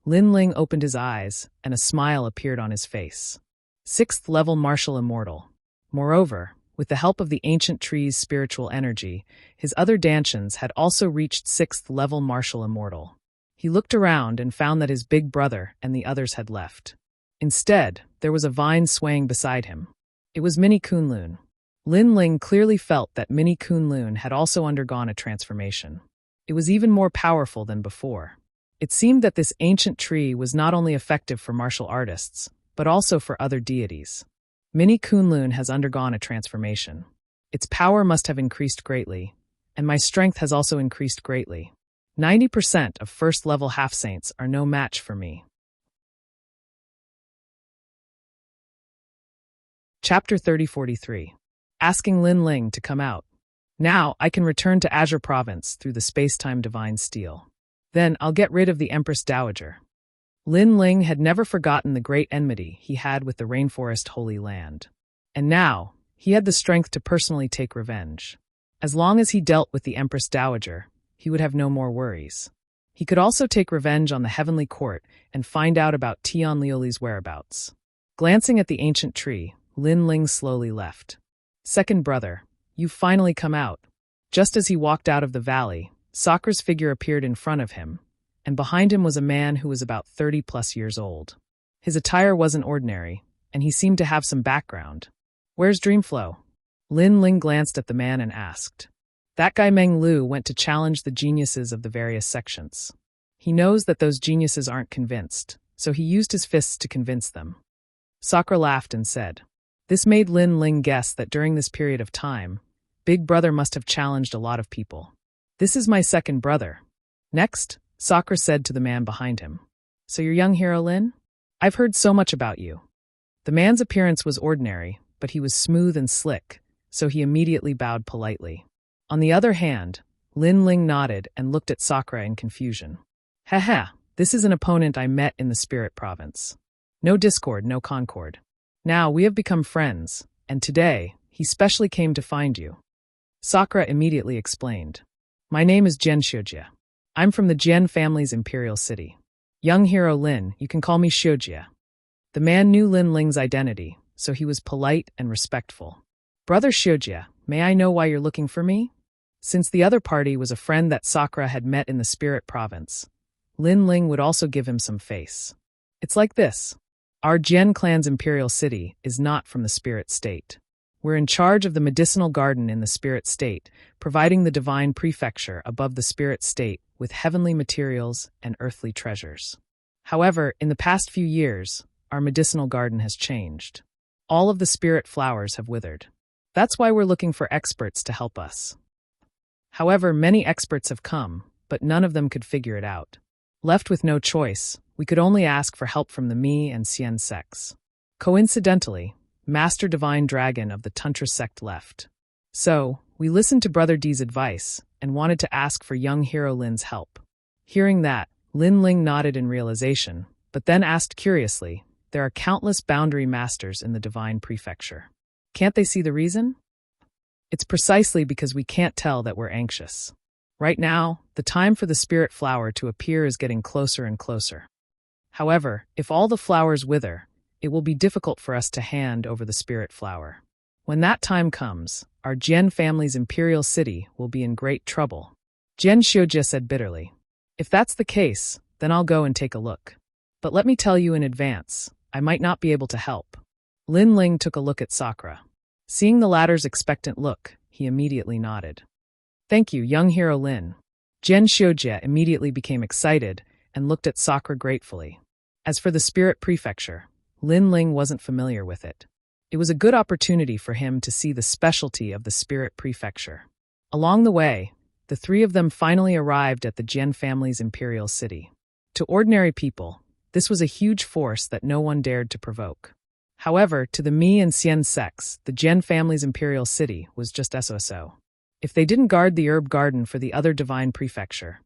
S1: Lin Ling opened his eyes, and a smile appeared on his face. 6th level martial immortal. Moreover, with the help of the ancient tree's spiritual energy, his other dantians had also reached 6th level martial immortal. He looked around and found that his big brother and the others had left. Instead, there was a vine swaying beside him. It was Mini Kunlun. Lin Ling clearly felt that Mini Kunlun had also undergone a transformation. It was even more powerful than before. It seemed that this ancient tree was not only effective for martial artists, but also for other deities. Mini Kunlun has undergone a transformation. Its power must have increased greatly, and my strength has also increased greatly. 90% of first-level half-saints are no match for me. Chapter 3043. Asking Lin Ling to come out. Now I can return to Azure Province through the space-time divine steel. Then I'll get rid of the Empress Dowager. Lin Ling had never forgotten the great enmity he had with the Rainforest Holy Land. And now, he had the strength to personally take revenge. As long as he dealt with the Empress Dowager, he would have no more worries. He could also take revenge on the Heavenly Court and find out about Tian Liuli's whereabouts. Glancing at the ancient tree, Lin Ling slowly left. Second brother, you've finally come out. Just as he walked out of the valley, Sakura's figure appeared in front of him, and behind him was a man who was about 30+ years old. His attire wasn't ordinary, and he seemed to have some background. Where's Dreamflow? Lin Ling glanced at the man and asked. That guy Meng Lu went to challenge the geniuses of the various sections. He knows that those geniuses aren't convinced, so he used his fists to convince them. Sakura laughed and said. This made Lin Ling guess that during this period of time, Big Brother must have challenged a lot of people. This is my second brother. Next, Sakura said to the man behind him. So you're young hero Lin? I've heard so much about you. The man's appearance was ordinary, but he was smooth and slick, so he immediately bowed politely. On the other hand, Lin Ling nodded and looked at Sakura in confusion. Haha, this is an opponent I met in the Spirit Province. No discord, no concord. Now we have become friends, and today, he specially came to find you. Sakura immediately explained. My name is Jian Xiujia. I'm from the Jian family's imperial city. Young hero Lin, you can call me Xiujia. The man knew Lin Ling's identity, so he was polite and respectful. Brother Xiujia, may I know why you're looking for me? Since the other party was a friend that Sakura had met in the Spirit Province, Lin Ling would also give him some face. It's like this. Our Jian clan's imperial city is not from the spirit state. We're in charge of the medicinal garden in the spirit state, providing the divine prefecture above the spirit state with heavenly materials and earthly treasures. However, in the past few years, our medicinal garden has changed. All of the spirit flowers have withered. That's why we're looking for experts to help us. However, many experts have come, but none of them could figure it out. Left with no choice, we could only ask for help from the Mi and Xian sects. Coincidentally, Master Divine Dragon of the Tantra sect left. So, we listened to Brother D's advice and wanted to ask for young hero Lin's help. Hearing that, Lin Ling nodded in realization, but then asked curiously, there are countless boundary masters in the Divine Prefecture. Can't they see the reason? It's precisely because we can't tell that we're anxious. Right now, the time for the spirit flower to appear is getting closer and closer. However, if all the flowers wither, it will be difficult for us to hand over the spirit flower. When that time comes, our Jian family's imperial city will be in great trouble. Jian Xiujia said bitterly. If that's the case, then I'll go and take a look. But let me tell you in advance, I might not be able to help. Lin Ling took a look at Sakura. Seeing the latter's expectant look, he immediately nodded. Thank you, young hero Lin. Jian Xiujia immediately became excited and looked at Sakura gratefully. As for the spirit prefecture, Lin Ling wasn't familiar with it. It was a good opportunity for him to see the specialty of the spirit prefecture. Along the way, the three of them finally arrived at the Jian family's imperial city. To ordinary people, this was a huge force that no one dared to provoke. However, to the Mi and Xian sects, the Jian family's imperial city was just so. If they didn't guard the herb garden for the other divine prefecture,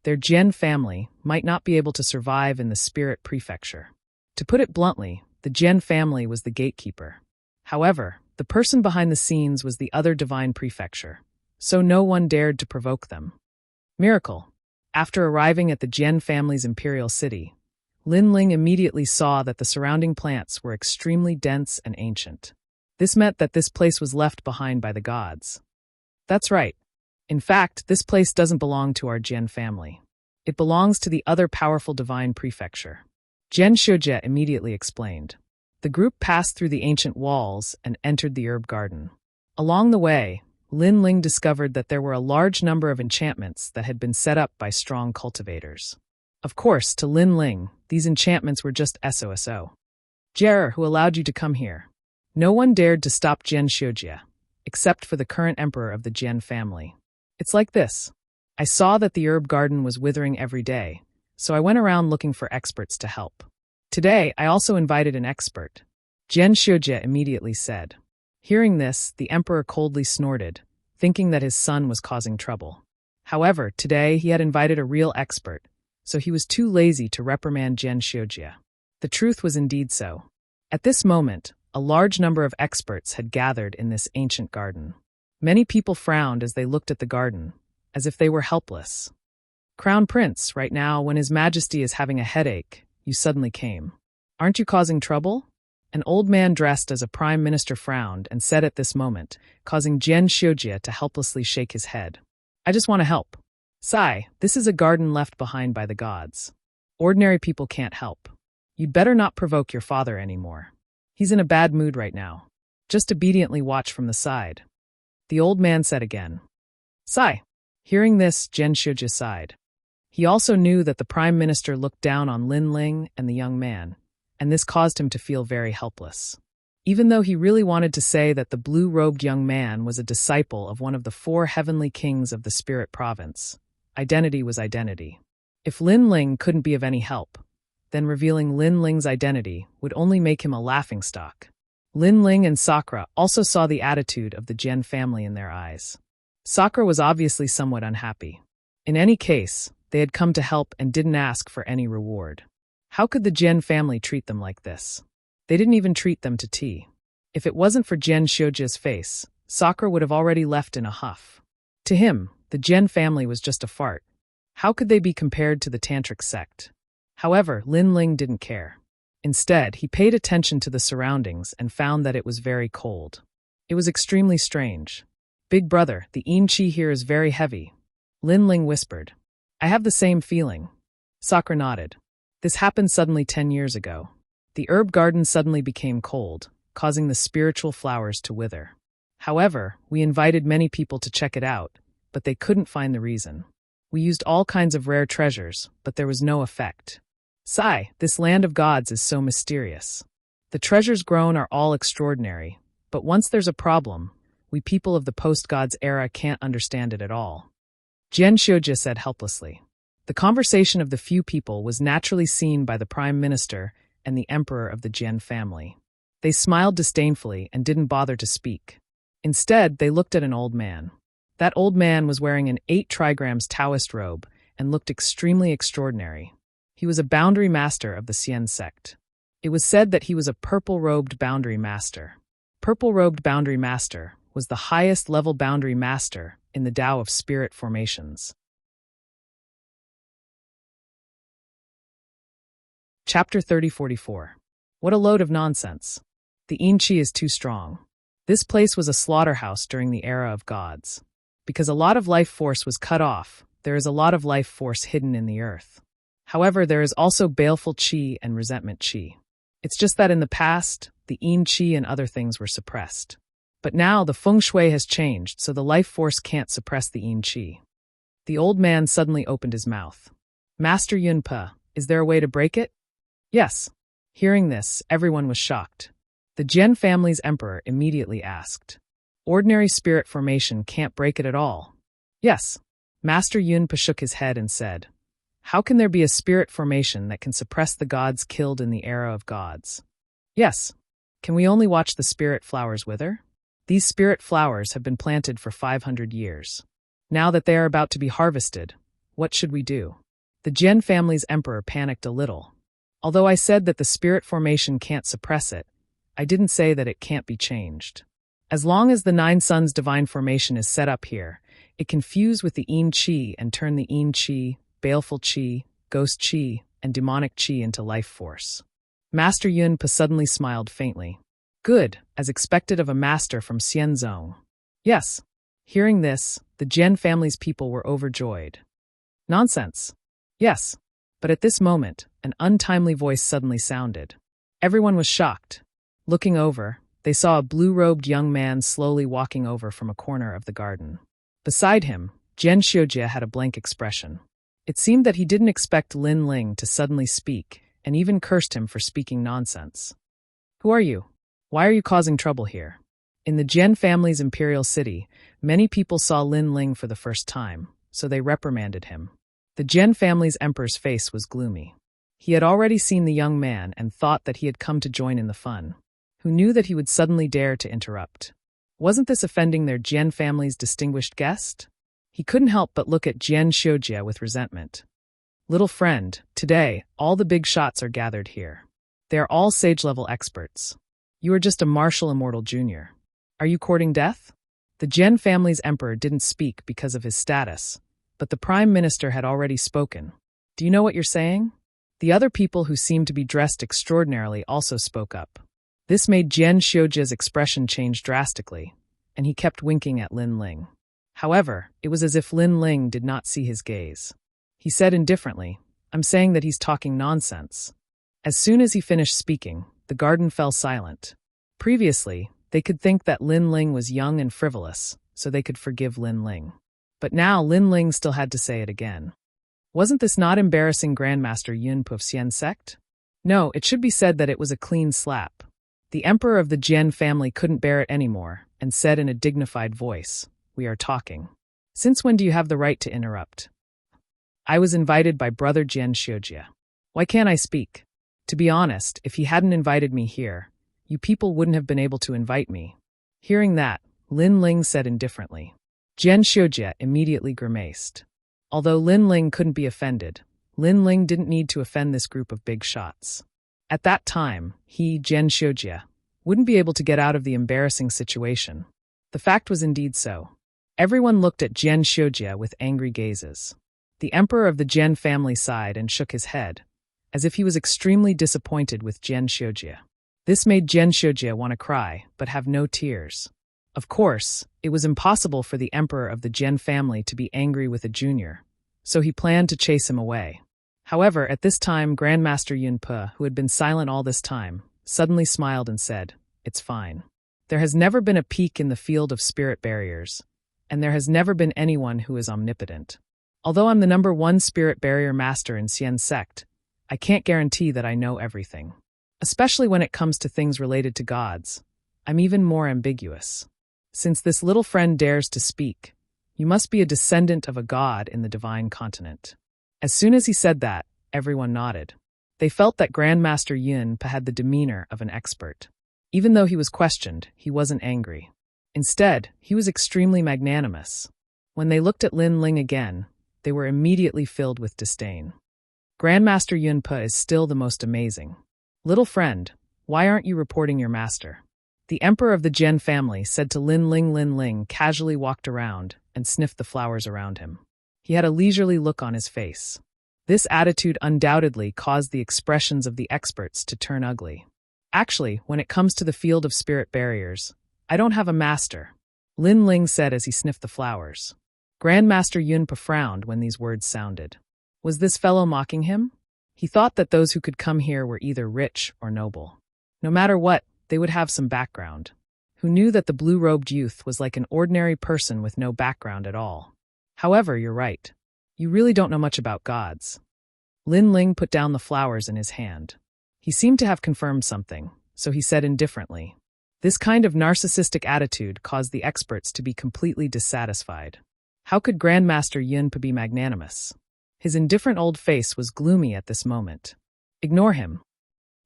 S1: their Jian family might not be able to survive in the spirit prefecture. To put it bluntly, the Jian family was the gatekeeper. However, the person behind the scenes was the other divine prefecture, so no one dared to provoke them. Miracle. After arriving at the Jian family's imperial city, Lin Ling immediately saw that the surrounding plants were extremely dense and ancient. This meant that this place was left behind by the gods. That's right. In fact, this place doesn't belong to our Jian family. It belongs to the other powerful divine prefecture. Jian Shujie immediately explained. The group passed through the ancient walls and entered the herb garden. Along the way, Lin Ling discovered that there were a large number of enchantments that had been set up by strong cultivators. Of course, to Lin Ling, these enchantments were just so. Jia, who allowed you to come here? No one dared to stop Jian Shujie, except for the current emperor of the Jian family. It's like this. I saw that the herb garden was withering every day, so I went around looking for experts to help. Today, I also invited an expert. Jian Shujie immediately said. Hearing this, the emperor coldly snorted, thinking that his son was causing trouble. However, today he had invited a real expert, so he was too lazy to reprimand Jian Shujie. The truth was indeed so. At this moment, a large number of experts had gathered in this ancient garden. Many people frowned as they looked at the garden, as if they were helpless. Crown Prince, right now, when His Majesty is having a headache, you suddenly came. Aren't you causing trouble? An old man dressed as a prime minister frowned and said at this moment, causing Jian Shujie to helplessly shake his head. I just want to help. Sai, this is a garden left behind by the gods. Ordinary people can't help. You'd better not provoke your father anymore. He's in a bad mood right now. Just obediently watch from the side. The old man said again. Sai. Hearing this, Jian Shujie sighed. He also knew that the prime minister looked down on Lin Ling and the young man, and this caused him to feel very helpless. Even though he really wanted to say that the blue-robed young man was a disciple of one of the 4 heavenly kings of the spirit province, identity was identity. If Lin Ling couldn't be of any help, then revealing Lin Ling's identity would only make him a laughingstock. Lin Ling and Sakura also saw the attitude of the Jian family in their eyes. Sakura was obviously somewhat unhappy. In any case, they had come to help and didn't ask for any reward. How could the Jian family treat them like this? They didn't even treat them to tea. If it wasn't for Jian Shujie's face, Sakura would have already left in a huff. To him, the Jian family was just a fart. How could they be compared to the tantric sect? However, Lin Ling didn't care. Instead, he paid attention to the surroundings and found that it was very cold. It was extremely strange. Big brother, the yin qi here is very heavy. Lin Ling whispered. I have the same feeling. Sakura nodded. This happened suddenly 10 years ago. The herb garden suddenly became cold, causing the spiritual flowers to wither. However, we invited many people to check it out, but they couldn't find the reason. We used all kinds of rare treasures, but there was no effect. Sai, this land of gods is so mysterious. The treasures grown are all extraordinary, but once there's a problem, we people of the post-gods era can't understand it at all. Jian Shujie said helplessly. The conversation of the few people was naturally seen by the prime minister and the emperor of the Jian family. They smiled disdainfully and didn't bother to speak. Instead, they looked at an old man. That old man was wearing an 8 trigrams Taoist robe and looked extremely extraordinary. He was a boundary master of the Xian sect. It was said that he was a purple-robed boundary master. Purple-robed boundary master was the highest level boundary master in the Tao of spirit formations. Chapter 3044. What a load of nonsense. The yin qi is too strong. This place was a slaughterhouse during the era of gods. Because a lot of life force was cut off, there is a lot of life force hidden in the earth. However, there is also baleful qi and resentment qi. It's just that in the past, the yin qi and other things were suppressed. But now the feng shui has changed, so the life force can't suppress the yin qi. The old man suddenly opened his mouth. Master Yunpa, is there a way to break it? Yes. Hearing this, everyone was shocked. The Jian family's emperor immediately asked. Ordinary spirit formation can't break it at all. Yes. Master Yunpa shook his head and said, how can there be a spirit formation that can suppress the gods killed in the era of gods? Yes. Can we only watch the spirit flowers wither? These spirit flowers have been planted for 500 years. Now that they are about to be harvested, what should we do? The Jian family's emperor panicked a little. Although I said that the spirit formation can't suppress it, I didn't say that it can't be changed. As long as the Nine Suns divine formation is set up here, it can fuse with the Yin Qi and turn the Yin Qi, baleful Qi, ghost Qi, and demonic Qi into life force. Master Yunpa suddenly smiled faintly. Good, as expected of a master from Xianzhong. Yes. Hearing this, the Jian family's people were overjoyed. Nonsense. Yes. But at this moment, an untimely voice suddenly sounded. Everyone was shocked. Looking over, they saw a blue-robed young man slowly walking over from a corner of the garden. Beside him, Jian Xiujie had a blank expression. It seemed that he didn't expect Lin Ling to suddenly speak, and even cursed him for speaking nonsense. Who are you? Why are you causing trouble here? In the Jian family's imperial city, many people saw Lin Ling for the first time, so they reprimanded him. The Jian family's emperor's face was gloomy. He had already seen the young man and thought that he had come to join in the fun. Who knew that he would suddenly dare to interrupt? Wasn't this offending their Jian family's distinguished guest? He couldn't help but look at Jian Xiujie with resentment. Little friend, today, all the big shots are gathered here. They are all sage-level experts. You are just a martial immortal junior. Are you courting death? The Jian family's emperor didn't speak because of his status, but the prime minister had already spoken. Do you know what you're saying? The other people who seemed to be dressed extraordinarily also spoke up. This made Jian Xiujie's expression change drastically, and he kept winking at Lin Ling. However, it was as if Lin Ling did not see his gaze. He said indifferently, I'm saying that he's talking nonsense. As soon as he finished speaking, the garden fell silent. Previously, they could think that Lin Ling was young and frivolous, so they could forgive Lin Ling. But now Lin Ling still had to say it again. Wasn't this not embarrassing Grandmaster Yunpa of Xian sect? No, it should be said that it was a clean slap. The emperor of the Jian family couldn't bear it anymore, and said in a dignified voice, We are talking. Since when do you have the right to interrupt? I was invited by brother Jian Xiujie. Why can't I speak? To be honest, if he hadn't invited me here, you people wouldn't have been able to invite me. Hearing that, Lin Ling said indifferently. Jian Xiujie immediately grimaced. Although Lin Ling couldn't be offended, Lin Ling didn't need to offend this group of big shots. At that time, he, Jian Xiujie, wouldn't be able to get out of the embarrassing situation. The fact was indeed so. Everyone looked at Jian Xiujie with angry gazes. The emperor of the Jian family sighed and shook his head, as if he was extremely disappointed with Jian Xiujie. This made Jian Xiujie want to cry, but have no tears. Of course, it was impossible for the emperor of the Jian family to be angry with a junior, so he planned to chase him away. However, at this time, Grandmaster Yunpa, who had been silent all this time, suddenly smiled and said, It's fine. There has never been a peak in the field of spirit barriers, and there has never been anyone who is omnipotent. Although I'm the #1 spirit barrier master in Xian sect, I can't guarantee that I know everything. Especially when it comes to things related to gods, I'm even more ambiguous. Since this little friend dares to speak, you must be a descendant of a god in the divine continent. As soon as he said that, everyone nodded. They felt that Grandmaster Yunpa had the demeanor of an expert. Even though he was questioned, he wasn't angry. Instead, he was extremely magnanimous. When they looked at Lin Ling again, they were immediately filled with disdain. Grandmaster Yunpa is still the most amazing. Little friend, why aren't you reporting your master? The emperor of the Jian family said to Lin Ling casually walked around and sniffed the flowers around him. He had a leisurely look on his face. This attitude undoubtedly caused the expressions of the experts to turn ugly. Actually, when it comes to the field of spirit barriers, I don't have a master, Lin Ling said as he sniffed the flowers. Grandmaster Yunpa frowned when these words sounded. Was this fellow mocking him? He thought that those who could come here were either rich or noble. No matter what, they would have some background. Who knew that the blue-robed youth was like an ordinary person with no background at all? However, you're right. You really don't know much about gods. Lin Ling put down the flowers in his hand. He seemed to have confirmed something, so he said indifferently. This kind of narcissistic attitude caused the experts to be completely dissatisfied. How could Grandmaster Yunpa be magnanimous? His indifferent old face was gloomy at this moment. Ignore him.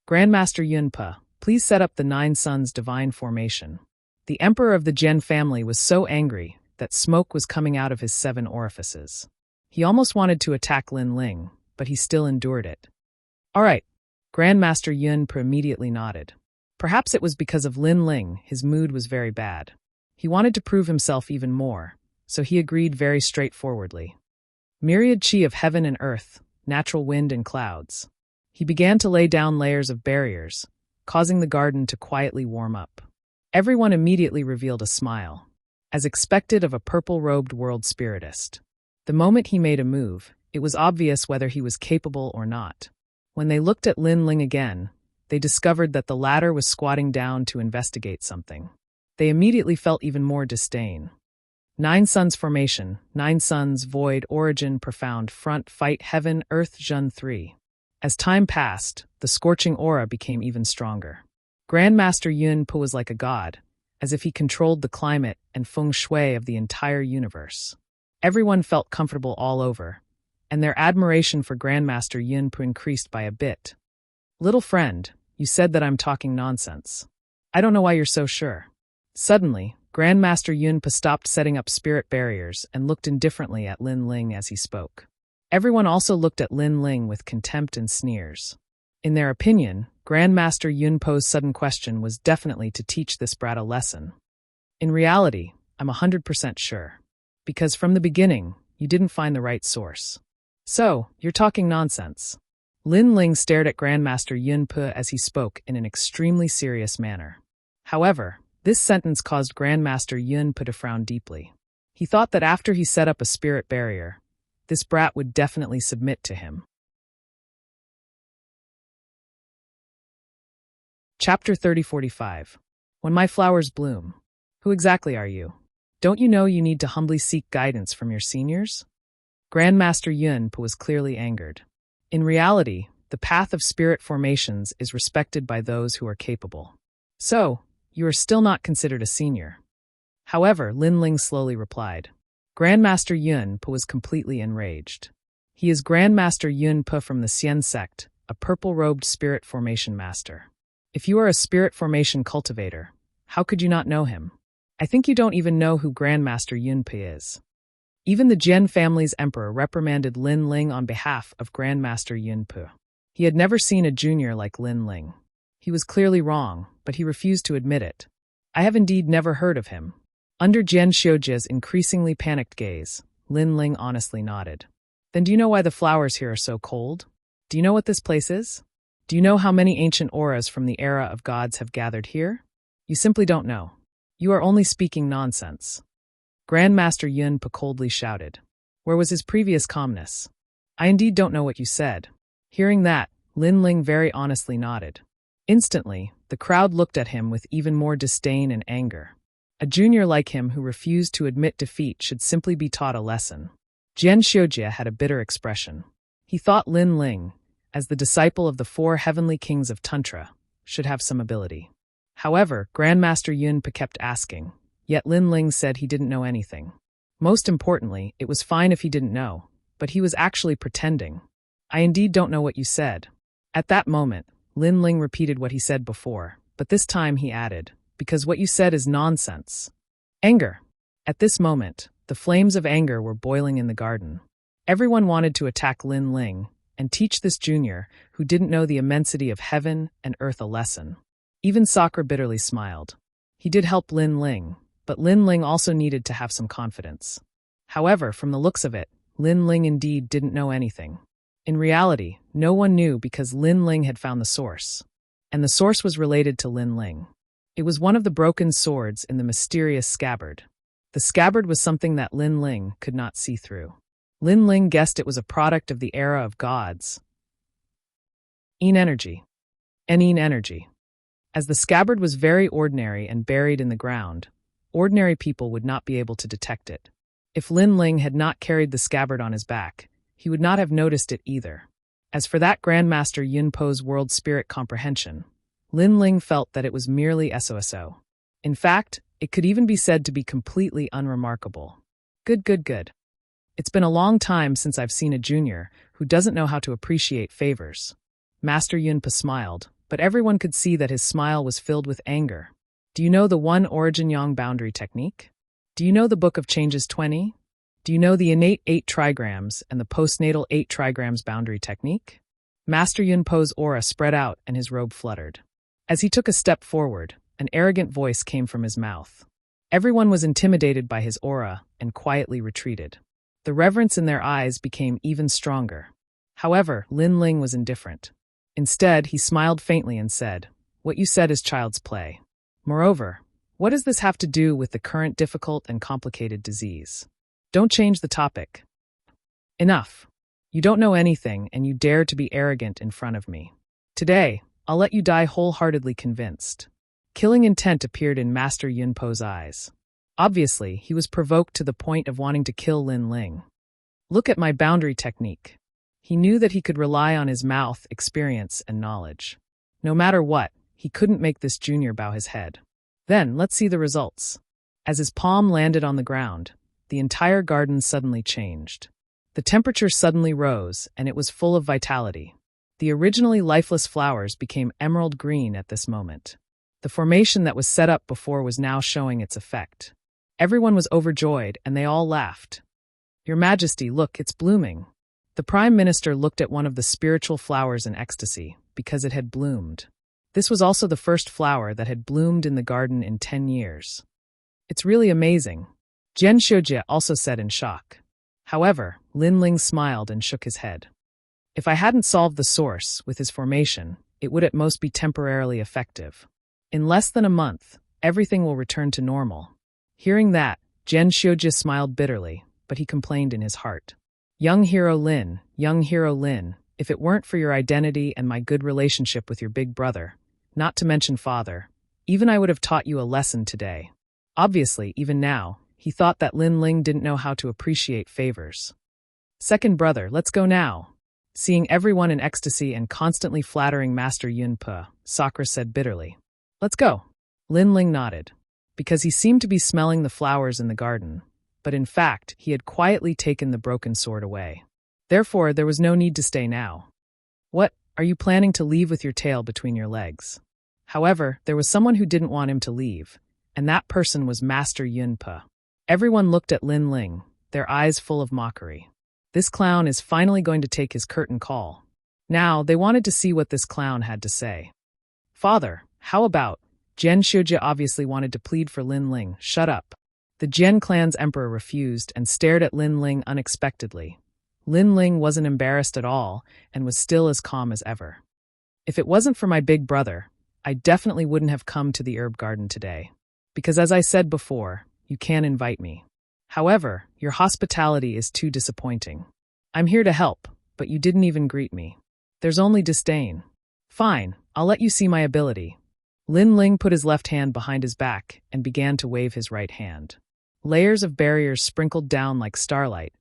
S1: Grandmaster Yunpa, Please set up the Nine Suns divine formation. The emperor of the Jian family was so angry that smoke was coming out of his 7 orifices. He almost wanted to attack Lin Ling, but he still endured it. All right, Grandmaster Yun immediately nodded. Perhaps it was because of Lin Ling his mood was very bad. He wanted to prove himself even more, so he agreed very straightforwardly. Myriad chi of heaven and earth, natural wind and clouds. He began to lay down layers of barriers, causing the garden to quietly warm up. Everyone immediately revealed a smile, as expected of a purple-robed world spiritist. The moment he made a move, it was obvious whether he was capable or not. When they looked at Lin Ling again, they discovered that the latter was squatting down to investigate something. They immediately felt even more disdain. 9 Suns formation, 9 Suns, void, origin, profound, front, fight, heaven, earth, Jun 3. As time passed, the scorching aura became even stronger. Grandmaster Yun Pu was like a god, as if he controlled the climate and feng shui of the entire universe. Everyone felt comfortable all over, and their admiration for Grandmaster Yun Pu increased by a bit. Little friend, you said that I'm talking nonsense. I don't know why you're so sure. Suddenly, Grandmaster Yun Pu stopped setting up spirit barriers and looked indifferently at Lin Ling as he spoke. Everyone also looked at Lin Ling with contempt and sneers. In their opinion, Grandmaster Yun Pu's sudden question was definitely to teach this brat a lesson. In reality, I'm 100% sure. Because from the beginning, you didn't find the right source. So, you're talking nonsense. Lin Ling stared at Grandmaster Yun Pu as he spoke in an extremely serious manner. However, this sentence caused Grandmaster Yun Pu to frown deeply. He thought that after he set up a spirit barrier, this brat would definitely submit to him. Chapter 3045. When my flowers bloom. Who exactly are you? Don't you know you need to humbly seek guidance from your seniors? Grandmaster Yun Pu was clearly angered. In reality, the path of spirit formations is respected by those who are capable. So, you are still not considered a senior. However, Lin Ling slowly replied. Grandmaster Yun Pu was completely enraged. He is Grandmaster Yun Pu from the Xian sect, a purple-robed spirit formation master. If you are a spirit formation cultivator, how could you not know him? I think you don't even know who Grandmaster Yun Pu is. Even the Jian family's emperor reprimanded Lin Ling on behalf of Grandmaster Yun Pu. He had never seen a junior like Lin Ling. He was clearly wrong, but he refused to admit it. I have indeed never heard of him. Under Jian Xiujia's increasingly panicked gaze, Lin Ling honestly nodded. Then do you know why the flowers here are so cold? Do you know what this place is? Do you know how many ancient auras from the era of gods have gathered here? You simply don't know. You are only speaking nonsense. Grandmaster Yun Pu coldly shouted. Where was his previous calmness? I indeed don't know what you said. Hearing that, Lin Ling very honestly nodded. Instantly, the crowd looked at him with even more disdain and anger. A junior like him who refused to admit defeat should simply be taught a lesson. Jian Xiujia had a bitter expression. He thought Lin Ling, as the disciple of the 4 heavenly kings of Tantra, should have some ability. However, Grandmaster Yun Pu kept asking, yet Lin Ling said he didn't know anything. Most importantly, it was fine if he didn't know, but he was actually pretending. I indeed don't know what you said. At that moment, Lin Ling repeated what he said before, but this time he added, because what you said is nonsense. Anger. At this moment, the flames of anger were boiling in the garden. Everyone wanted to attack Lin Ling and teach this junior, who didn't know the immensity of heaven and earth, a lesson. Even Sakura bitterly smiled. He did help Lin Ling, but Lin Ling also needed to have some confidence. However, from the looks of it, Lin Ling indeed didn't know anything. In reality, no one knew because Lin Ling had found the source. And the source was related to Lin Ling. It was one of the broken swords in the mysterious scabbard. The scabbard was something that Lin Ling could not see through. Lin Ling guessed it was a product of the era of gods. Energy. Energy. As the scabbard was very ordinary and buried in the ground, ordinary people would not be able to detect it. If Lin Ling had not carried the scabbard on his back, he would not have noticed it either. As for that Grandmaster Yun Pu's world spirit comprehension, Lin Ling felt that it was merely SOSO. In fact, it could even be said to be completely unremarkable. Good. It's been a long time since I've seen a junior who doesn't know how to appreciate favors. Master Yun Pu smiled, but everyone could see that his smile was filled with anger. Do you know the one origin yang boundary technique? Do you know the Book of Changes 20? Do you know the innate 8 trigrams and the postnatal 8 trigrams boundary technique? Master Yunpo's aura spread out and his robe fluttered. As he took a step forward, an arrogant voice came from his mouth. Everyone was intimidated by his aura and quietly retreated. The reverence in their eyes became even stronger. However, Lin Ling was indifferent. Instead, he smiled faintly and said, "What you said is child's play. Moreover, what does this have to do with the current difficult and complicated disease? Don't change the topic. Enough. You don't know anything and you dare to be arrogant in front of me. Today, I'll let you die wholeheartedly convinced." Killing intent appeared in Master Yunpo's eyes. Obviously, he was provoked to the point of wanting to kill Lin Ling. Look at my boundary technique. He knew that he could rely on his mouth, experience, and knowledge. No matter what, he couldn't make this junior bow his head. Then, let's see the results. As his palm landed on the ground, the entire garden suddenly changed. The temperature suddenly rose, and it was full of vitality. The originally lifeless flowers became emerald green at this moment. The formation that was set up before was now showing its effect. Everyone was overjoyed, and they all laughed. "Your Majesty, look, it's blooming." The Prime Minister looked at one of the spiritual flowers in ecstasy, because it had bloomed. This was also the first flower that had bloomed in the garden in 10 years. "It's really amazing," Jian Xiujie also said in shock. However, Lin Ling smiled and shook his head. "If I hadn't solved the source with his formation, it would at most be temporarily effective. In less than a month, everything will return to normal." Hearing that, Jian Xiujie smiled bitterly, but he complained in his heart. Young hero Lin, if it weren't for your identity and my good relationship with your big brother, not to mention father, even I would have taught you a lesson today." Obviously, even now, he thought that Lin Ling didn't know how to appreciate favors. "Second brother, let's go now." Seeing everyone in ecstasy and constantly flattering Master Yunpo, Sakura said bitterly, "Let's go." Lin Ling nodded, because he seemed to be smelling the flowers in the garden, but in fact, he had quietly taken the broken sword away. Therefore, there was no need to stay now. "What, are you planning to leave with your tail between your legs?" However, there was someone who didn't want him to leave, and that person was Master Yunpo. Everyone looked at Lin Ling, their eyes full of mockery. This clown is finally going to take his curtain call. Now, they wanted to see what this clown had to say. "Father, how about?" Jian Xiujie obviously wanted to plead for Lin Ling. "Shut up." The Jian clan's emperor refused and stared at Lin Ling unexpectedly. Lin Ling wasn't embarrassed at all and was still as calm as ever. "If it wasn't for my big brother, I definitely wouldn't have come to the herb garden today. Because as I said before, you can invite me. However, your hospitality is too disappointing. I'm here to help, but you didn't even greet me. There's only disdain. Fine, I'll let you see my ability." Lin Ling put his left hand behind his back and began to wave his right hand. Layers of barriers sprinkled down like starlight,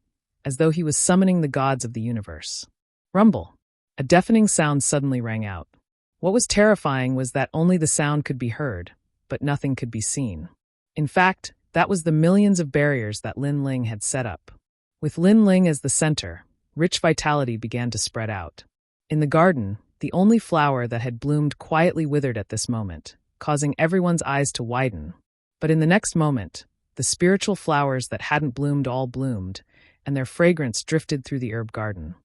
S1: as though he was summoning the gods of the universe. Rumble. A deafening sound suddenly rang out. What was terrifying was that only the sound could be heard, but nothing could be seen. In fact, that was the millions of barriers that Lin Ling had set up. With Lin Ling as the center, rich vitality began to spread out. In the garden, the only flower that had bloomed quietly withered at this moment, causing everyone's eyes to widen. But in the next moment, the spiritual flowers that hadn't bloomed all bloomed, and their fragrance drifted through the herb garden.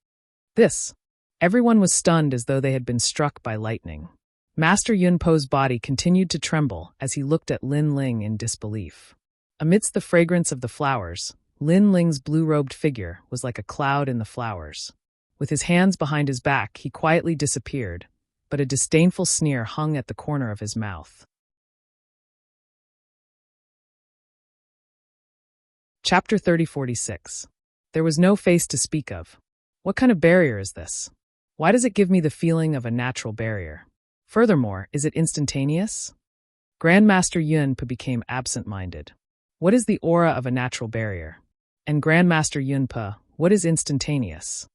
S1: Everyone was stunned as though they had been struck by lightning. Master Yunpo's body continued to tremble as he looked at Lin Ling in disbelief. Amidst the fragrance of the flowers, Lin Ling's blue-robed figure was like a cloud in the flowers. With his hands behind his back, he quietly disappeared, but a disdainful sneer hung at the corner of his mouth. Chapter 3046. There was no face to speak of. What kind of barrier is this? Why does it give me the feeling of a natural barrier? Furthermore, is it instantaneous? Grandmaster Yunpo became absent-minded. What is the aura of a natural barrier? And Grandmaster Yunpo, what is instantaneous?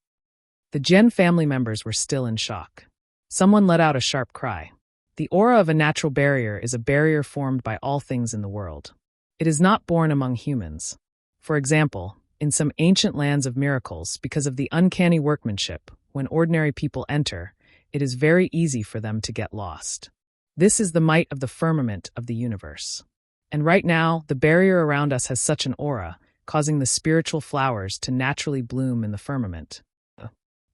S1: The Jian family members were still in shock. Someone let out a sharp cry. The aura of a natural barrier is a barrier formed by all things in the world. It is not born among humans. For example, in some ancient lands of miracles, because of the uncanny workmanship, when ordinary people enter, it is very easy for them to get lost. This is the might of the firmament of the universe. And right now, the barrier around us has such an aura, causing the spiritual flowers to naturally bloom in the firmament.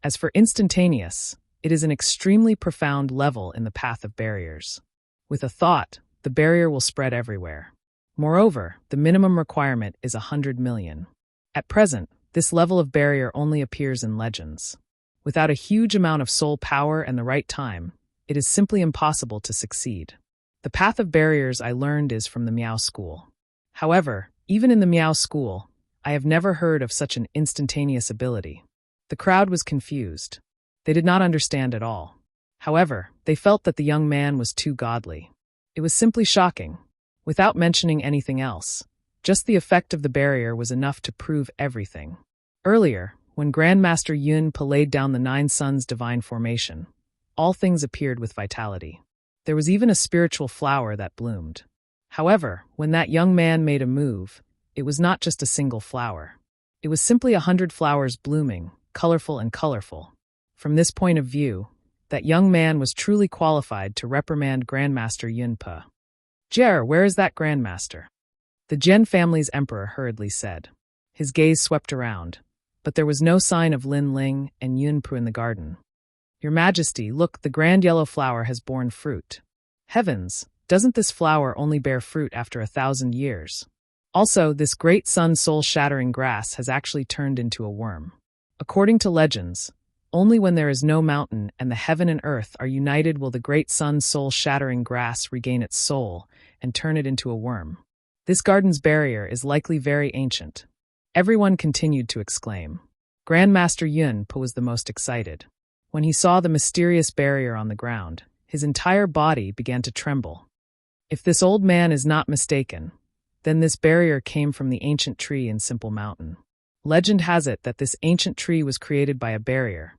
S1: As for instantaneous, it is an extremely profound level in the path of barriers. With a thought, the barrier will spread everywhere. Moreover, the minimum requirement is 100 million. At present, this level of barrier only appears in legends. Without a huge amount of soul power and the right time, it is simply impossible to succeed. The path of barriers I learned is from the Miao School. However, even in the Miao School, I have never heard of such an instantaneous ability. The crowd was confused. They did not understand at all. However, they felt that the young man was too godly. It was simply shocking. Without mentioning anything else, just the effect of the barrier was enough to prove everything. Earlier, when Grandmaster Yun Pa laid down the Nine Suns divine formation, all things appeared with vitality. There was even a spiritual flower that bloomed. However, when that young man made a move, it was not just a single flower. It was simply 100 flowers blooming, colorful and colorful. From this point of view, that young man was truly qualified to reprimand Grandmaster Yun Pa. "Jer, where is that Grandmaster?" The Jian family's emperor hurriedly said. His gaze swept around, but there was no sign of Lin Ling and Yun Pa in the garden. "Your Majesty, look, the grand yellow flower has borne fruit." "Heavens, doesn't this flower only bear fruit after 1,000 years? Also, this great sun soul-shattering grass has actually turned into a worm. According to legends, only when there is no mountain and the heaven and earth are united will the great sun soul-shattering grass regain its soul and turn it into a worm. This garden's barrier is likely very ancient." Everyone continued to exclaim. Grandmaster Yun Pa was the most excited. When he saw the mysterious barrier on the ground, his entire body began to tremble. If this old man is not mistaken, then this barrier came from the ancient tree in Simple Mountain. Legend has it that this ancient tree was created by a barrier.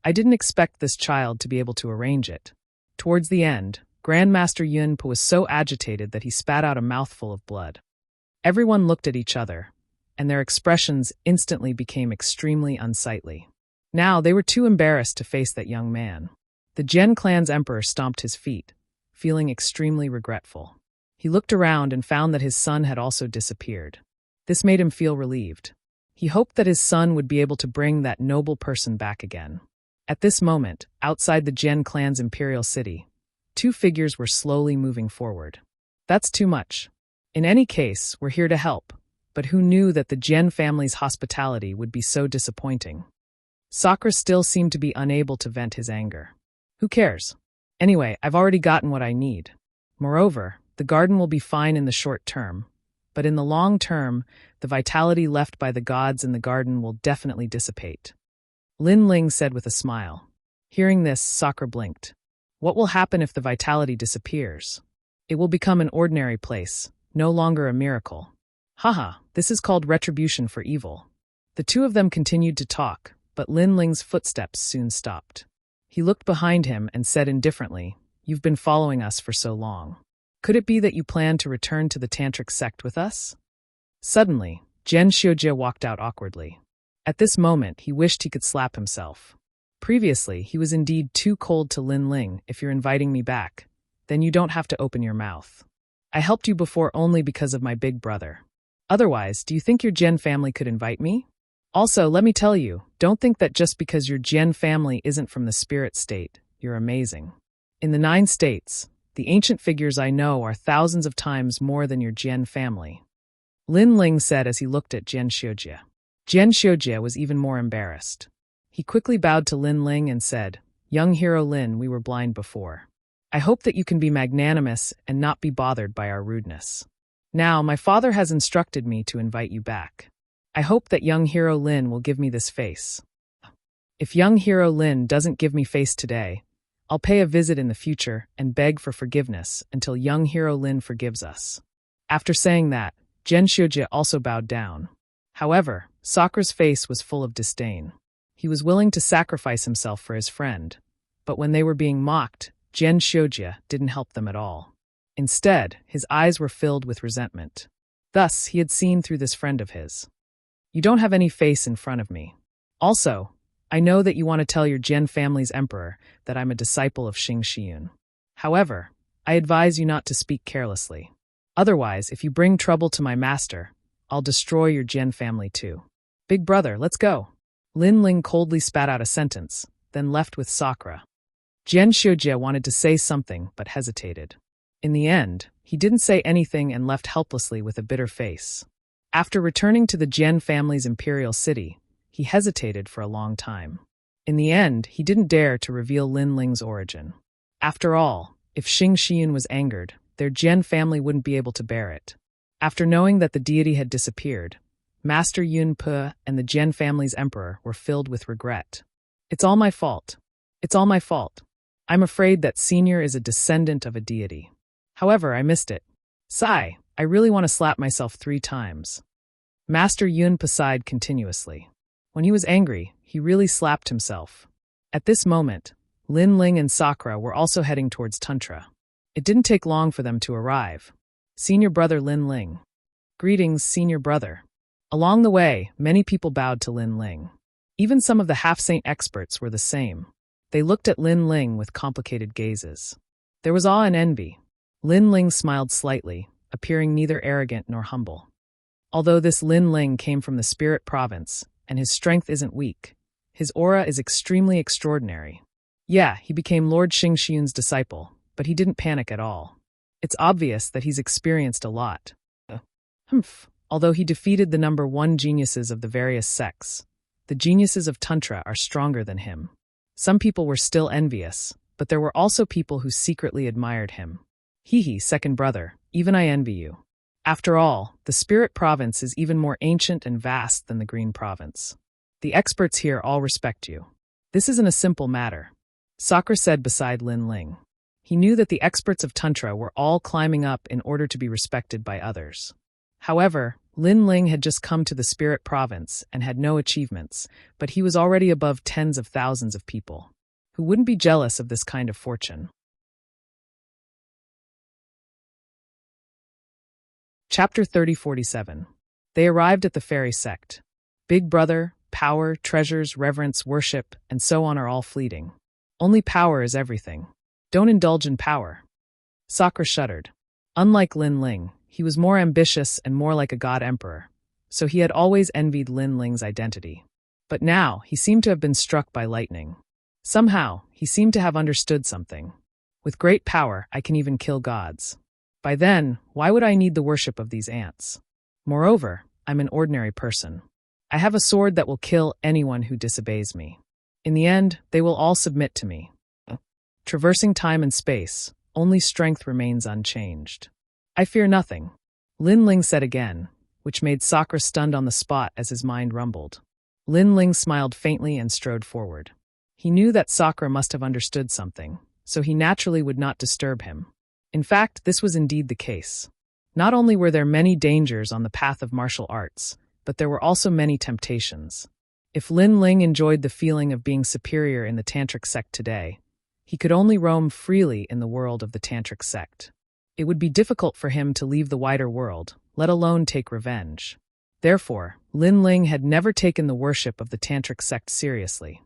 S1: I didn't expect this child to be able to arrange it. Towards the end, Grandmaster Yun Pa was so agitated that he spat out a mouthful of blood. Everyone looked at each other, and their expressions instantly became extremely unsightly. Now they were too embarrassed to face that young man. The Jian clan's emperor stomped his feet, feeling extremely regretful. He looked around and found that his son had also disappeared. This made him feel relieved. He hoped that his son would be able to bring that noble person back again. At this moment, outside the Jian clan's imperial city, two figures were slowly moving forward. "That's too much. In any case, we're here to help, but who knew that the Jian family's hospitality would be so disappointing?" Sakura still seemed to be unable to vent his anger. "Who cares? Anyway, I've already gotten what I need. Moreover, the garden will be fine in the short term, but in the long term, the vitality left by the gods in the garden will definitely dissipate," Lin Ling said with a smile. Hearing this, Sakura blinked. What will happen if the vitality disappears? It will become an ordinary place, no longer a miracle. Haha, this is called retribution for evil. The two of them continued to talk, but Lin Ling's footsteps soon stopped. He looked behind him and said indifferently, "You've been following us for so long. Could it be that you plan to return to the tantric sect with us?" Suddenly, Zhen Xiujie walked out awkwardly. At this moment, he wished he could slap himself. Previously, he was indeed too cold to Lin Ling. "If you're inviting me back, then you don't have to open your mouth. I helped you before only because of my big brother. Otherwise, do you think your Jian family could invite me? Also, let me tell you, don't think that just because your Jian family isn't from the spirit state, you're amazing. In the 9 states, the ancient figures I know are thousands of times more than your Jian family," Lin Ling said as he looked at Zhen Xiujie. Zhen Xiujie was even more embarrassed. He quickly bowed to Lin Ling and said, "Young hero Lin, we were blind before. I hope that you can be magnanimous and not be bothered by our rudeness. Now, my father has instructed me to invite you back. I hope that young hero Lin will give me this face. If young hero Lin doesn't give me face today, I'll pay a visit in the future and beg for forgiveness until young hero Lin forgives us." After saying that, Zhen Xiujie also bowed down. However, Sakura's face was full of disdain. He was willing to sacrifice himself for his friend, but when they were being mocked, Zhen Xiujie didn't help them at all. Instead, his eyes were filled with resentment. Thus, he had seen through this friend of his. "You don't have any face in front of me. Also, I know that you want to tell your Jian family's emperor that I'm a disciple of Xing Shiyun. However, I advise you not to speak carelessly. Otherwise, if you bring trouble to my master, I'll destroy your Jian family too. Big brother, let's go. Lin Ling coldly spat out a sentence, then left with Sakura. Jian Xiujie wanted to say something but hesitated. In the end, he didn't say anything and left helplessly with a bitter face. After returning to the Jian family's imperial city, he hesitated for a long time. In the end, he didn't dare to reveal Lin Ling's origin. After all, if Xing Shiyun was angered, their Jian family wouldn't be able to bear it. After knowing that the deity had disappeared, Master Yun Pe and the Jian family's emperor were filled with regret. It's all my fault. It's all my fault. I'm afraid that Senior is a descendant of a deity. However, I missed it. Sigh, I really want to slap myself 3 times. Master Yun Pe sighed continuously. When he was angry, he really slapped himself. At this moment, Lin Ling and Sakura were also heading towards Tantra. It didn't take long for them to arrive. Senior brother Lin Ling. Greetings, senior brother. Along the way, many people bowed to Lin Ling. Even some of the half-saint experts were the same. They looked at Lin Ling with complicated gazes. There was awe and envy. Lin Ling smiled slightly, appearing neither arrogant nor humble. Although this Lin Ling came from the Spirit Province, and his strength isn't weak, his aura is extremely extraordinary. Yeah, he became Lord Xing Shiyun's disciple, but he didn't panic at all. It's obvious that he's experienced a lot. Although he defeated the number 1 geniuses of the various sects, the geniuses of Tantra are stronger than him. Some people were still envious, but there were also people who secretly admired him. Hee, second brother, even I envy you. After all, the Spirit Province is even more ancient and vast than the Green Province. The experts here all respect you. This isn't a simple matter. Sakura said beside Lin Ling. He knew that the experts of Tantra were all climbing up in order to be respected by others. However, Lin Ling had just come to the Spirit Province and had no achievements, but he was already above tens of thousands of people. Who wouldn't be jealous of this kind of fortune? Chapter 3047. They arrived at the fairy sect. Big brother, power, treasures, reverence, worship, and so on are all fleeting. Only power is everything. Don't indulge in power. Sakura shuddered. Unlike Lin Ling, he was more ambitious and more like a god emperor, so he had always envied Lin Ling's identity. But now, he seemed to have been struck by lightning. Somehow, he seemed to have understood something. With great power, I can even kill gods. By then, why would I need the worship of these ants? Moreover, I'm an ordinary person. I have a sword that will kill anyone who disobeys me. In the end, they will all submit to me. Traversing time and space, only strength remains unchanged. I fear nothing, Lin Ling said again, which made Sakura stunned on the spot as his mind rumbled. Lin Ling smiled faintly and strode forward. He knew that Sakura must have understood something, so he naturally would not disturb him. In fact, this was indeed the case. Not only were there many dangers on the path of martial arts, but there were also many temptations. If Lin Ling enjoyed the feeling of being superior in the Tantric sect today, he could only roam freely in the world of the Tantric sect. It would be difficult for him to leave the wider world, let alone take revenge. Therefore, Lin Ling had never taken the worship of the Tantric sect seriously.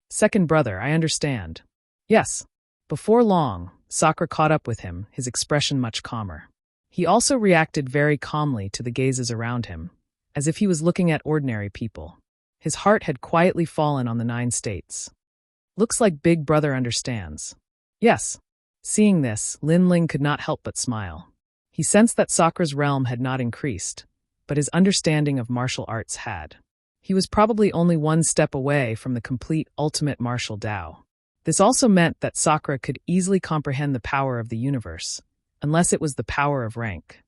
S1: Second brother, I understand. Yes. Before long, Sakura caught up with him, his expression much calmer. He also reacted very calmly to the gazes around him, as if he was looking at ordinary people. His heart had quietly fallen on the 9 states. Looks like Big Brother understands. Yes. Seeing this, Lin Ling could not help but smile. He sensed that Sakura's realm had not increased, but his understanding of martial arts had. He was probably only 1 step away from the complete ultimate martial Tao. This also meant that Sakura could easily comprehend the power of the universe, unless it was the power of rank.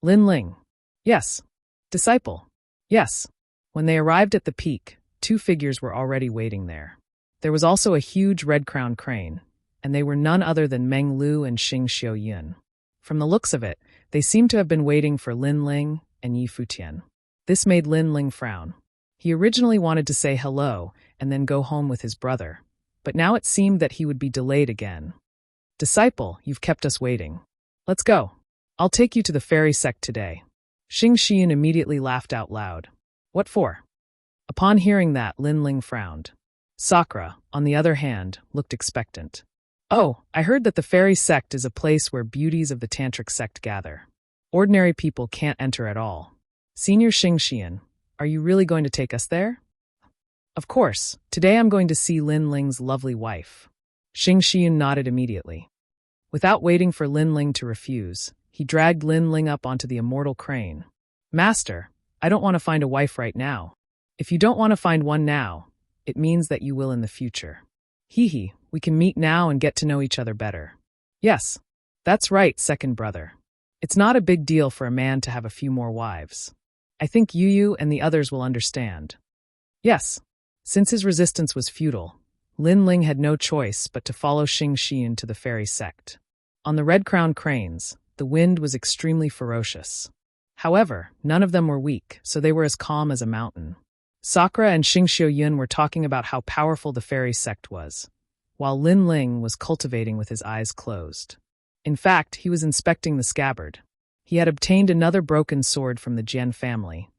S1: Lin Ling. Yes. Disciple. Yes. When they arrived at the peak, 2 figures were already waiting there. There was also a huge red-crowned crane, and they were none other than Meng Lu and Xing Xiuyun. From the looks of it, they seemed to have been waiting for Lin Ling and Yi Futian. This made Lin Ling frown. He originally wanted to say hello and then go home with his brother, but now it seemed that he would be delayed again. Disciple, you've kept us waiting. Let's go. I'll take you to the fairy sect today. Xing Xiuyun immediately laughed out loud. What for? Upon hearing that, Lin Ling frowned. Sakura, on the other hand, looked expectant. Oh, I heard that the fairy sect is a place where beauties of the tantric sect gather. Ordinary people can't enter at all. Senior Xingxian, are you really going to take us there? Of course, today I'm going to see Lin Ling's lovely wife. Xingxian nodded immediately. Without waiting for Lin Ling to refuse, he dragged Lin Ling up onto the immortal crane. Master, I don't want to find a wife right now. If you don't want to find one now, it means that you will in the future. Hee, we can meet now and get to know each other better. Yes, that's right, second brother. It's not a big deal for a man to have a few more wives. I think Yu and the others will understand. Yes. Since his resistance was futile, Lin Ling had no choice but to follow Xingxian to the fairy sect. On the red-crowned cranes, the wind was extremely ferocious. However, none of them were weak, so they were as calm as a mountain. Sakura and Xingxian were talking about how powerful the fairy sect was, while Lin Ling was cultivating with his eyes closed. In fact, he was inspecting the scabbard. He had obtained another broken sword from the Jian family,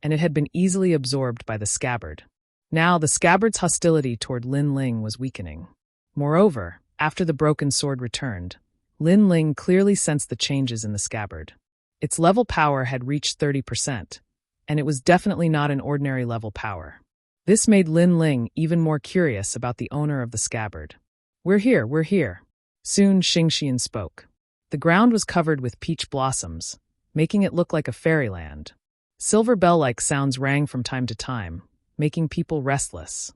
S1: and it had been easily absorbed by the scabbard. Now, the scabbard's hostility toward Lin Ling was weakening. Moreover, after the broken sword returned, Lin Ling clearly sensed the changes in the scabbard. Its level power had reached 30%, and it was definitely not an ordinary level power. This made Lin Ling even more curious about the owner of the scabbard. We're here. Soon Xingxian spoke. The ground was covered with peach blossoms, making it look like a fairyland. Silver bell-like sounds rang from time to time, making people restless.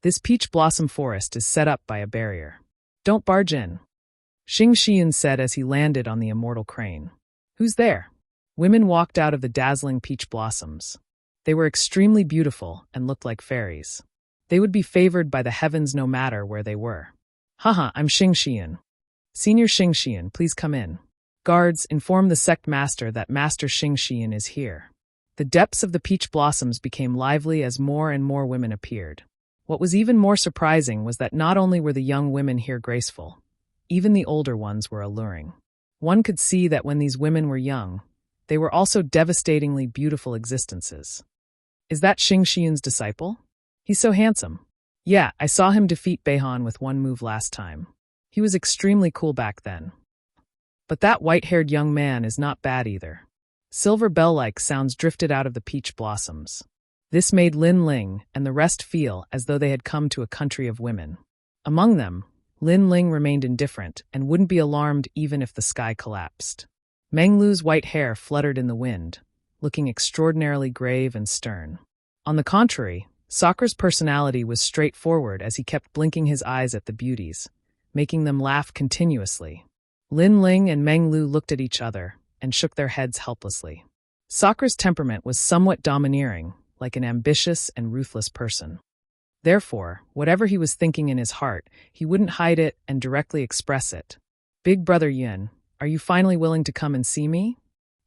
S1: This peach blossom forest is set up by a barrier. Don't barge in, Xingxian said as he landed on the immortal crane. Who's there? Women walked out of the dazzling peach blossoms. They were extremely beautiful and looked like fairies. They would be favored by the heavens no matter where they were. Haha, I'm Xingxian. Senior Xingxian, please come in. Guards, inform the sect master that Master Xingxian is here. The depths of the peach blossoms became lively as more and more women appeared. What was even more surprising was that not only were the young women here graceful, even the older ones were alluring. One could see that when these women were young, they were also devastatingly beautiful existences. Is that Xingxian's disciple? He's so handsome. Yeah, I saw him defeat Beihan with one move last time. He was extremely cool back then. But that white-haired young man is not bad either. Silver bell-like sounds drifted out of the peach blossoms. This made Lin Ling and the rest feel as though they had come to a country of women. Among them, Lin Ling remained indifferent and wouldn't be alarmed even if the sky collapsed. Meng Lu's white hair fluttered in the wind, looking extraordinarily grave and stern. On the contrary, Sakura's personality was straightforward as he kept blinking his eyes at the beauties, making them laugh continuously. Lin Ling and Meng Lu looked at each other and shook their heads helplessly. Sakura's temperament was somewhat domineering, like an ambitious and ruthless person. Therefore, whatever he was thinking in his heart, he wouldn't hide it and directly express it. Big brother Yun, are you finally willing to come and see me?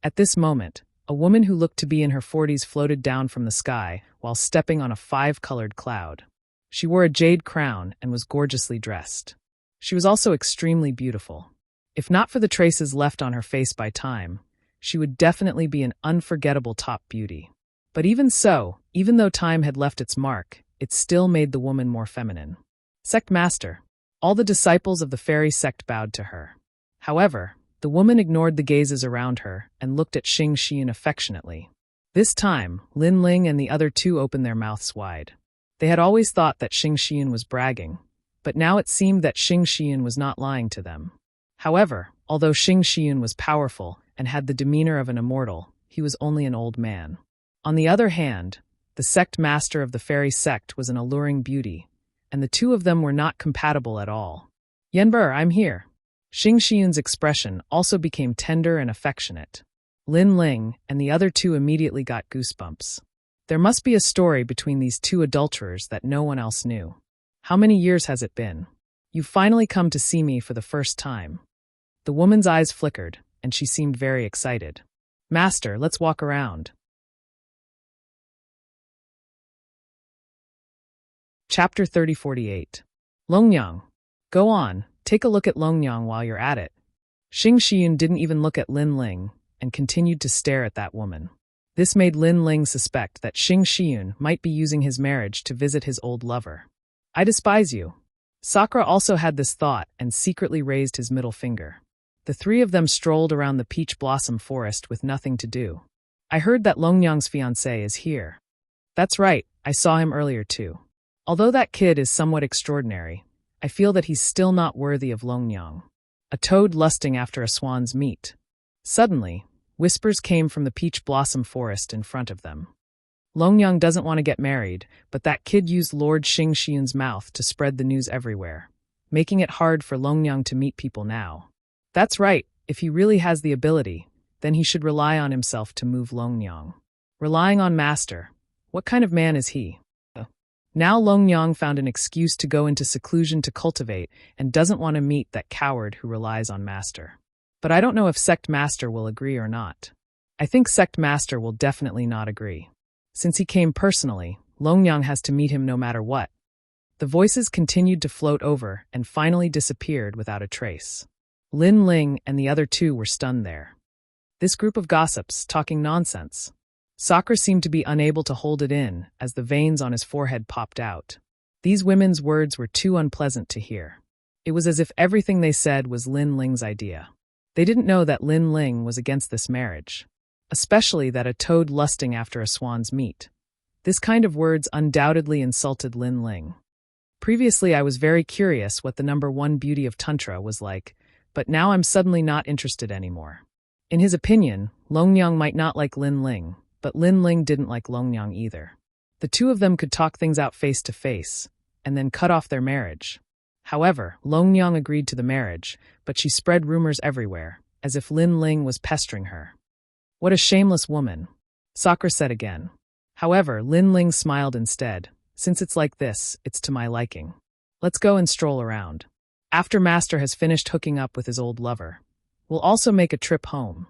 S1: At this moment, a woman who looked to be in her 40s floated down from the sky while stepping on a 5-colored cloud. She wore a jade crown and was gorgeously dressed. She was also extremely beautiful. If not for the traces left on her face by time, she would definitely be an unforgettable top beauty. But even so, even though time had left its mark, it still made the woman more feminine. Sect Master. All the disciples of the fairy sect bowed to her. However, the woman ignored the gazes around her and looked at Xingxian affectionately. This time, Lin Ling and the other two opened their mouths wide. They had always thought that Xingxian was bragging, but now it seemed that Xingxian was not lying to them. However, although Xingxian was powerful and had the demeanor of an immortal, he was only an old man. On the other hand, the sect master of the fairy sect was an alluring beauty, and the two of them were not compatible at all. Yanber, I'm here. Xingxian's expression also became tender and affectionate. Lin Ling and the other two immediately got goosebumps. There must be a story between these two adulterers that no one else knew. How many years has it been? You've finally come to see me for the first time. The woman's eyes flickered, and she seemed very excited. Master, let's walk around. Chapter 3048. Longyang. Go on, take a look at Longyang while you're at it. Xingxian didn't even look at Lin Ling and continued to stare at that woman. This made Lin Ling suspect that Xingxian might be using his marriage to visit his old lover. I despise you. Sakura also had this thought and secretly raised his middle finger. The three of them strolled around the peach blossom forest with nothing to do. I heard that Longyang's fiancé is here. That's right, I saw him earlier too. Although that kid is somewhat extraordinary, I feel that he's still not worthy of Longyang. A toad lusting after a swan's meat. Suddenly, whispers came from the peach blossom forest in front of them. Longyang doesn't want to get married, but that kid used Lord Xingxiun's mouth to spread the news everywhere, making it hard for Longyang to meet people now. That's right, if he really has the ability, then he should rely on himself to move Longyang. Relying on Master. What kind of man is he? Now Longyang found an excuse to go into seclusion to cultivate and doesn't want to meet that coward who relies on Master. But I don't know if Sect Master will agree or not. I think Sect Master will definitely not agree. Since he came personally, Longyang has to meet him no matter what. The voices continued to float over and finally disappeared without a trace. Lin Ling and the other two were stunned there. This group of gossips talking nonsense. Sakura seemed to be unable to hold it in as the veins on his forehead popped out. These women's words were too unpleasant to hear. It was as if everything they said was Lin Ling's idea. They didn't know that Lin Ling was against this marriage. Especially that a toad lusting after a swan's meat. This kind of words undoubtedly insulted Lin Ling. Previously I was very curious what the number one beauty of Tantra was like, but now I'm suddenly not interested anymore. In his opinion, Longyang might not like Lin Ling, but Lin Ling didn't like Longyang either. The two of them could talk things out face to face, and then cut off their marriage. However, Longyang agreed to the marriage, but she spread rumors everywhere, as if Lin Ling was pestering her. What a shameless woman, Sakura said again. However, Lin Ling smiled instead. Since it's like this, it's to my liking. Let's go and stroll around. After Master has finished hooking up with his old lover, we'll also make a trip home.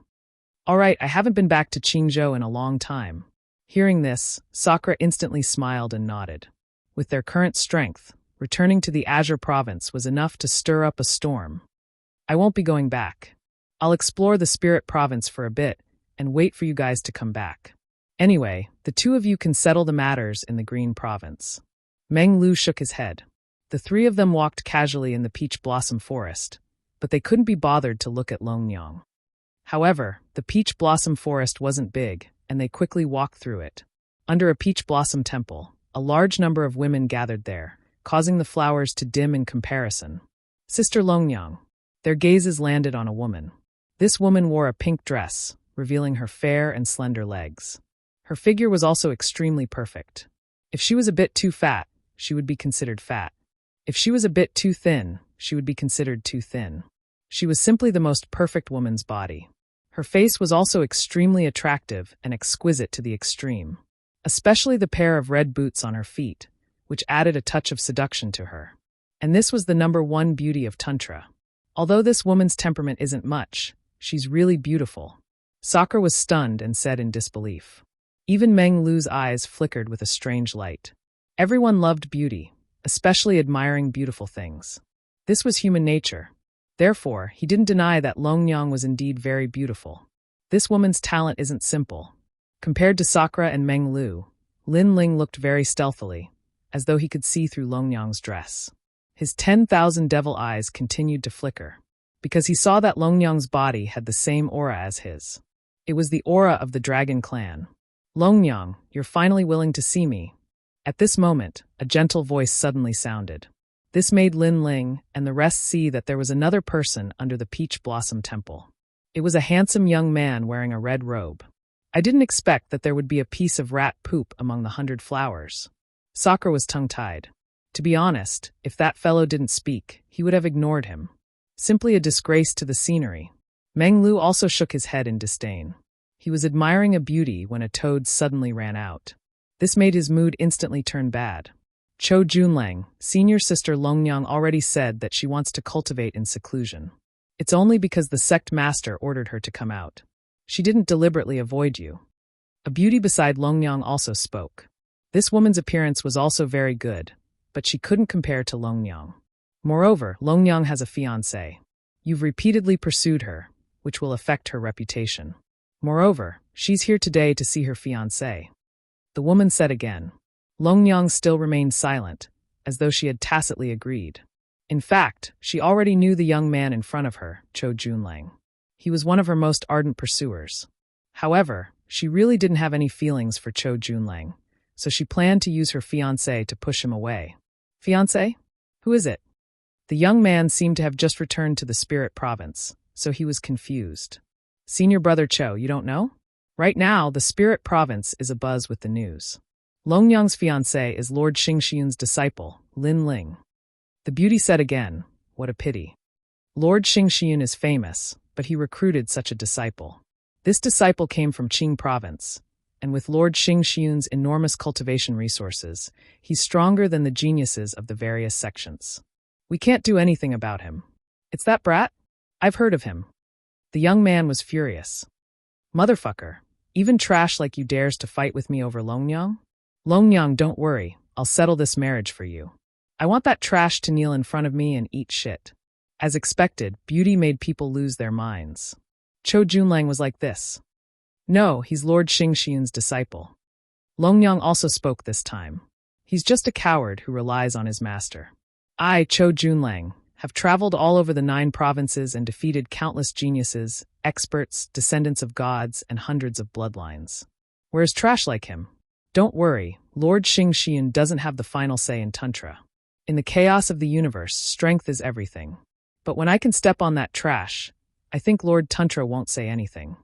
S1: All right, I haven't been back to Qingzhou in a long time. Hearing this, Sakura instantly smiled and nodded. With their current strength, returning to the Azure Province was enough to stir up a storm. I won't be going back. I'll explore the Spirit Province for a bit and wait for you guys to come back. Anyway, the two of you can settle the matters in the Green Province. Meng Lu shook his head. The three of them walked casually in the peach blossom forest, but they couldn't be bothered to look at Longyang. However, the peach blossom forest wasn't big, and they quickly walked through it. Under a peach blossom temple, a large number of women gathered there, causing the flowers to dim in comparison. Sister Longyang. Their gazes landed on a woman. This woman wore a pink dress, revealing her fair and slender legs. Her figure was also extremely perfect. If she was a bit too fat, she would be considered fat. If she was a bit too thin, she would be considered too thin. She was simply the most perfect woman's body. Her face was also extremely attractive and exquisite to the extreme, especially the pair of red boots on her feet, which added a touch of seduction to her. And this was the number one beauty of Tantra. Although this woman's temperament isn't much, she's really beautiful. Sakura was stunned and said in disbelief. Even Meng Lu's eyes flickered with a strange light. Everyone loved beauty, especially admiring beautiful things. This was human nature. Therefore, he didn't deny that Longyang was indeed very beautiful. This woman's talent isn't simple. Compared to Sakura and Meng Lu, Lin Ling looked very stealthily, as though he could see through Longyang's dress. His 10,000 devil eyes continued to flicker, because he saw that Longyang's body had the same aura as his. It was the aura of the Dragon Clan. Longyang, you're finally willing to see me. At this moment, a gentle voice suddenly sounded. This made Lin Ling and the rest see that there was another person under the Peach Blossom Temple. It was a handsome young man wearing a red robe. I didn't expect that there would be a piece of rat poop among the 100 flowers. Sakura was tongue-tied. To be honest, if that fellow didn't speak, he would have ignored him. Simply a disgrace to the scenery. Meng Lu also shook his head in disdain. He was admiring a beauty when a toad suddenly ran out. This made his mood instantly turn bad. Cho Junlang, senior sister Longyang, already said that she wants to cultivate in seclusion. It's only because the sect master ordered her to come out. She didn't deliberately avoid you. A beauty beside Longyang also spoke. This woman's appearance was also very good, but she couldn't compare to Longyang. Moreover, Longyang has a fiancé. You've repeatedly pursued her, which will affect her reputation. Moreover, she's here today to see her fiancé. The woman said again. Longyang still remained silent, as though she had tacitly agreed. In fact, she already knew the young man in front of her, Cho Junlang. He was one of her most ardent pursuers. However, she really didn't have any feelings for Cho Junlang, so she planned to use her fiancé to push him away. Fiancé? Who is it? The young man seemed to have just returned to the spirit province, so he was confused. Senior brother Cho, you don't know? Right now, the spirit province is abuzz with the news. Longyang's fiancé is Lord Xingxiun's disciple, Lin Ling. The beauty said again, what a pity. Lord Xingxiun is famous, but he recruited such a disciple. This disciple came from Qing province, and with Lord Xingxiun's enormous cultivation resources, he's stronger than the geniuses of the various sections. We can't do anything about him. It's that brat? I've heard of him. The young man was furious. Motherfucker, even trash like you dares to fight with me over Longyang? Longyang, don't worry, I'll settle this marriage for you. I want that trash to kneel in front of me and eat shit. As expected, beauty made people lose their minds. Cho Junlang was like this. No, he's Lord Xingxiun's disciple. Longyang also spoke this time. He's just a coward who relies on his master. I, Cho Junlang, have traveled all over the 9 provinces and defeated countless geniuses, experts, descendants of gods, and hundreds of bloodlines. Where's trash like him? Don't worry, Lord Xingxiun doesn't have the final say in Tantra. In the chaos of the universe, strength is everything. But when I can step on that trash, I think Lord Tantra won't say anything.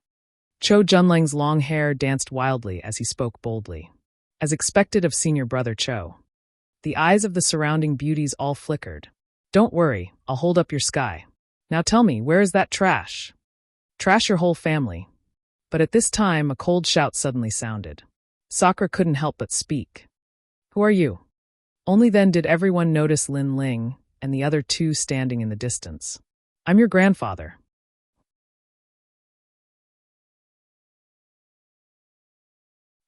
S1: Cho Junlang's long hair danced wildly as he spoke boldly. As expected of senior brother Cho. The eyes of the surrounding beauties all flickered. Don't worry, I'll hold up your sky. Now tell me, where is that trash? Trash your whole family. But at this time, a cold shout suddenly sounded. Sakura couldn't help but speak. Who are you? Only then did everyone notice Lin Ling and the other 2 standing in the distance. I'm your grandfather.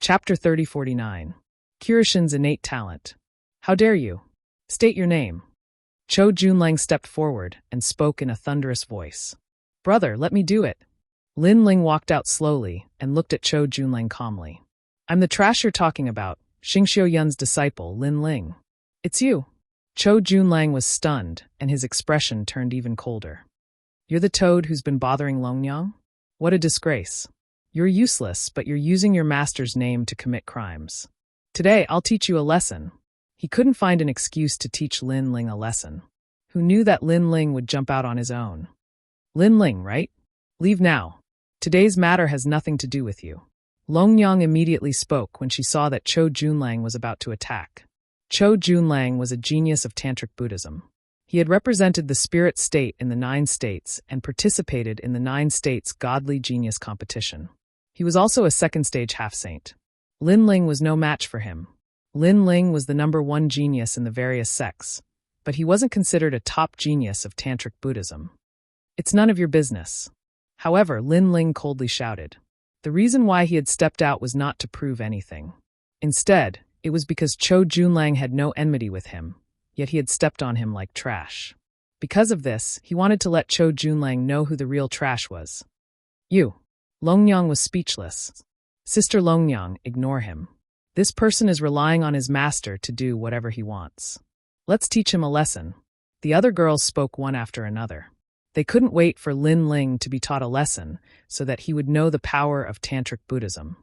S1: Chapter 3049. Kirishin's innate talent. How dare you? State your name. Cho Junlang stepped forward and spoke in a thunderous voice. Brother, let me do it. Lin Ling walked out slowly and looked at Cho Junlang calmly. I'm the trash you're talking about, Xingxiu Yun's disciple, Lin Ling. It's you. Cho Junlang was stunned, and his expression turned even colder. You're the toad who's been bothering Longyang? What a disgrace. You're useless, but you're using your master's name to commit crimes. Today, I'll teach you a lesson. He couldn't find an excuse to teach Lin Ling a lesson. Who knew that Lin Ling would jump out on his own? Lin Ling, right? Leave now. Today's matter has nothing to do with you. Longyang immediately spoke when she saw that Cho Junlang was about to attack. Cho Junlang was a genius of Tantric Buddhism. He had represented the spirit state in the 9 states and participated in the 9 states' godly genius competition. He was also a second-stage half-saint. Lin Ling was no match for him. Lin Ling was the #1 genius in the various sects, but he wasn't considered a top genius of Tantric Buddhism. It's none of your business. However, Lin Ling coldly shouted. The reason why he had stepped out was not to prove anything. Instead, it was because Cho Junlang had no enmity with him, yet he had stepped on him like trash. Because of this, he wanted to let Cho Junlang know who the real trash was. You. Longyang was speechless. Sister Longyang, ignore him. This person is relying on his master to do whatever he wants. Let's teach him a lesson. The other girls spoke one after another. They couldn't wait for Lin Ling to be taught a lesson so that he would know the power of Tantric Buddhism.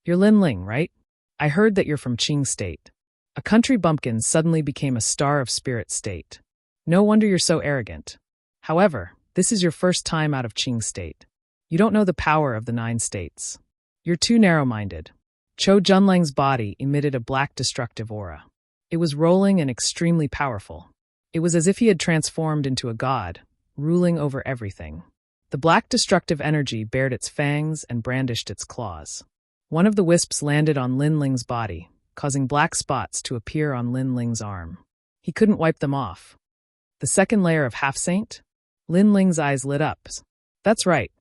S1: You're Lin Ling, right? I heard that you're from Qing State. A country bumpkin suddenly became a star of spirit state. No wonder you're so arrogant. However, this is your first time out of Qing State. You don't know the power of the 9 states. You're too narrow-minded. Cho Junlang's body emitted a black destructive aura. It was rolling and extremely powerful. It was as if he had transformed into a god, ruling over everything. The black destructive energy bared its fangs and brandished its claws. One of the wisps landed on Lin Ling's body, causing black spots to appear on Lin Ling's arm. He couldn't wipe them off. The second layer of half-saint? Lin Ling's eyes lit up. That's right.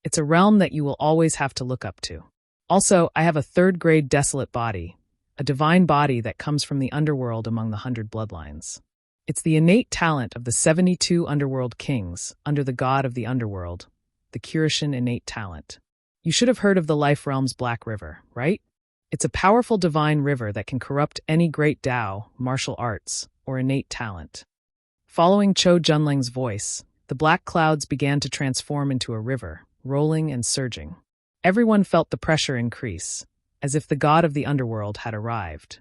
S1: It's a realm that you will always have to look up to. Also, I have a 3rd-grade desolate body, a divine body that comes from the underworld among the 100 bloodlines. It's the innate talent of the 72 underworld kings under the god of the underworld, the Kirishin innate talent. You should have heard of the Life Realm's Black River, right? It's a powerful divine river that can corrupt any great Tao, martial arts, or innate talent. Following Cho Junling's voice, the black clouds began to transform into a river, rolling and surging. Everyone felt the pressure increase, as if the god of the underworld had arrived.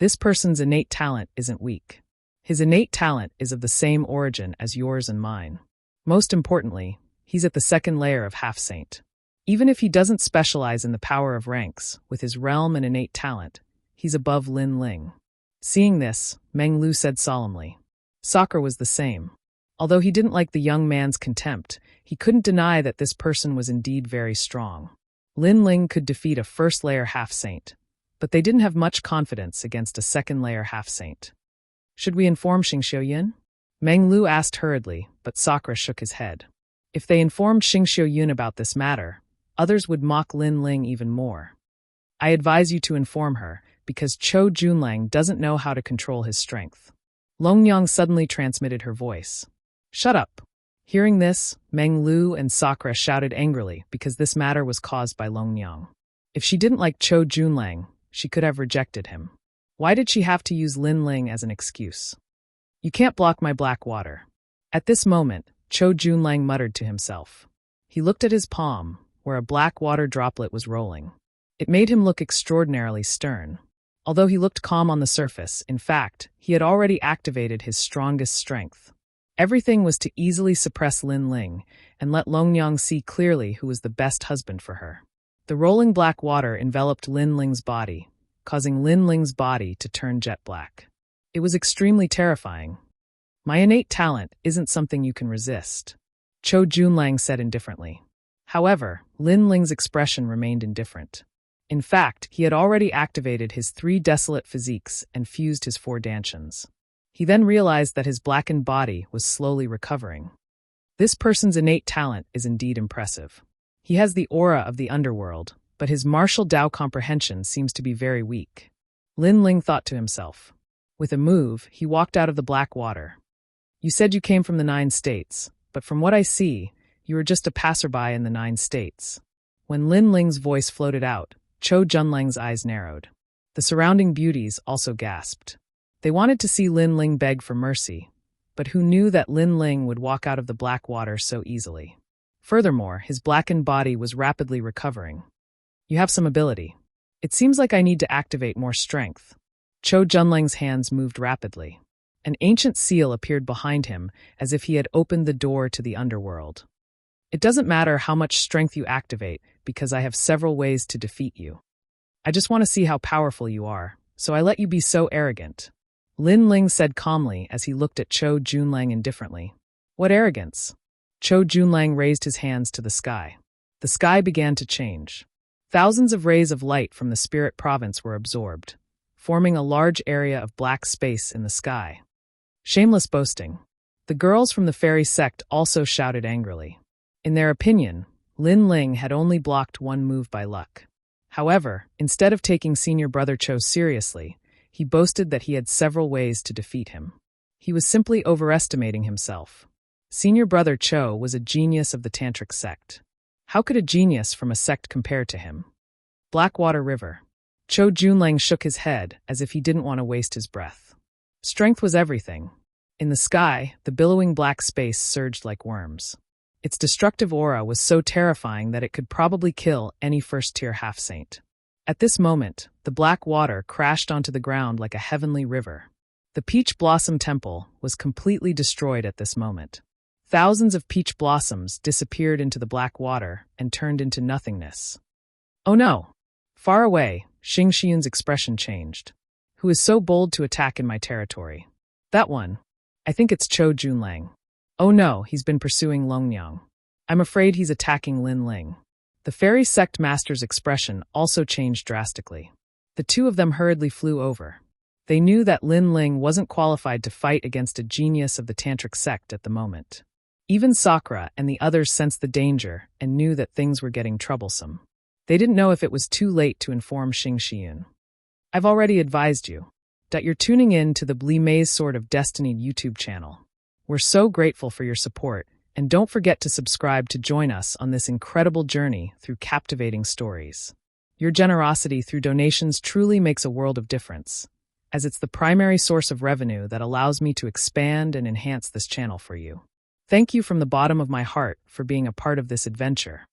S1: This person's innate talent isn't weak. His innate talent is of the same origin as yours and mine. Most importantly, he's at the second layer of half-saint. Even if he doesn't specialize in the power of ranks, with his realm and innate talent, he's above Lin Ling. Seeing this, Meng Lu said solemnly. Sakura was the same. Although he didn't like the young man's contempt, he couldn't deny that this person was indeed very strong. Lin Ling could defeat a first-layer half-saint, but they didn't have much confidence against a second-layer half-saint. Should we inform Xing Xiuyin? Meng Lu asked hurriedly, but Sakura shook his head. If they informed Xing Xiuyin about this matter, others would mock Lin Ling even more. I advise you to inform her, because Cho Junlang doesn't know how to control his strength. Longyang suddenly transmitted her voice. Shut up. Hearing this, Meng Lu and Sakura shouted angrily because this matter was caused by Longyang. If she didn't like Cho Junlang, she could have rejected him. Why did she have to use Lin Ling as an excuse? You can't block my black water. At this moment, Cho Junlang muttered to himself. He looked at his palm, where a black water droplet was rolling. It made him look extraordinarily stern. Although he looked calm on the surface, in fact, he had already activated his strongest strength. Everything was to easily suppress Lin Ling and let Longyang see clearly who was the best husband for her. The rolling black water enveloped Lin Ling's body, causing Lin Ling's body to turn jet black. It was extremely terrifying. My innate talent isn't something you can resist, Cho Junlang said indifferently. However, Lin Ling's expression remained indifferent. In fact, he had already activated his 3 desolate physiques and fused his 4 dantians. He then realized that his blackened body was slowly recovering. This person's innate talent is indeed impressive. He has the aura of the underworld, but his martial Dao comprehension seems to be very weak. Lin Ling thought to himself. With a move, he walked out of the black water. You said you came from the 9 states, but from what I see, you were just a passerby in the 9 states. When Lin Ling's voice floated out, Cho Junlang's eyes narrowed. The surrounding beauties also gasped. They wanted to see Lin Ling beg for mercy, but who knew that Lin Ling would walk out of the black water so easily? Furthermore, his blackened body was rapidly recovering. You have some ability. It seems like I need to activate more strength. Cho Junlang's hands moved rapidly. An ancient seal appeared behind him, as if he had opened the door to the underworld. It doesn't matter how much strength you activate, because I have several ways to defeat you. I just want to see how powerful you are, so I let you be so arrogant. Lin Ling said calmly as he looked at Cho Junlang indifferently. What arrogance? Cho Junlang raised his hands to the sky. The sky began to change. Thousands of rays of light from the spirit province were absorbed, forming a large area of black space in the sky. Shameless boasting. The girls from the fairy sect also shouted angrily. In their opinion, Lin Ling had only blocked one move by luck. However, instead of taking senior brother Cho seriously, he boasted that he had several ways to defeat him. He was simply overestimating himself. Senior brother Cho was a genius of the tantric sect. How could a genius from a sect compare to him? Blackwater River. Cho Junlang shook his head as if he didn't want to waste his breath. Strength was everything. In the sky, the billowing black space surged like worms. Its destructive aura was so terrifying that it could probably kill any first-tier half-saint. At this moment, the black water crashed onto the ground like a heavenly river. The Peach Blossom Temple was completely destroyed at this moment. Thousands of peach blossoms disappeared into the black water and turned into nothingness. Oh no! Far away, Xing Xiyun's expression changed. Who is so bold to attack in my territory? That one. I think it's Cho Junlang. Oh no, he's been pursuing Longyang. I'm afraid he's attacking Lin Ling. The fairy sect master's expression also changed drastically. The two of them hurriedly flew over. They knew that Lin Ling wasn't qualified to fight against a genius of the tantric sect at the moment. Even Sakura and the others sensed the danger and knew that things were getting troublesome. They didn't know if it was too late to inform Xing Xiyun. I've already advised you that you're tuning in to the Bli Mei's Sword of Destiny YouTube channel. We're so grateful for your support, and don't forget to subscribe to join us on this incredible journey through captivating stories. Your generosity through donations truly makes a world of difference, as it's the primary source of revenue that allows me to expand and enhance this channel for you. Thank you from the bottom of my heart for being a part of this adventure.